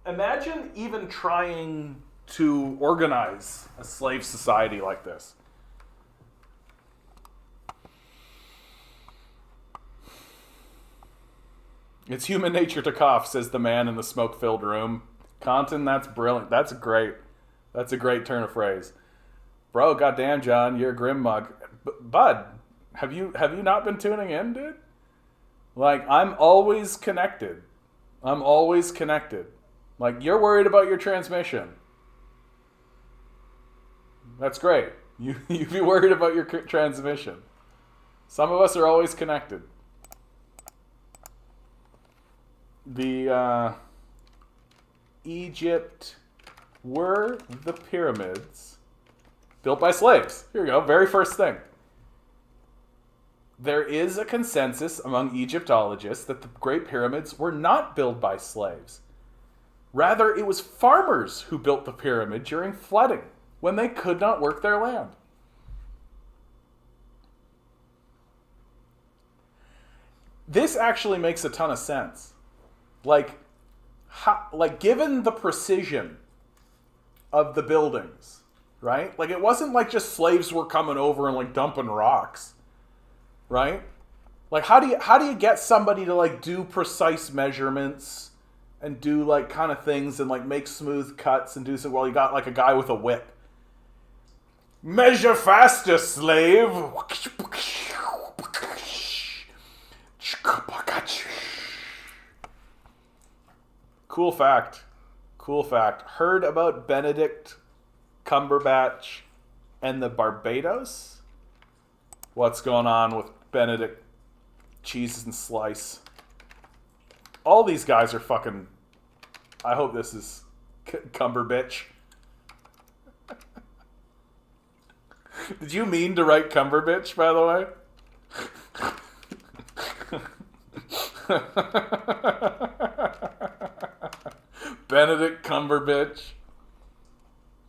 imagine even trying to organize a slave society like this. It's human nature to cough, says the man in the smoke-filled room. Conton, that's brilliant. That's great. That's a great turn of phrase. Bro, goddamn, John, you're a grim mug. Bud, have you not been tuning in, dude? Like, I'm always connected. I'm always connected. Like, you're worried about your transmission. That's great. You be worried about your transmission. Some of us are always connected. The Egypt were the pyramids built by slaves. Here we go. Very first thing. There is a consensus among Egyptologists that the Great Pyramids were not built by slaves. Rather, it was farmers who built the pyramid during flooding, when they could not work their land. This actually makes a ton of sense. Like given the precision of the buildings, right? Like, it wasn't like just slaves were coming over and like dumping rocks, right? Like, how do you get somebody to like do precise measurements and do like kind of things and like make smooth cuts and do some? Well, you got like a guy with a whip. Measure faster, slave. Cool fact. Cool fact. Heard about Benedict Cumberbatch and the Barbados? What's going on with Benedict Cheese and Slice? All these guys are fucking... I hope this is Cumberbitch. Did you mean to write Cumberbitch, by the way? Benedict Cumberbatch.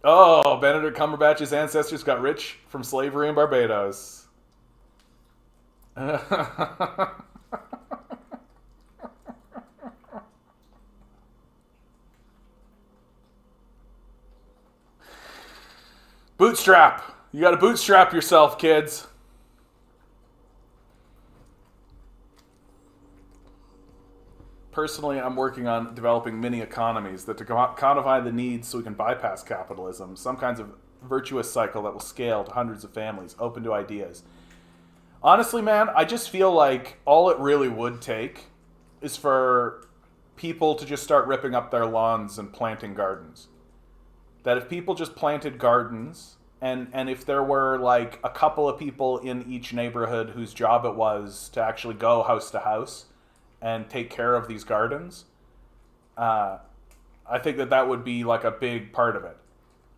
Oh, Benedict Cumberbatch's ancestors got rich from slavery in Barbados. Bootstrap. You gotta bootstrap yourself, kids. Personally, I'm working on developing mini economies that to codify the needs so we can bypass capitalism. Some kinds of virtuous cycle that will scale to hundreds of families, open to ideas. Honestly, man, I just feel like all it really would take is for people to just start ripping up their lawns and planting gardens. That if people just planted gardens, and if there were like a couple of people in each neighborhood whose job it was to actually go house to house and take care of these gardens, I think that would be like a big part of it.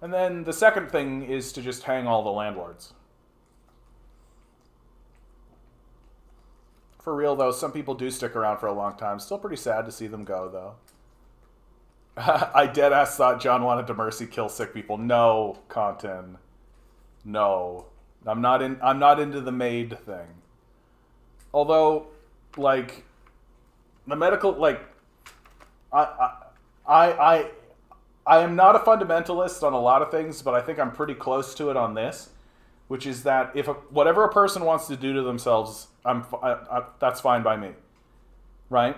And then the second thing is to just hang all the landlords. For real, though, some people do stick around for a long time. Still pretty sad to see them go, though. I deadass thought John wanted to mercy kill sick people. No, Conton. No. I'm not into the maid thing. Although, like, the medical, like, I I am not a fundamentalist on a lot of things, but I think I'm pretty close to it on this, which is that if whatever a person wants to do to themselves, that's fine by me, right?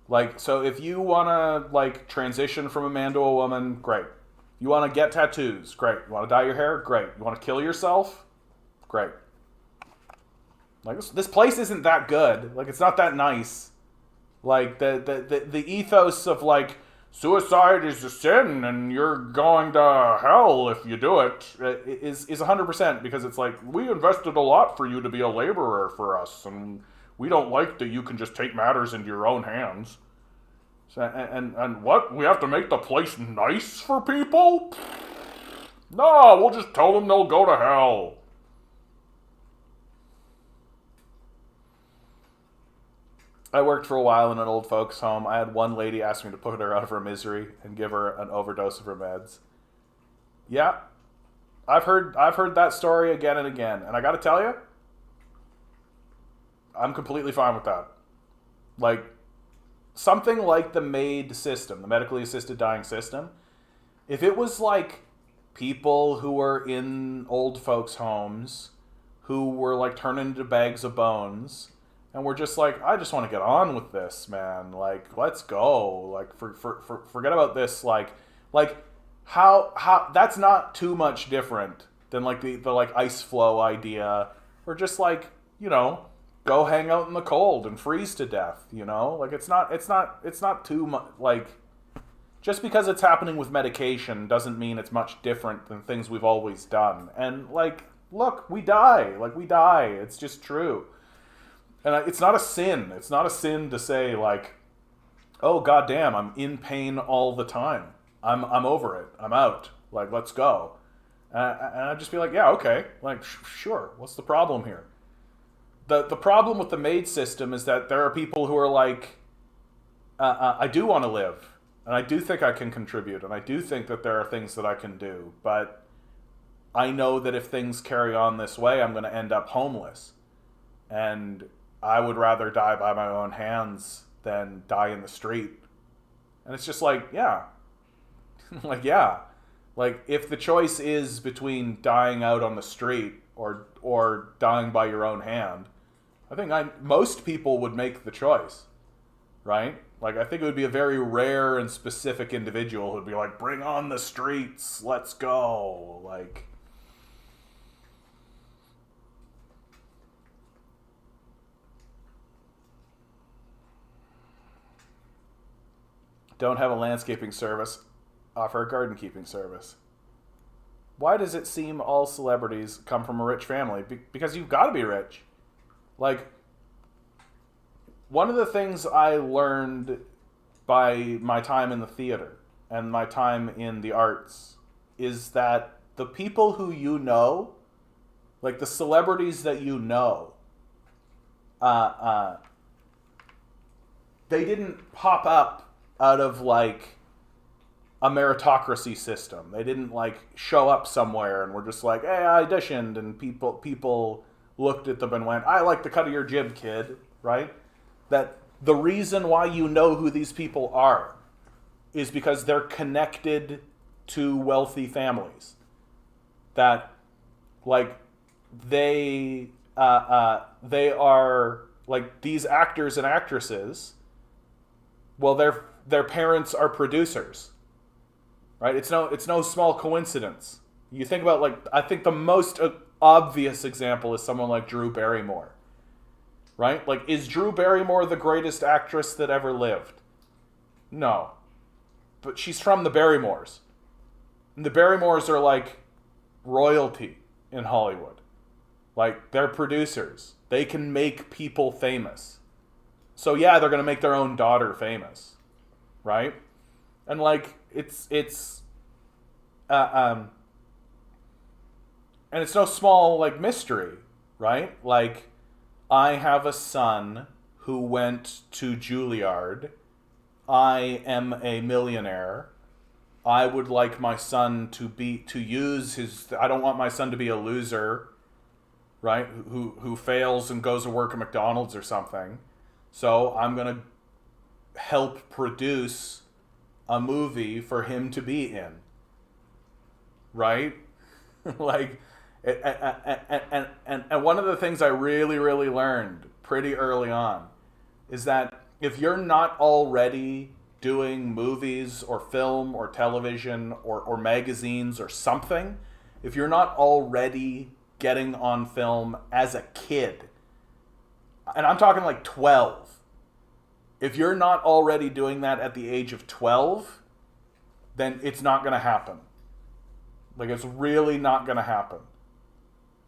Like, so if you want to, like, transition from a man to a woman, great. You want to get tattoos, great. You want to dye your hair, great. You want to kill yourself, great. Like, this place isn't that good. Like, it's not that nice. Like, the ethos of, like, suicide is a sin and you're going to hell if you do it is 100%, because it's like, we invested a lot for you to be a laborer for us, and we don't like that you can just take matters into your own hands. So, and what? We have to make the place nice for people? No, we'll just tell them they'll go to hell. I worked for a while in an old folks' home. I had one lady ask me to put her out of her misery and give her an overdose of her meds. Yeah, I've heard that story again and again, and I got to tell you, I'm completely fine with that. Like, something like the MAID system, the medically assisted dying system, if it was like people who were in old folks' homes who were like turned into bags of bones, and we're just like, I just want to get on with this, man. Like, let's go. Like, forget about this. Like how that's not too much different than like the like ice flow idea, or just like, you know, go hang out in the cold and freeze to death. You know, like it's not too much. Like, just because it's happening with medication doesn't mean it's much different than things we've always done. And like, look, we die. Like, we die. It's just true. And it's not a sin. It's not a sin to say, like, oh, goddamn, I'm in pain all the time. I'm over it. I'm out. Like, let's go. And I'd just be like, yeah, okay. Like, sure. What's the problem here? The problem with the MAID system is that there are people who are like, I do want to live. And I do think I can contribute. And I do think that there are things that I can do. But I know that if things carry on this way, I'm going to end up homeless. And I would rather die by my own hands than die in the street. And it's just like, yeah. Like, yeah. Like, if the choice is between dying out on the street or dying by your own hand, I think most people would make the choice, right? Like, I think it would be a very rare and specific individual who'd be like, bring on the streets, let's go. Like, don't have a landscaping service, offer a garden keeping service. Why does it seem all celebrities come from a rich family? Because you've got to be rich. Like, one of the things I learned by my time in the theater and my time in the arts is that the people who you know, like the celebrities that you know, they didn't pop up out of like a meritocracy system. They didn't like show up somewhere and were just like, hey, I auditioned, and people looked at them and went, I like the cut of your jib, kid, right? That the reason why you know who these people are is because they're connected to wealthy families. That like they are like these actors and actresses. Well, their parents are producers, right? It's no small coincidence. You think about, like, I think the most obvious example is someone like Drew Barrymore, right? Like, is Drew Barrymore the greatest actress that ever lived? No, but she's from the Barrymores, and the Barrymores are like royalty in Hollywood. Like, they're producers. They can make people famous. So yeah, they're gonna make their own daughter famous, right? And like it's and it's no small like mystery, right? Like, I have a son who went to Juilliard. I am a millionaire. I would like my son to use his. I don't want my son to be a loser, right? Who fails and goes to work at McDonald's or something. So I'm going to help produce a movie for him to be in, right? Like, and one of the things I really, really learned pretty early on is that if you're not already doing movies or film or television or magazines or something, if you're not already getting on film as a kid, and I'm talking like 12, if you're not already doing that at the age of 12, then it's not going to happen. Like, it's really not going to happen.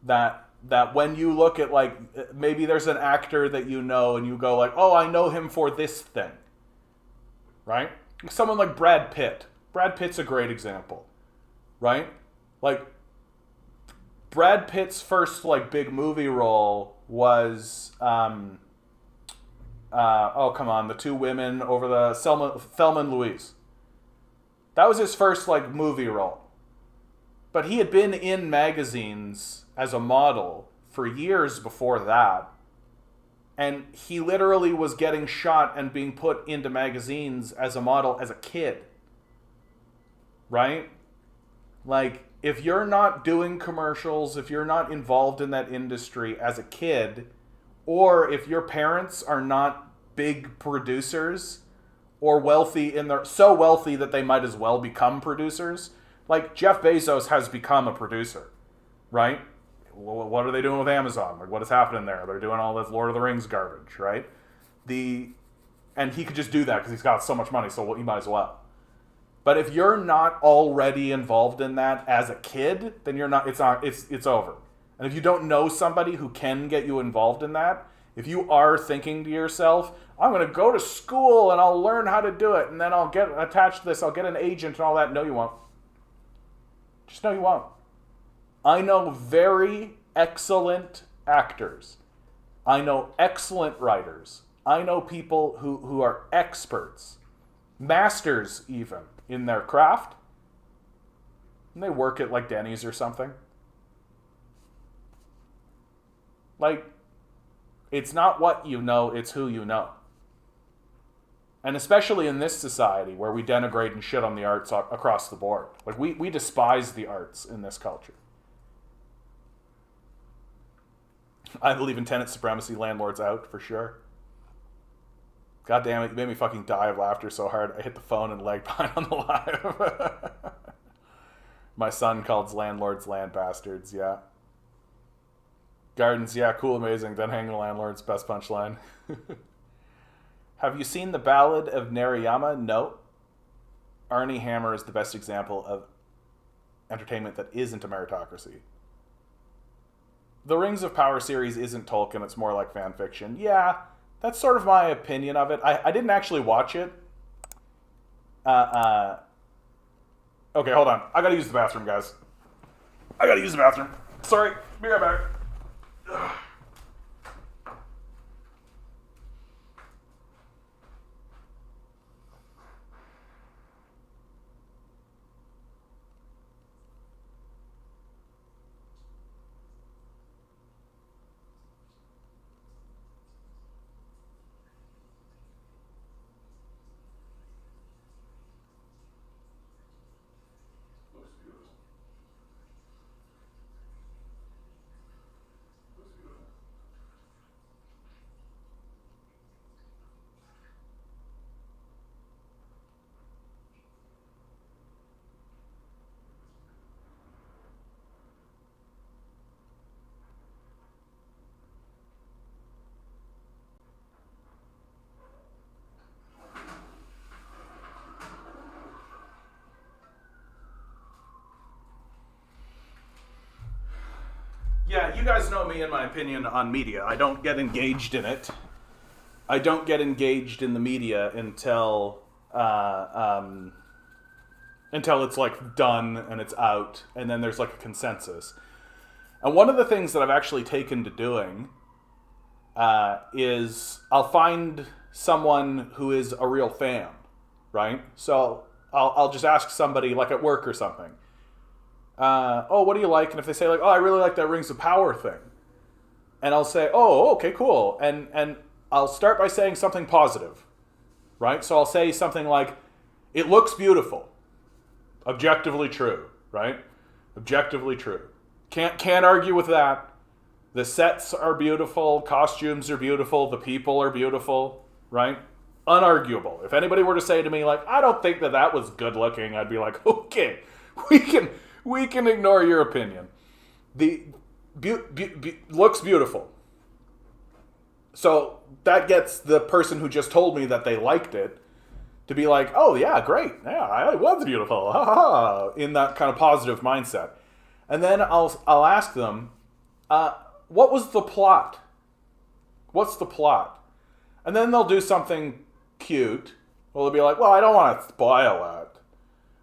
That when you look at, like, maybe there's an actor that you know and you go like, oh, I know him for this thing. Right? Someone like Brad Pitt. Brad Pitt's a great example. Right? Like, Brad Pitt's first, like, big movie role was, oh, come on, the two women over the Thelma and Louise. That was his first, like, movie role. But he had been in magazines as a model for years before that. And he literally was getting shot and being put into magazines as a model as a kid. Right? Like, if you're not doing commercials, if you're not involved in that industry as a kid, or if your parents are not big producers or wealthy so wealthy that they might as well become producers, like Jeff Bezos has become a producer, right? What are they doing with Amazon? Like, what is happening there? They're doing all this Lord of the Rings garbage, right? And he could just do that because he's got so much money, so he might as well. But if you're not already involved in that as a kid, then it's over. And if you don't know somebody who can get you involved in that, if you are thinking to yourself, I'm going to go to school and I'll learn how to do it, and then I'll get attached to this, I'll get an agent and all that. No, you won't. Just know you won't. I know very excellent actors. I know excellent writers. I know people who are experts, masters even, in their craft. And they work at, like, Denny's or something. Like, it's not what you know, it's who you know. And especially in this society where we denigrate and shit on the arts across the board. Like, we despise the arts in this culture. I believe in tenant supremacy, landlords out, for sure. God damn it, you made me fucking die of laughter so hard I hit the phone and lagged behind on the live. My son calls landlords land bastards, yeah. Gardens, yeah, cool, amazing. Then hang the landlords, best punchline. Have you seen The Ballad of Narayama? No. Arnie Hammer is the best example of entertainment that isn't a meritocracy. The Rings of Power series isn't Tolkien, it's more like fan fiction. Yeah, that's sort of my opinion of it. I didn't actually watch it. Okay, hold on. I gotta use the bathroom, guys. I gotta use the bathroom. Sorry, be right back. Ugh. Yeah, you guys know me and my opinion on media. I don't get engaged in it. I don't get engaged in the media until it's like done and it's out, and then there's like a consensus. And one of the things that I've actually taken to doing is I'll find someone who is a real fan, right? So I'll just ask somebody like at work or something. Oh, what do you like? And if they say like, oh, I really like that Rings of Power thing. And I'll say, oh, okay, cool. And I'll start by saying something positive, right? So I'll say something like, It looks beautiful. Objectively true, right? Objectively true. Can't argue with that. The sets are beautiful, costumes are beautiful, the people are beautiful, right? Unarguable. If anybody were to say to me, like, I don't think that was good looking, I'd be like, okay, we can ignore your opinion. The looks beautiful. So that gets the person who just told me that they liked it to be like, oh yeah, great, yeah, it was beautiful, ha ha ha, in that kind of positive mindset. And then I'll ask them, what was the plot? What's the plot? And then they'll do something cute. Well, they'll be like, well, I don't want to spoil it.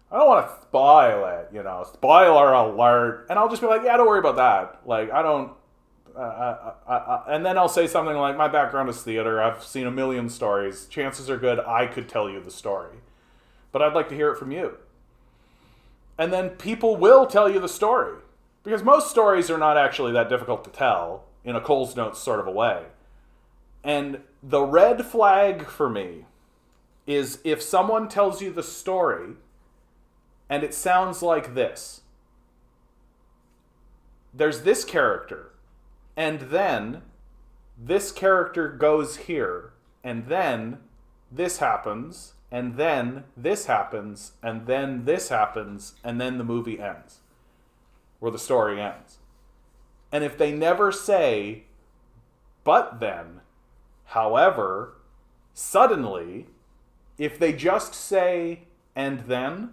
I don't want to spoil it, you know, spoiler alert. And I'll just be like, yeah, don't worry about that. Like, I don't, and then I'll say something like, my background is theater. I've seen a million stories. Chances are good I could tell you the story. But I'd like to hear it from you. And then people will tell you the story. Because most stories are not actually that difficult to tell in a Cole's Notes sort of a way. And the red flag for me is if someone tells you the story and it sounds like this. There's this character, and then this character goes here, and then this happens, and then this happens, and then this happens, and then the movie ends. Or the story ends. And if they never say, but then, however, suddenly, if they just say, and then,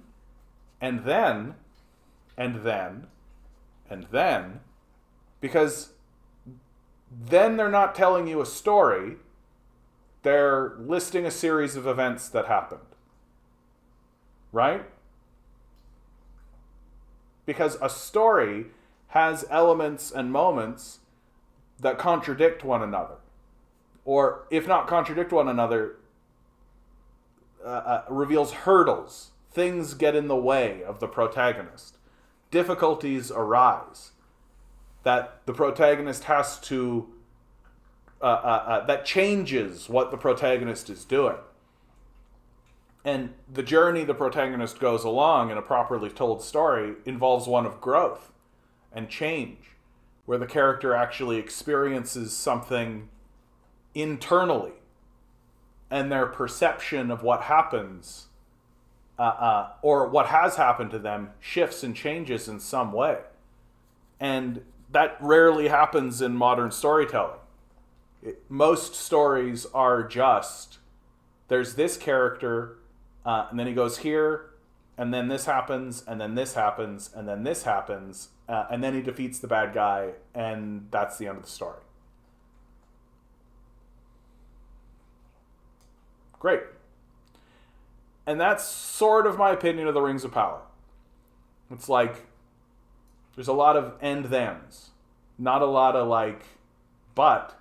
and then, and then, and then, because then they're not telling you a story, they're listing a series of events that happened. Right? Because a story has elements and moments that contradict one another. Or, if not contradict one another, reveals hurdles. Things get in the way of the protagonist. Difficulties arise that the protagonist has to... that changes what the protagonist is doing. And the journey the protagonist goes along in a properly told story involves one of growth and change, where the character actually experiences something internally, and their perception of what happens or what has happened to them shifts and changes in some way. And that rarely happens in modern storytelling. Most stories are just, there's this character, and then he goes here, and then this happens, and then this happens, and then this happens, and then he defeats the bad guy, and that's the end of the story. Great. And that's sort of my opinion of the Rings of Power. It's like, there's a lot of and-thens. Not a lot of like, but,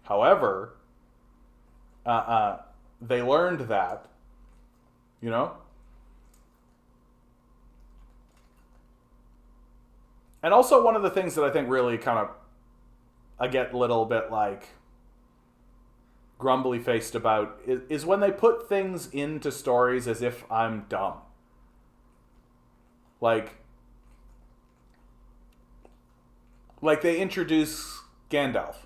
however, they learned that, you know? And also one of the things that I think really kind of, I get a little bit like grumbly faced about is when they put things into stories as if I'm dumb. Like they introduce Gandalf.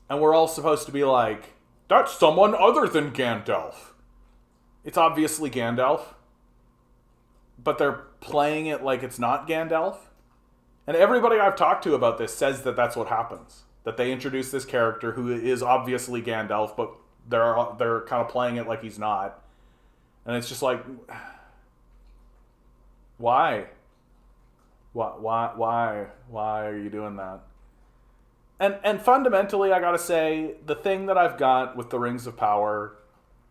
And we're all supposed to be like, that's someone other than Gandalf. It's obviously Gandalf. But they're playing it like it's not Gandalf. And everybody I've talked to about this says that that's what happens. That they introduce this character who is obviously Gandalf, but they're kind of playing it like he's not. And it's just like, why? Why are you doing that? And fundamentally, I gotta say, the thing that I've got with the Rings of Power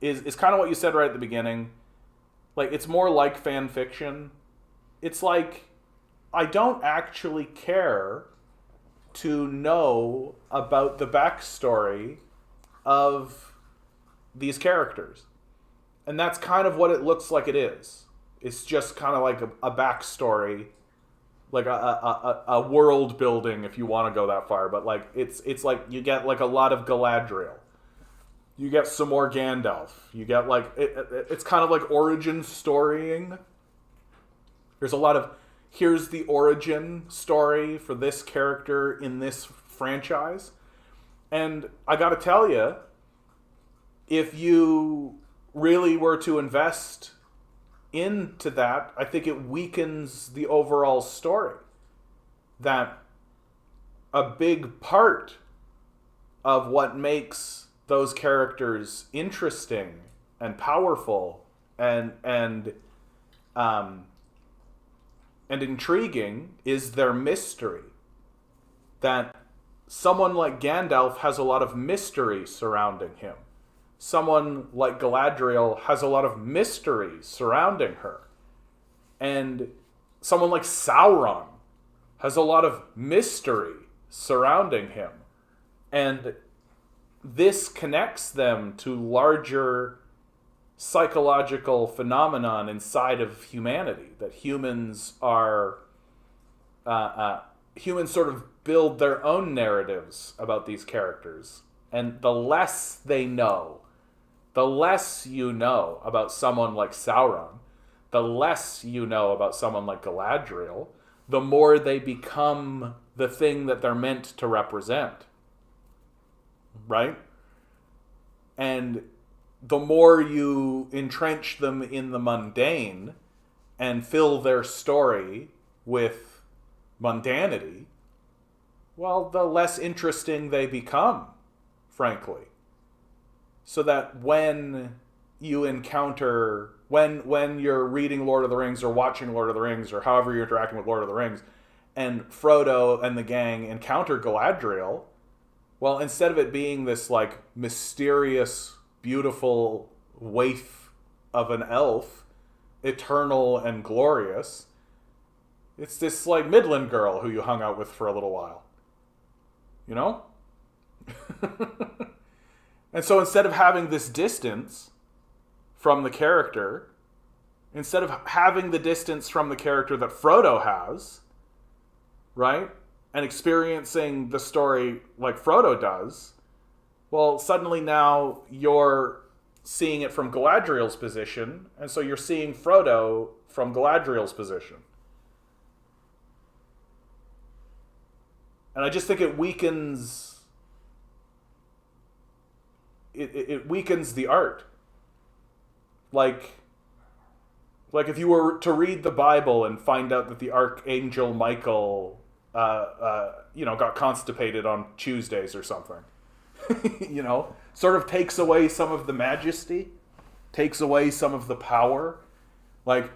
is kind of what you said right at the beginning. Like, it's more like fan fiction. It's like, I don't actually care to know about the backstory of these characters. And that's kind of what it looks like it is. It's just kind of like a backstory, like a world building, if you want to go that far. But like it's like you get like a lot of Galadriel. You get some more Gandalf. You get like it's kind of like origin storying. There's a lot of here's the origin story for this character in this franchise. And I got to tell you, if you really were to invest into that, I think it weakens the overall story. That a big part of what makes those characters interesting and powerful and intriguing is their mystery. That someone like Gandalf has a lot of mystery surrounding him. Someone like Galadriel has a lot of mystery surrounding her. And someone like Sauron has a lot of mystery surrounding him. And this connects them to larger psychological phenomenon inside of humanity. That humans are... humans sort of build their own narratives about these characters. And the less they know, the less you know about someone like Sauron, the less you know about someone like Galadriel, the more they become the thing that they're meant to represent. Right? And the more you entrench them in the mundane and fill their story with mundanity, well, the less interesting they become, frankly. So that when you encounter, when you're reading Lord of the Rings or watching Lord of the Rings or however you're interacting with Lord of the Rings, and Frodo and the gang encounter Galadriel, well, instead of it being this like mysterious, beautiful waif of an elf, eternal and glorious, it's this like Midland girl who you hung out with for a little while. You know? And so instead of having this distance from the character, instead of having the distance from the character that Frodo has, right? And experiencing the story like Frodo does, well, suddenly now you're seeing it from Galadriel's position, and so you're seeing Frodo from Galadriel's position. And I just think it weakens... It weakens the art. Like if you were to read the Bible and find out that the Archangel Michael, got constipated on Tuesdays or something, sort of takes away some of the majesty, takes away some of the power. Like,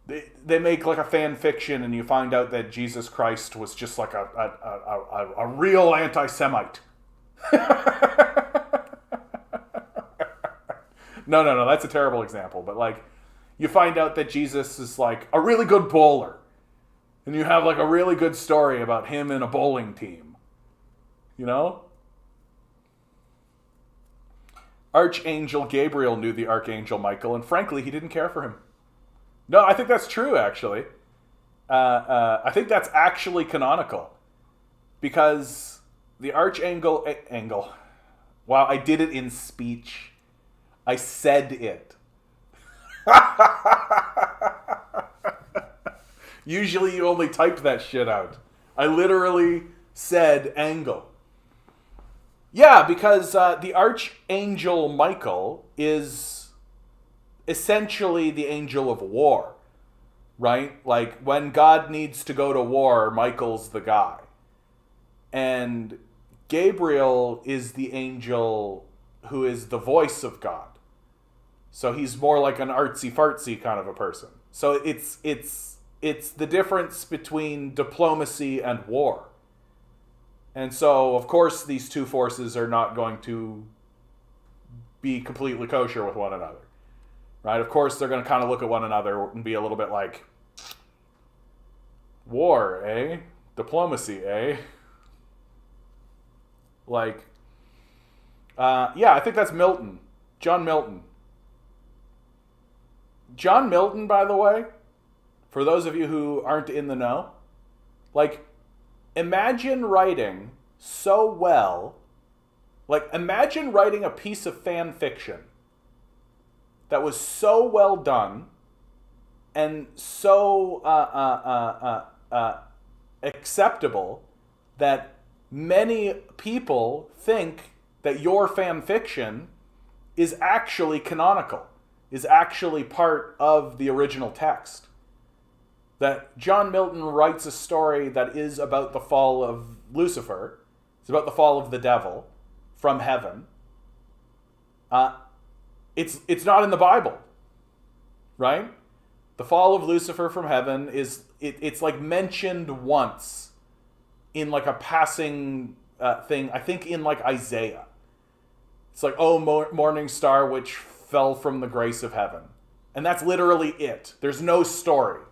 they make like a fan fiction and you find out that Jesus Christ was just like a real anti-Semite. No, that's a terrible example. But like, you find out that Jesus is like a really good bowler. And you have like a really good story about him and a bowling team. You know? Archangel Gabriel knew the Archangel Michael, and frankly, he didn't care for him. No, I think that's true, actually. I think that's actually canonical. Because the Archangel... Wow, I did it in speech. I said it. Usually you only typed that shit out. I literally said angle. Yeah, because the Archangel Michael is essentially the angel of war, right? Like, when God needs to go to war, Michael's the guy. And Gabriel is the angel who is the voice of God. So he's more like an artsy-fartsy kind of a person. So it's the difference between diplomacy and war. And so, of course, these two forces are not going to be completely kosher with one another. Right? Of course, they're going to kind of look at one another and be a little bit like, war, eh? Diplomacy, eh? Like, I think that's Milton. John Milton. John Milton, by the way, for those of you who aren't in the know, like, imagine writing so well Like, imagine writing a piece of fan fiction that was so well done and so acceptable that many people think that your fan fiction is actually canonical, is actually part of the original text. That John Milton writes a story that is about the fall of Lucifer, it's about the fall of the devil from heaven. It's not in the Bible, right? The fall of Lucifer from heaven it's like mentioned once in like a passing thing. I think in like Isaiah, it's like, oh, morning star which fell from the grace of heaven, and that's literally it. There's no story.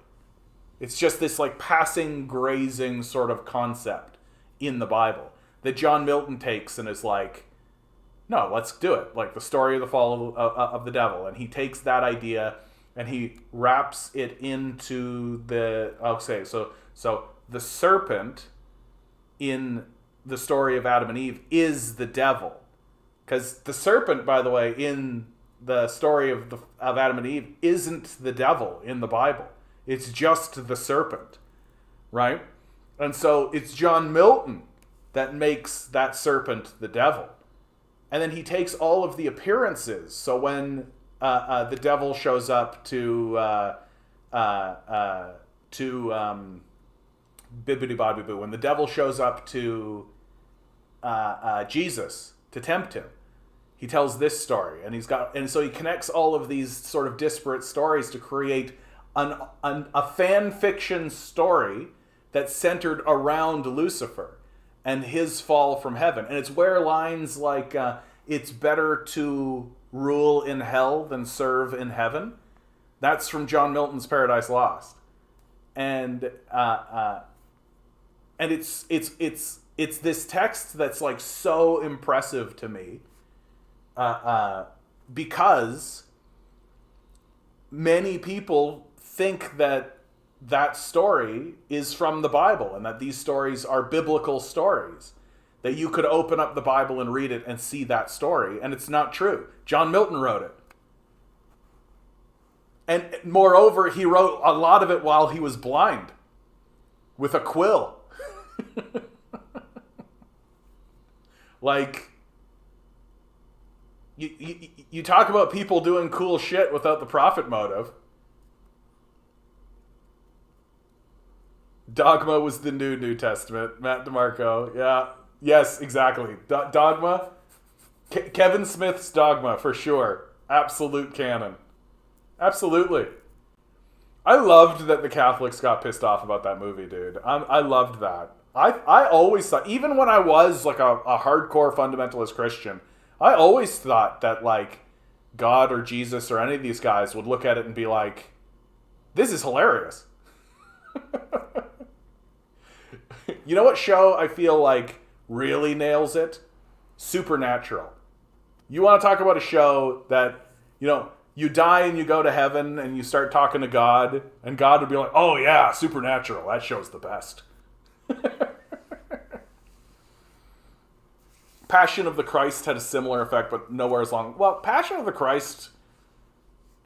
It's just this like passing, grazing sort of concept in the Bible that John Milton takes and is like, no, let's do it. Like the story of the fall of the devil. And he takes that idea and he wraps it into so the serpent in the story of Adam and Eve is the devil. Because the serpent, by the way, in the story of Adam and Eve isn't the devil in the Bible. It's just the serpent, right? And so it's John Milton that makes that serpent the devil. And then he takes all of the appearances. So when the devil shows up to bibbidi-bobbidi-boo, when the devil shows up to Jesus to tempt him, he tells this story, and so he connects all of these sort of disparate stories to create a fan fiction story that's centered around Lucifer and his fall from heaven. And it's where lines like, it's better to rule in hell than serve in heaven. That's from John Milton's Paradise Lost. And it's this text that's like so impressive to me, because many people think that story is from the Bible and that these stories are biblical stories, that you could open up the Bible and read it and see that story, and it's not true. John Milton wrote it. And moreover, he wrote a lot of it while he was blind with a quill. Like, you talk about people doing cool shit without the profit motive. Dogma was the New Testament. Matt DeMarco. Yeah. Yes, exactly. Dogma. Kevin Smith's Dogma, for sure. Absolute canon. Absolutely. I loved that the Catholics got pissed off about that movie, dude. I loved that. I always thought, even when I was like a hardcore fundamentalist Christian, I always thought that like God or Jesus or any of these guys would look at it and be like, this is hilarious. You know what show I feel like really nails it? Supernatural. You want to talk about a show that, you know, you die and you go to heaven and you start talking to God, and God would be like, oh yeah, Supernatural, that show's the best. Passion of the Christ had a similar effect, but nowhere as long. Well, Passion of the Christ,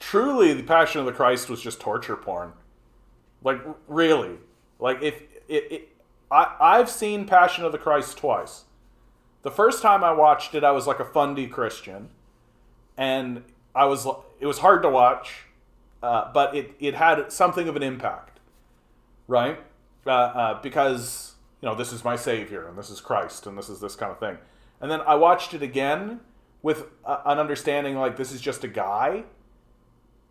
truly the Passion of the Christ was just torture porn. Like, really. Like, I've seen Passion of the Christ twice. The first time I watched it, I was like a fundy Christian, and it was hard to watch, but it had something of an impact, right? Because, you know, this is my Savior, and this is Christ, and this is this kind of thing. And then I watched it again with an understanding like this is just a guy,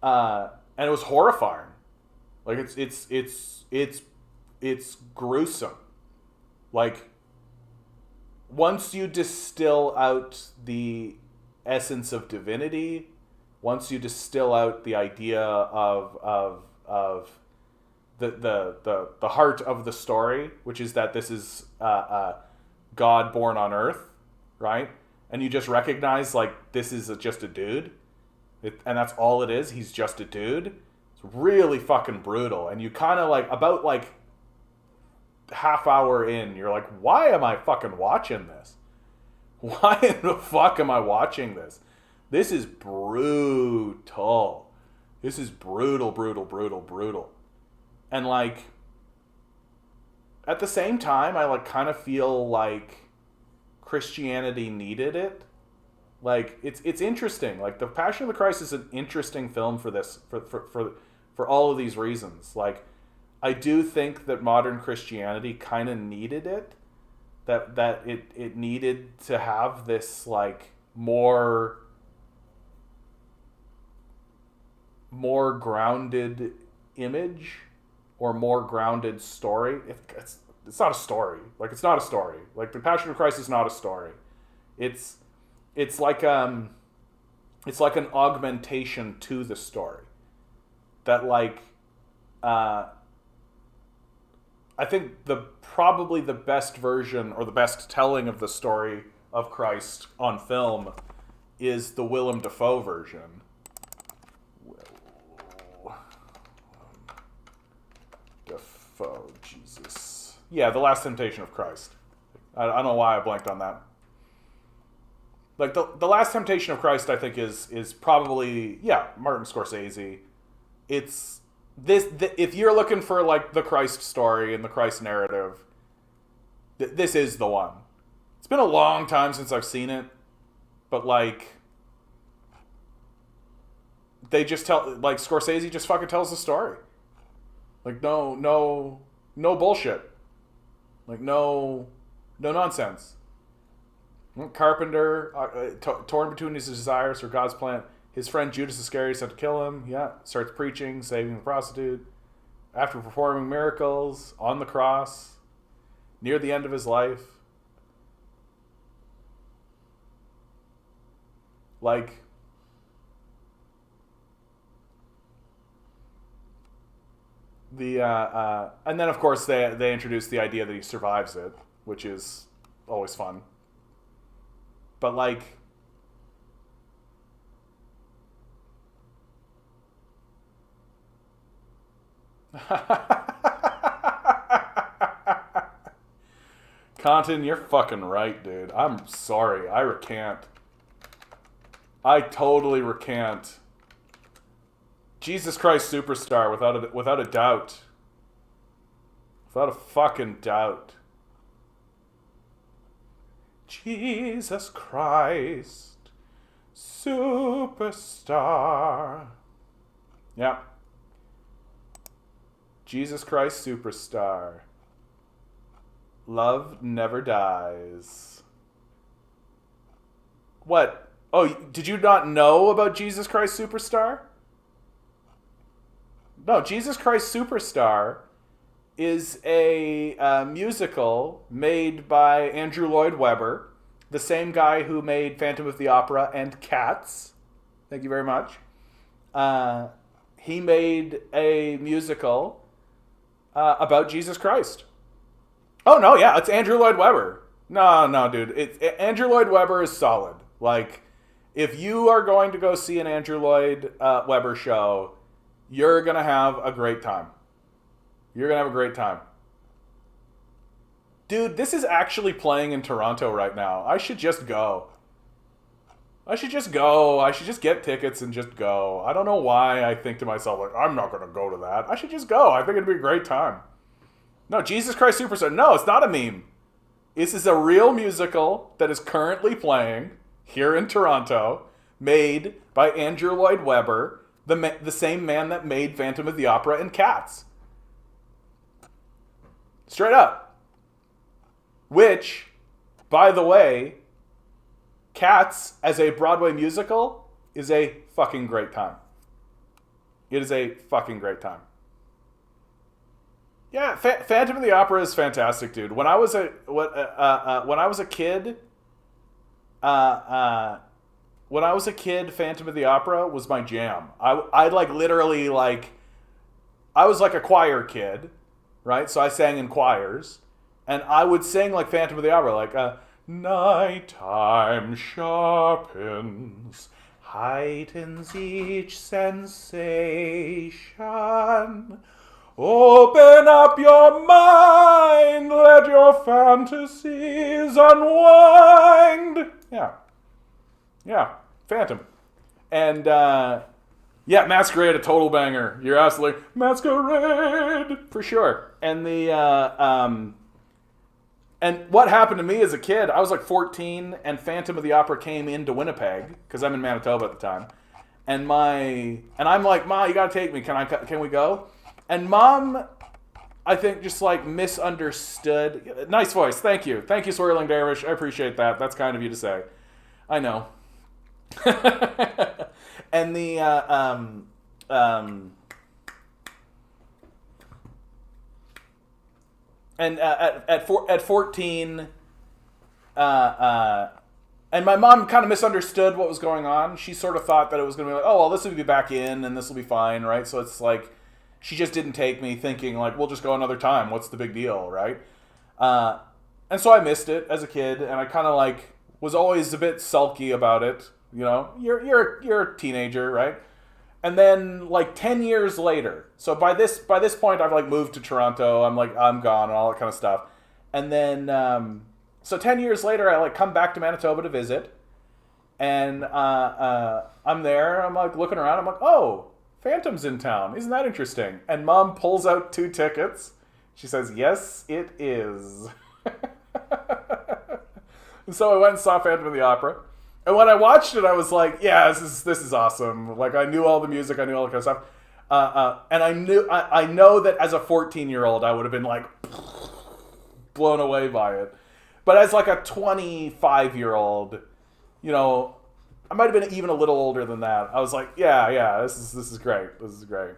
and it was horrifying. Like it's gruesome. Like, once you distill out the essence of divinity, once you distill out the idea of the heart of the story, which is that this is God born on earth, right? And you just recognize like this is just a dude, and that's all it is. He's just a dude. It's really fucking brutal, and you kind of like about like half hour in, you're like, why am I fucking watching this? Why in the fuck am I watching this? This is brutal. This is brutal, brutal, brutal, brutal. And like, at the same time, I like kind of feel like Christianity needed it. Like, it's interesting. Like, The Passion of the Christ is an interesting film for this, for all of these reasons. Like, I do think that modern Christianity kind of needed it. That it needed to have this like more grounded image or more grounded story. It's not a story. Like, it's not a story. Like, The Passion of Christ is not a story. It's like an augmentation to the story. That like I think probably the best version or the best telling of the story of Christ on film is the Willem Dafoe version. Dafoe, Jesus. Yeah, The Last Temptation of Christ. I don't know why I blanked on that. Like, the Last Temptation of Christ, I think, is probably, yeah, Martin Scorsese. It's if you're looking for like the Christ story and the Christ narrative, this is the one. It's been a long time since I've seen it, but like, they just Scorsese just fucking tells the story. Like, no bullshit. Like, no nonsense. Carpenter, torn between his desires for God's plan. His friend Judas Iscariot sent to kill him. Yeah, starts preaching, saving the prostitute. After performing miracles on the cross, near the end of his life. Like, and then of course they introduce the idea that he survives it, which is always fun. But like, Contin, you're fucking right, dude. I'm sorry. I recant. I totally recant. Jesus Christ Superstar, without a doubt. Without a fucking doubt. Jesus Christ Superstar. Yeah. Jesus Christ Superstar. Love never dies. What? Oh, did you not know about Jesus Christ Superstar? No, Jesus Christ Superstar is a musical made by Andrew Lloyd Webber, the same guy who made Phantom of the Opera and Cats. Thank you very much. He made a musical about Jesus Christ. Oh, no, yeah, it's Andrew Lloyd Webber. No, dude. Andrew Lloyd Webber is solid. Like, if you are going to go see an Andrew Lloyd Webber show, you're going to have a great time. You're going to have a great time. Dude, this is actually playing in Toronto right now. I should just go. I should just get tickets and just go. I don't know why I think to myself, like, I'm not going to go to that. I should just go. I think it'd be a great time. No, Jesus Christ Superstar. No, it's not a meme. This is a real musical that is currently playing here in Toronto, made by Andrew Lloyd Webber, the same man that made Phantom of the Opera and Cats. Straight up. Which, by the way, Cats as a Broadway musical is a fucking great time. It is a fucking great time. Yeah, Phantom of the Opera is fantastic, dude. When I was a kid, Phantom of the Opera was my jam. I like literally like, I was like a choir kid, right? So I sang in choirs, and I would sing like Phantom of the Opera, like nighttime sharpens, heightens each sensation. Open up your mind, let your fantasies unwind. Yeah, Phantom. And, yeah, Masquerade, a total banger. You're absolutely... Masquerade! For sure. And and what happened to me as a kid, I was like 14, and Phantom of the Opera came into Winnipeg, because I'm in Manitoba at the time. And I'm like, Ma, you gotta take me. Can we go? And Mom, I think, just like misunderstood. Nice voice. Thank you, Swirling Dervish. I appreciate that. That's kind of you to say. I know. And the and at 14, and my mom kind of misunderstood what was going on. She sort of thought that it was going to be like, oh, well, this will be back in and this will be fine, right? So it's like, she just didn't take me, thinking like, we'll just go another time. What's the big deal, right? And so I missed it as a kid, and I kind of like was always a bit sulky about it. You know, you're a teenager, right? And then like 10 years later, so by this point I've like moved to Toronto. I'm gone and all that kind of stuff. And then so 10 years later, I like come back to Manitoba to visit, and I'm there. I'm like looking around. I'm like, oh, Phantom's in town. Isn't that interesting? And Mom pulls out 2 tickets. She says, yes, it is. And so I went and saw Phantom of the Opera. And when I watched it, I was like, yeah, this is awesome. Like, I knew all the music. I knew all that kind of stuff. And I know that as a 14-year-old, I would have been like blown away by it. But as like a 25-year-old, you know, I might have been even a little older than that. I was like, yeah, this is great. This is great.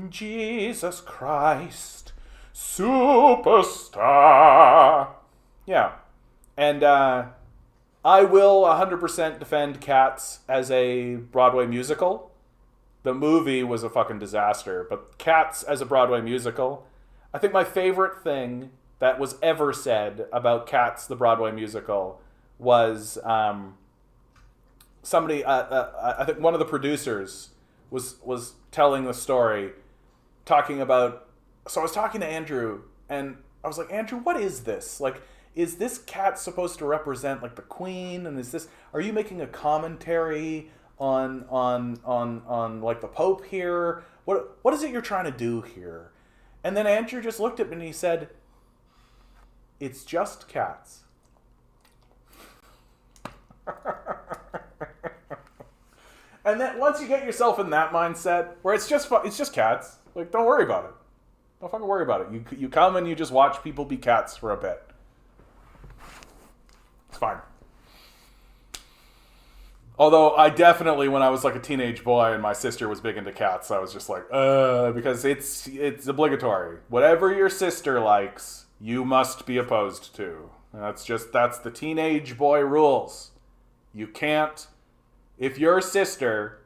Jesus Christ, superstar. Yeah. And I will 100% defend Cats as a Broadway musical. The movie was a fucking disaster, but Cats as a Broadway musical, I think my favorite thing that was ever said about Cats, the Broadway musical, was somebody, I think one of the producers was telling the story, talking about, so I was talking to Andrew, and I was like, Andrew, what is this? Like, is this cat supposed to represent like the Queen? And are you making a commentary on like the Pope here? What is it you're trying to do here? And then Andrew just looked at me and he said, it's just cats. And then once you get yourself in that mindset where it's just cats, like, don't worry about it. Don't fucking worry about it. You come and you just watch people be cats for a bit. It's fine. Although I definitely, when I was like a teenage boy and my sister was big into cats, I was just like, because it's obligatory. Whatever your sister likes, you must be opposed to. That's the teenage boy rules. You can't, if your sister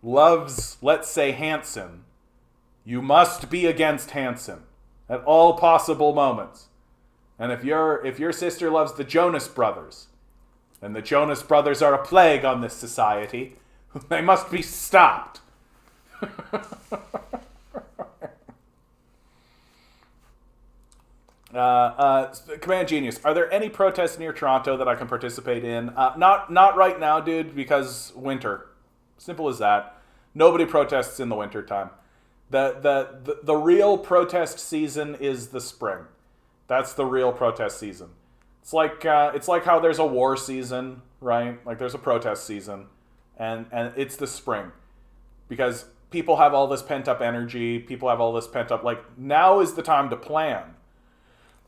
loves, let's say, Hanson, you must be against Hanson at all possible moments. And if your sister loves the Jonas Brothers, and the Jonas Brothers are a plague on this society, they must be stopped. Command Genius, are there any protests near Toronto that I can participate in? Not right now, dude, because winter. Simple as that. Nobody protests in the winter time. The real protest season is the spring. That's the real protest season. It's like how there's a war season, right? Like there's a protest season, and it's the spring, because people have all this pent up energy. People have all this pent up, like, now is the time to plan,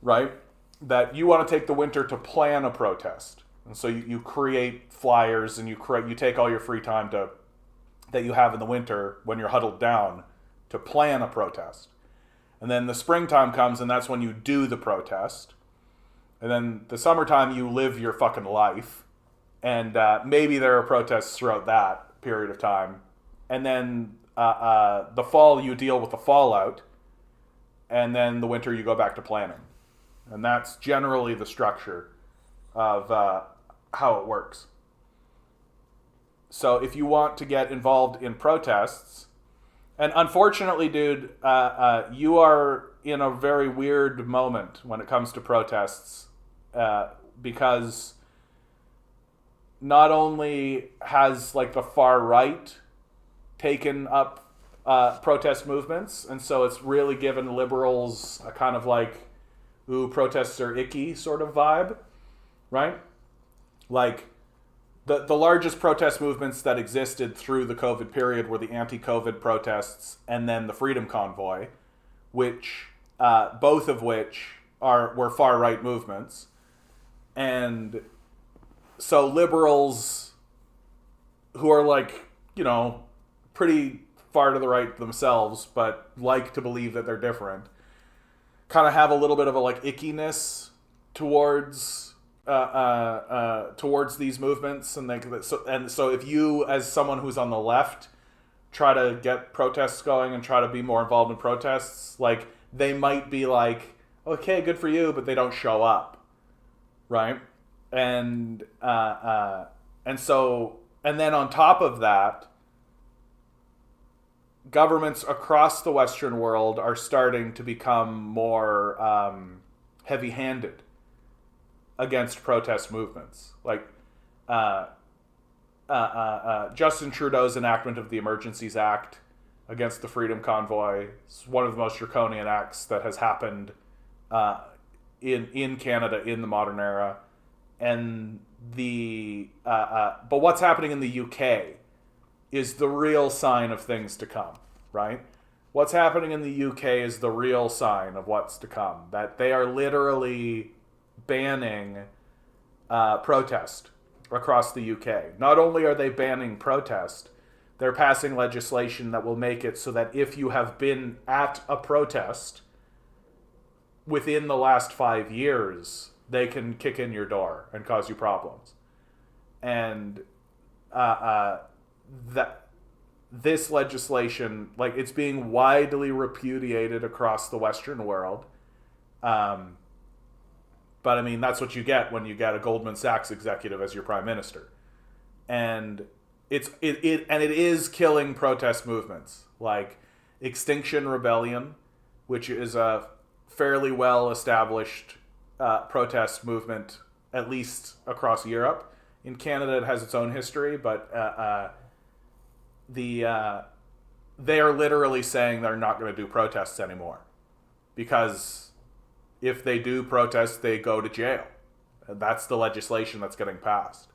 right? That you want to take the winter to plan a protest, and so you create flyers and you take all your free time that you have in the winter when you're huddled down to plan a protest. And then the springtime comes, and that's when you do the protest. And then the summertime, you live your fucking life. And maybe there are protests throughout that period of time. And then the fall, you deal with the fallout. And then the winter, you go back to planning. And that's generally the structure of how it works. So if you want to get involved in protests, And unfortunately, dude, you are in a very weird moment when it comes to protests, because not only has like the far right taken up protest movements, and so it's really given liberals a kind of like, ooh, protests are icky sort of vibe, right? Like, the largest protest movements that existed through the COVID period were the anti-COVID protests and then the Freedom Convoy, which both of which were far-right movements. And so liberals who are like, pretty far to the right themselves, but like to believe that they're different, kind of have a little bit of a like ickiness towards these movements, and so if you, as someone who's on the left, try to get protests going and try to be more involved in protests, like they might be like, okay, good for you, but they don't show up, right? And then on top of that, governments across the Western world are starting to become more heavy-handed against protest movements. Like Justin Trudeau's enactment of the Emergencies Act against the Freedom Convoy is one of the most draconian acts that has happened in Canada in the modern era. And but what's happening in the UK is the real sign of things to come, right? What's happening in the UK is the real sign of what's to come. That they are literally banning protest across the UK. Not only are they banning protest, they're passing legislation that will make it so that if you have been at a protest within the last 5 years, they can kick in your door and cause you problems. And that this legislation, like, it's being widely repudiated across the Western world. But I mean, that's what you get when you get a Goldman Sachs executive as your prime minister, and it is killing protest movements like Extinction Rebellion, which is a fairly well established protest movement, at least across Europe. In Canada, it has its own history, but they are literally saying they're not going to do protests anymore, because if they do protest, they go to jail. And that's the legislation that's getting passed.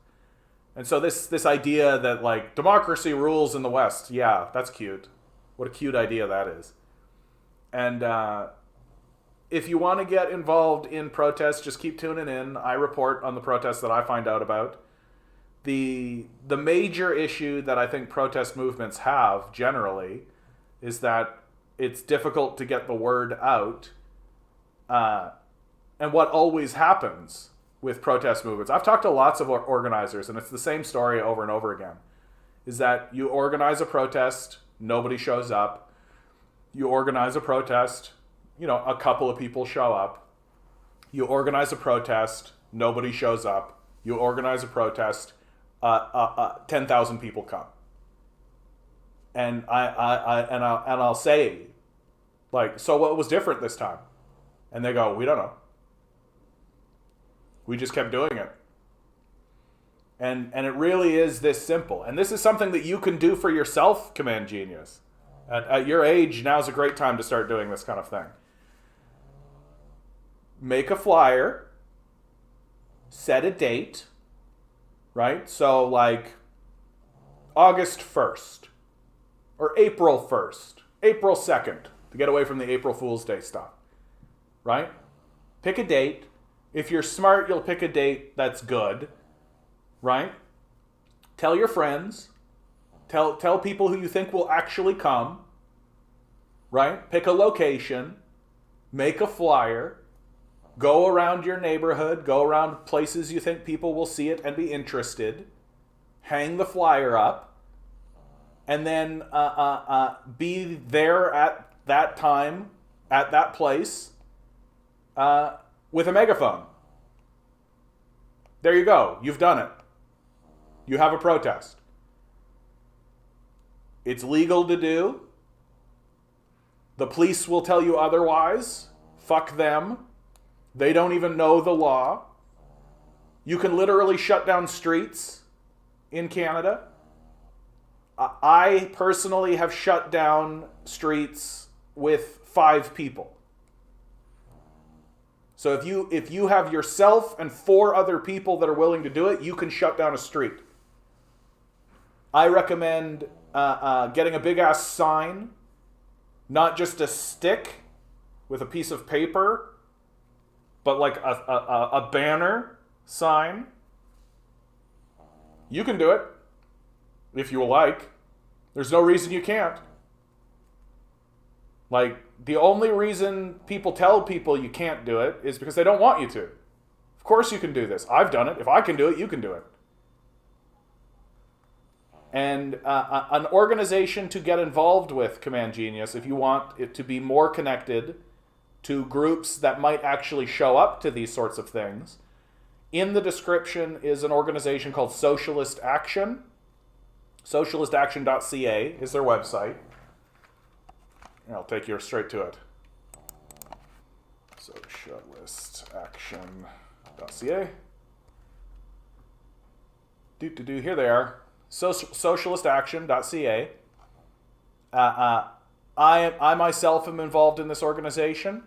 And so this idea that, like, democracy rules in the West, yeah, that's cute. What a cute idea that is. And if you want to get involved in protests, just keep tuning in. I report on the protests that I find out about. The major issue that I think protest movements have generally is that it's difficult to get the word out. And what always happens with protest movements, I've talked to lots of organizers, and it's the same story over and over again, is that you organize a protest, nobody shows up. You organize a protest, a couple of people show up. You organize a protest, nobody shows up. You organize a protest, 10,000 people come. And I'll say, like, so what was different this time? And they go, we don't know. We just kept doing it. And it really is this simple. And this is something that you can do for yourself, Command Genius. At your age, now's a great time to start doing this kind of thing. Make a flyer. Set a date. Right? So, like, August 1st. Or April 1st. April 2nd. To get away from the April Fool's Day stuff. Right? Pick a date. If you're smart, you'll pick a date that's good. Right? Tell your friends. Tell people who you think will actually come. Right? Pick a location. Make a flyer. Go around your neighborhood. Go around places you think people will see it and be interested. Hang the flyer up. And then be there at that time, at that place, with a megaphone. There you go. You've done it. You have a protest. It's legal to do. The police will tell you otherwise. Fuck them. They don't even know the law. You can literally shut down streets in Canada. I personally have shut down streets with 5 people. So if you have yourself and 4 other people that are willing to do it, you can shut down a street. I recommend getting a big ass sign, not just a stick with a piece of paper, but like a banner sign. You can do it if you like. There's no reason you can't. Like, the only reason people tell people you can't do it is because they don't want you to. Of course you can do this. I've done it. If I can do it, you can do it. And an organization to get involved with, Command Genius, if you want it to be more connected to groups that might actually show up to these sorts of things, in the description is an organization called Socialist Action. Socialistaction.ca is their website. I'll take you straight to it. Socialistaction.ca. Here they are. Socialistaction.ca. I myself am involved in this organization.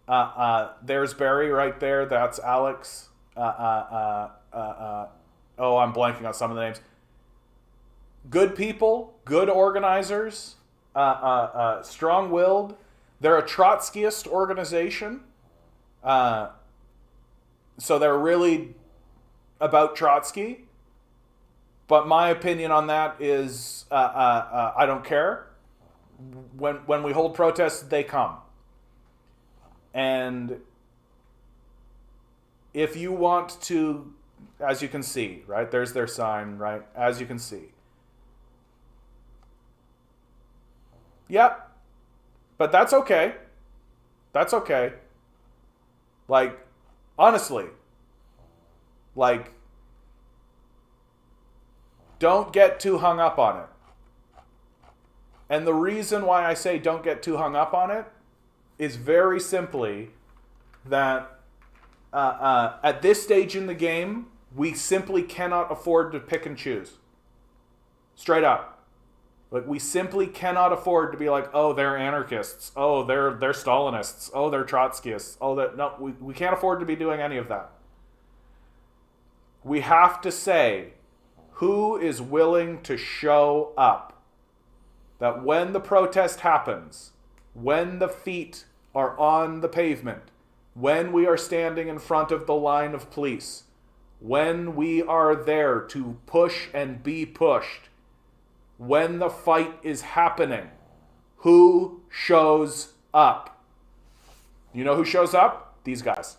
There's Barry right there. That's Alex. I'm blanking on some of the names. Good people, good organizers, strong-willed. They're a Trotskyist organization. So they're really about Trotsky. But my opinion on that is I don't care. When we hold protests, they come. And if you want to, as you can see, right, there's their sign, right, as you can see. Yep. But that's okay. That's okay. Like, honestly, like, don't get too hung up on it. And the reason why I say don't get too hung up on it is very simply that at this stage in the game, we simply cannot afford to pick and choose. Straight up. Like, we simply cannot afford to be like, oh, they're anarchists. Oh, they're Stalinists. Oh, they're Trotskyists. Oh, we can't afford to be doing any of that. We have to say who is willing to show up. That when the protest happens, when the feet are on the pavement, when we are standing in front of the line of police, when we are there to push and be pushed, when the fight is happening, who shows up? You know who shows up? These guys.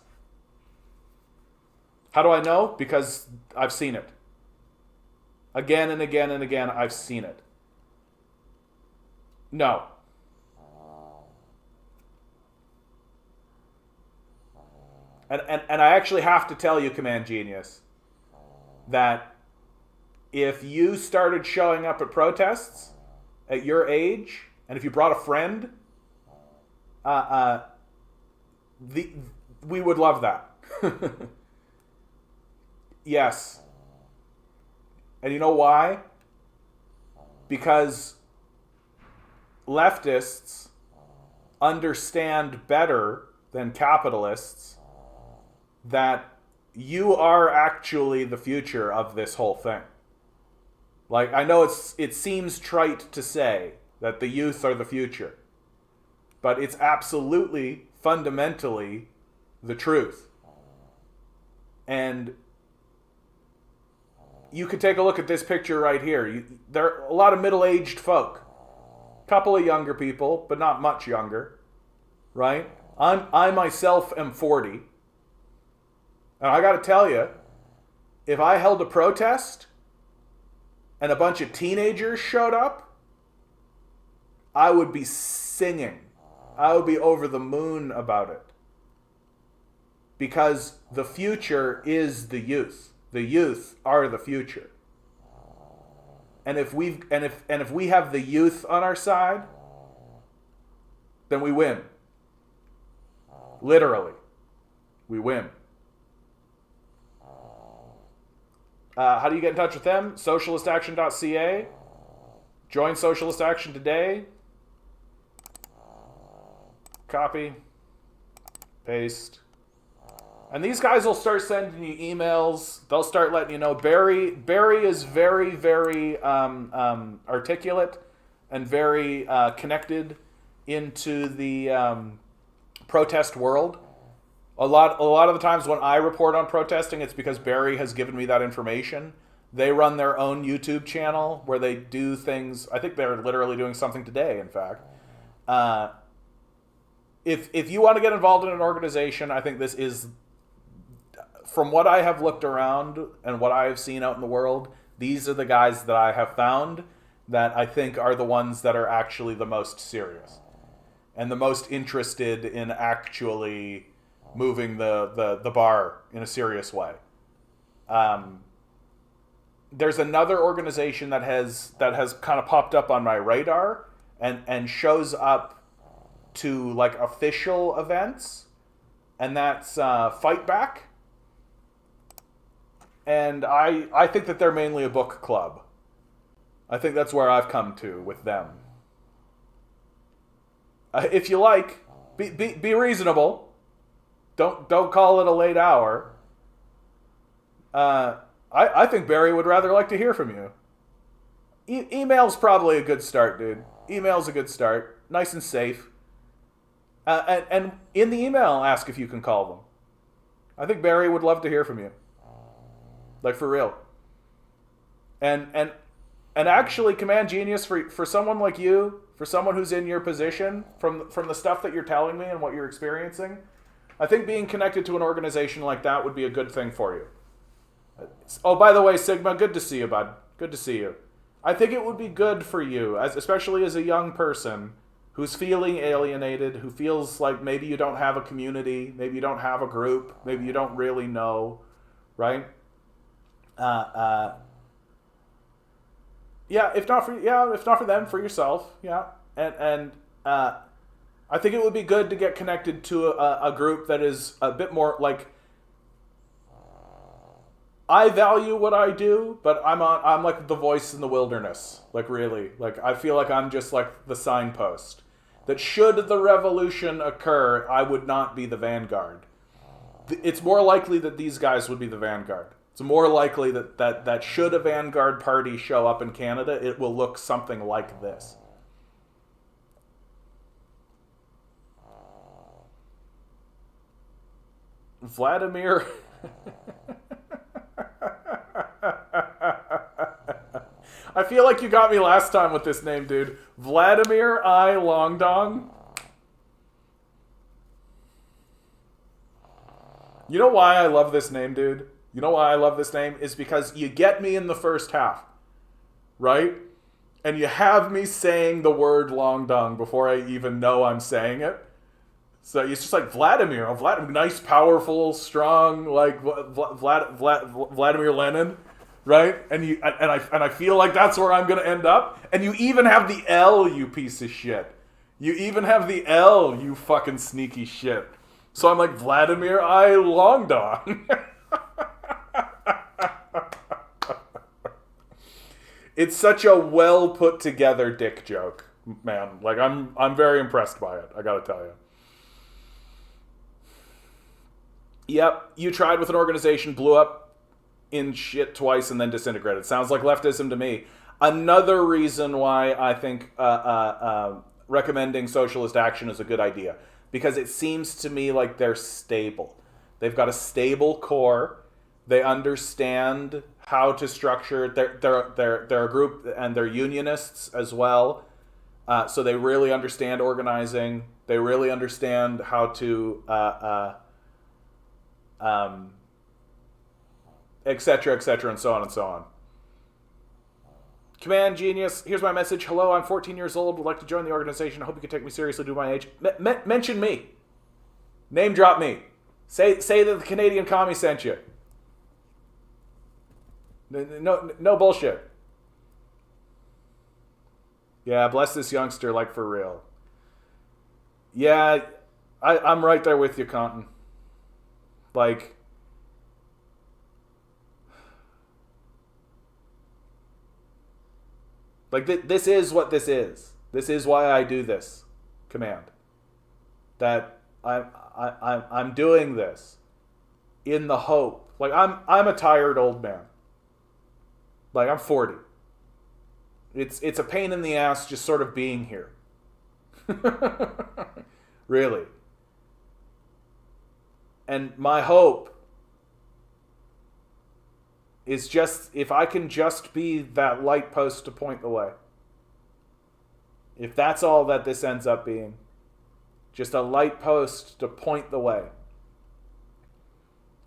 How do I know? Because I've seen it. Again and again and again, I've seen it. No. And I actually have to tell you, Command Genius, that if you started showing up at protests at your age, and if you brought a friend, we would love that. Yes. And you know why? Because leftists understand better than capitalists that you are actually the future of this whole thing. Like, I know it seems trite to say that the youth are the future, but it's absolutely, fundamentally, the truth. And you could take a look at this picture right here. There are a lot of middle-aged folk. A couple of younger people, but not much younger. Right? I myself am 40. And I got to tell you, if I held a protest and a bunch of teenagers showed up, I would be singing. I would be over the moon about it. Because the future is the youth. The youth are the future. And if we have the youth on our side, then we win. Literally. We win. How do you get in touch with them? Socialistaction.ca. Join Socialist Action today. Copy. Paste. And these guys will start sending you emails. They'll start letting you know. Barry is very, very articulate and very connected into the protest world. A lot of the times when I report on protesting, it's because Barry has given me that information. They run their own YouTube channel where they do things. I think they're literally doing something today, in fact. If you want to get involved in an organization, I think this is, from what I have looked around and what I have seen out in the world, these are the guys that I have found that I think are the ones that are actually the most serious and the most interested in actually moving the bar in a serious way. There's another organization that has kind of popped up on my radar and shows up to like official events, and that's Fight Back. And I think that they're mainly a book club. I think that's where I've come to with them. If you like, be reasonable. Don't call it a late hour. I think Barry would rather like to hear from you. Email's probably a good start, dude. Email's a good start. Nice and safe. And in the email, ask if you can call them. I think Barry would love to hear from you. Like, for real. And actually, Command Genius, for someone like you, for someone who's in your position, from the stuff that you're telling me and what you're experiencing, I think being connected to an organization like that would be a good thing for you. Oh, by the way, Sigma, good to see you, bud. Good to see you. I think it would be good for you, especially as a young person who's feeling alienated, who feels like maybe you don't have a community, maybe you don't have a group, maybe you don't really know, right? If not for them, for yourself, and I think it would be good to get connected to a group that is a bit more like, I value what I do, but I'm like the voice in the wilderness, like really, like I feel like I'm just like the signpost that should the revolution occur, I would not be the vanguard. It's more likely that these guys would be the vanguard. It's more likely that should a vanguard party show up in Canada, it will look something like this. Vladimir. I feel like you got me last time with this name, dude. Vladimir I. Longdong. You know why I love this name, dude? You know why I love this name? Is because you get me in the first half, right? And you have me saying the word Longdong before I even know I'm saying it. So it's just like Vladimir. Oh, Vladimir, nice, powerful, strong, like Vladimir Lenin, right? And I feel like that's where I'm gonna end up. And you even have the L, you piece of shit. You even have the L, you fucking sneaky shit. So I'm like Vladimir I. Longdong. It's such a well put together dick joke, man. Like I'm very impressed by it. I gotta tell you. Yep, you tried with an organization, blew up in shit twice, and then disintegrated. Sounds like leftism to me. Another reason why I think recommending socialist action is a good idea, because it seems to me like they're stable. They've got a stable core. They understand how to structure. They're a group, and they're unionists as well. So they really understand organizing. They really understand how to, et cetera, and so on and so on. Command Genius, here's my message. Hello, I'm 14 years old. Would like to join the organization. I hope you can take me seriously due to my age. Mention me. Name drop me. Say that the Canadian commie sent you. No bullshit. Yeah, bless this youngster, like for real. Yeah, I'm right there with you, Compton. Like, this is what this is. This is why I do this command. That I'm doing this in the hope. Like, I'm a tired old man. Like, I'm 40. It's a pain in the ass just sort of being here. Really. And my hope is just if I can just be that light post to point the way. If that's all that this ends up being, just a light post to point the way.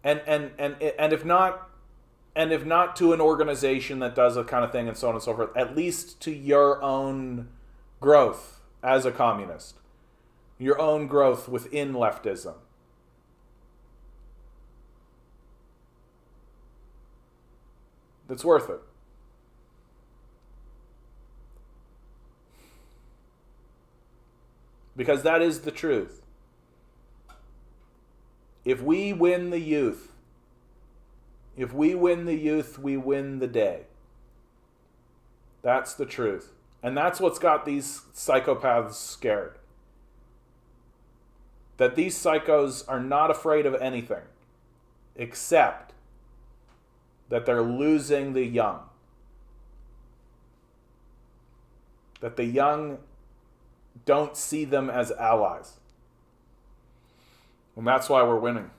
And if not, to an organization that does a kind of thing and so on and so forth, at least to your own growth as a communist, your own growth within leftism. That's worth it. Because that is the truth. If we win the youth, we win the day. That's the truth. And that's what's got these psychopaths scared. That these psychos are not afraid of anything except that they're losing the young. That the young don't see them as allies. And that's why we're winning.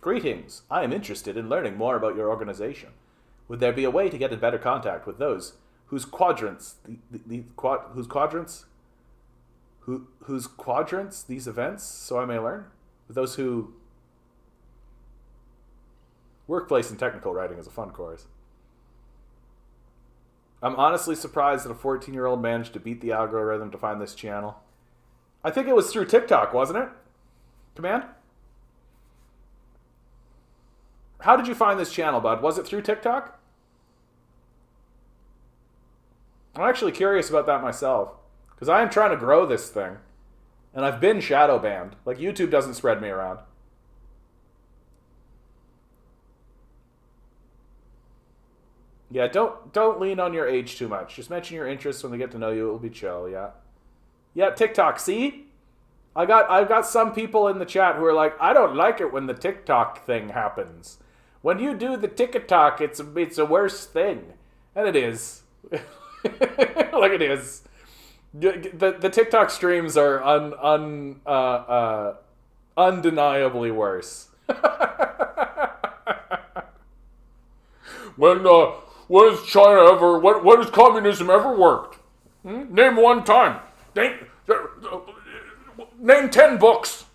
Greetings. I am interested in learning more about your organization. Would there be a way to get in better contact with those whose quadrants these events, so I may learn? With those who... Workplace and technical writing is a fun course. I'm honestly surprised that a 14-year-old managed to beat the algorithm to find this channel. I think it was through TikTok, wasn't it? Command? How did you find this channel, bud? Was it through TikTok? I'm actually curious about that myself. Because I am trying to grow this thing. And I've been shadow banned. Like, YouTube doesn't spread me around. Yeah, don't lean on your age too much. Just mention your interests when they get to know you. It will be chill, yeah. Yeah, TikTok, see? I've got some people in the chat who are like, I don't like it when the TikTok thing happens. When you do the TikTok, it's a worse thing. And it is. Like it is. The TikTok streams are undeniably worse. When has China ever? When has communism ever worked? Name one time. Name 10 books.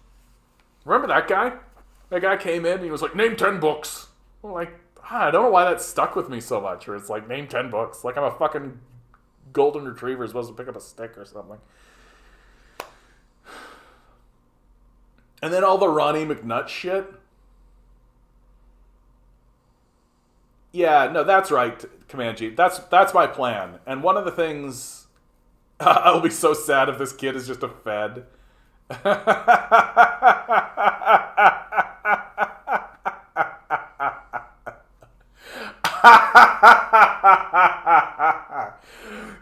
Remember that guy? That guy came in and he was like, name 10 books. I'm like, I don't know why that stuck with me so much. Where it's like, name 10 books. Like I'm a fucking golden retriever supposed to pick up a stick or something. And then all the Ronnie McNutt shit. Yeah, no, that's right, Command G. That's my plan. And one of the things... I'll be so sad if this kid is just a Fed.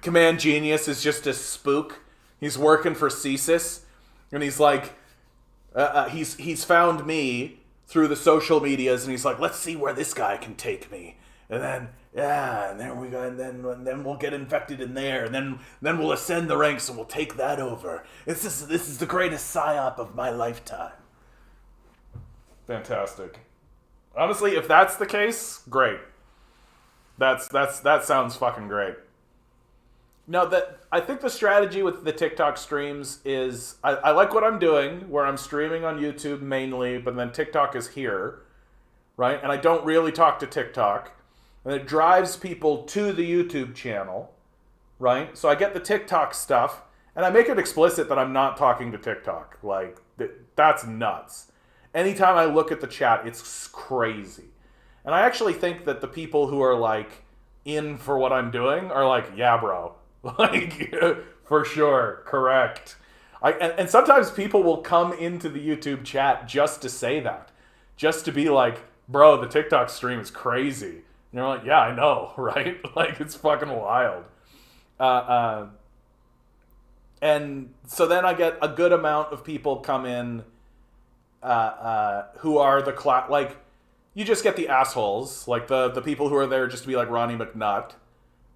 Command Genius is just a spook. He's working for CSIS. And he's like... he's found me through the social medias, and he's like, let's see where this guy can take me. And then, and there we go, and then we'll get infected in there, and then we'll ascend the ranks, and we'll take that over. This is the greatest psyop of my lifetime. Fantastic. Honestly, if that's the case, great. That sounds fucking great. No, I think the strategy with the TikTok streams is I like what I'm doing, where I'm streaming on YouTube mainly, but then TikTok is here, right? And I don't really talk to TikTok. And it drives people to the YouTube channel, right? So I get the TikTok stuff, and I make it explicit that I'm not talking to TikTok. Like, that's nuts. Anytime I look at the chat, it's crazy. And I actually think that the people who are, like, in for what I'm doing are like, yeah, bro. Like, for sure, correct. And sometimes people will come into the YouTube chat just to say that, just to be like, bro, the TikTok stream is crazy. And you're like, yeah, I know, right? Like, it's fucking wild. And so then I get a good amount of people come in who are the like, you just get the assholes, like the people who are there just to be like Ronnie McNutt.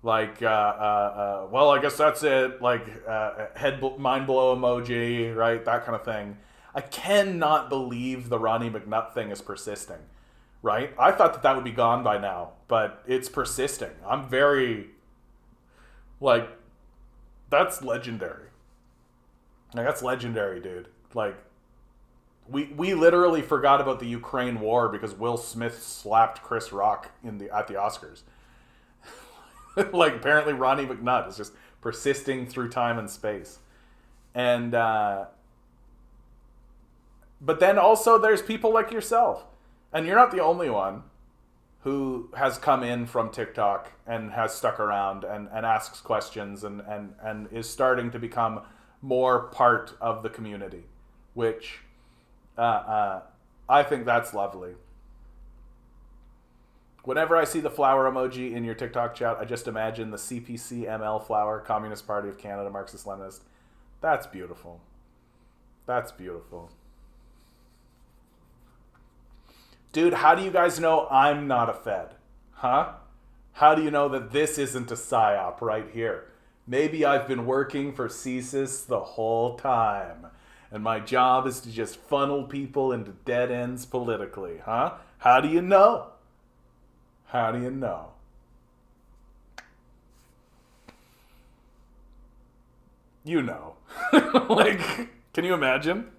Like, well, I guess that's it. Like, mind blow emoji, right? That kind of thing. I cannot believe the Ronnie McNutt thing is persisting, right? I thought that would be gone by now, but it's persisting. I'm very, like, that's legendary. Like, that's legendary, dude. Like, we literally forgot about the Ukraine war because Will Smith slapped Chris Rock at the Oscars. Like, apparently Ronnie McNutt is just persisting through time and space. And but then also there's people like yourself, and you're not the only one who has come in from TikTok and has stuck around and asks questions and is starting to become more part of the community, which I think that's lovely. Whenever I see the flower emoji in your TikTok chat, I just imagine the CPC-ML flower, Communist Party of Canada, Marxist-Leninist. That's beautiful. That's beautiful. Dude, how do you guys know I'm not a Fed? Huh? How do you know that this isn't a psyop right here? Maybe I've been working for CSIS the whole time, and my job is to just funnel people into dead ends politically, huh? How do you know? How do you know? You know. Like, can you imagine?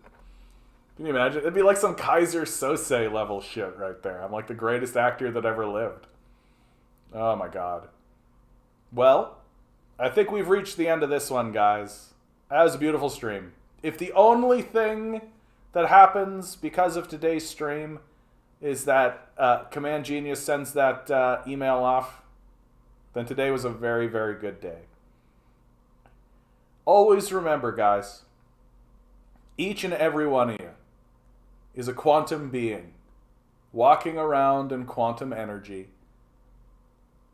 Can you imagine? It'd be like some Kaiser Sose level shit right there. I'm like the greatest actor that ever lived. Oh my god. Well, I think we've reached the end of this one, guys. That was a beautiful stream. If the only thing that happens because of today's stream is that Command Genius sends that email off, then today was a very, very good day. Always remember, guys, each and every one of you is a quantum being walking around in quantum energy.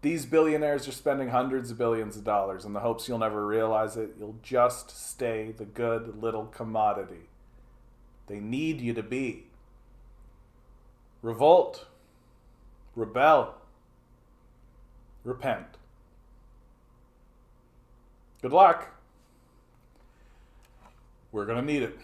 These billionaires are spending hundreds of billions of dollars in the hopes you'll never realize it. You'll just stay the good little commodity they need you to be. Revolt, rebel, repent. Good luck. We're going to need it.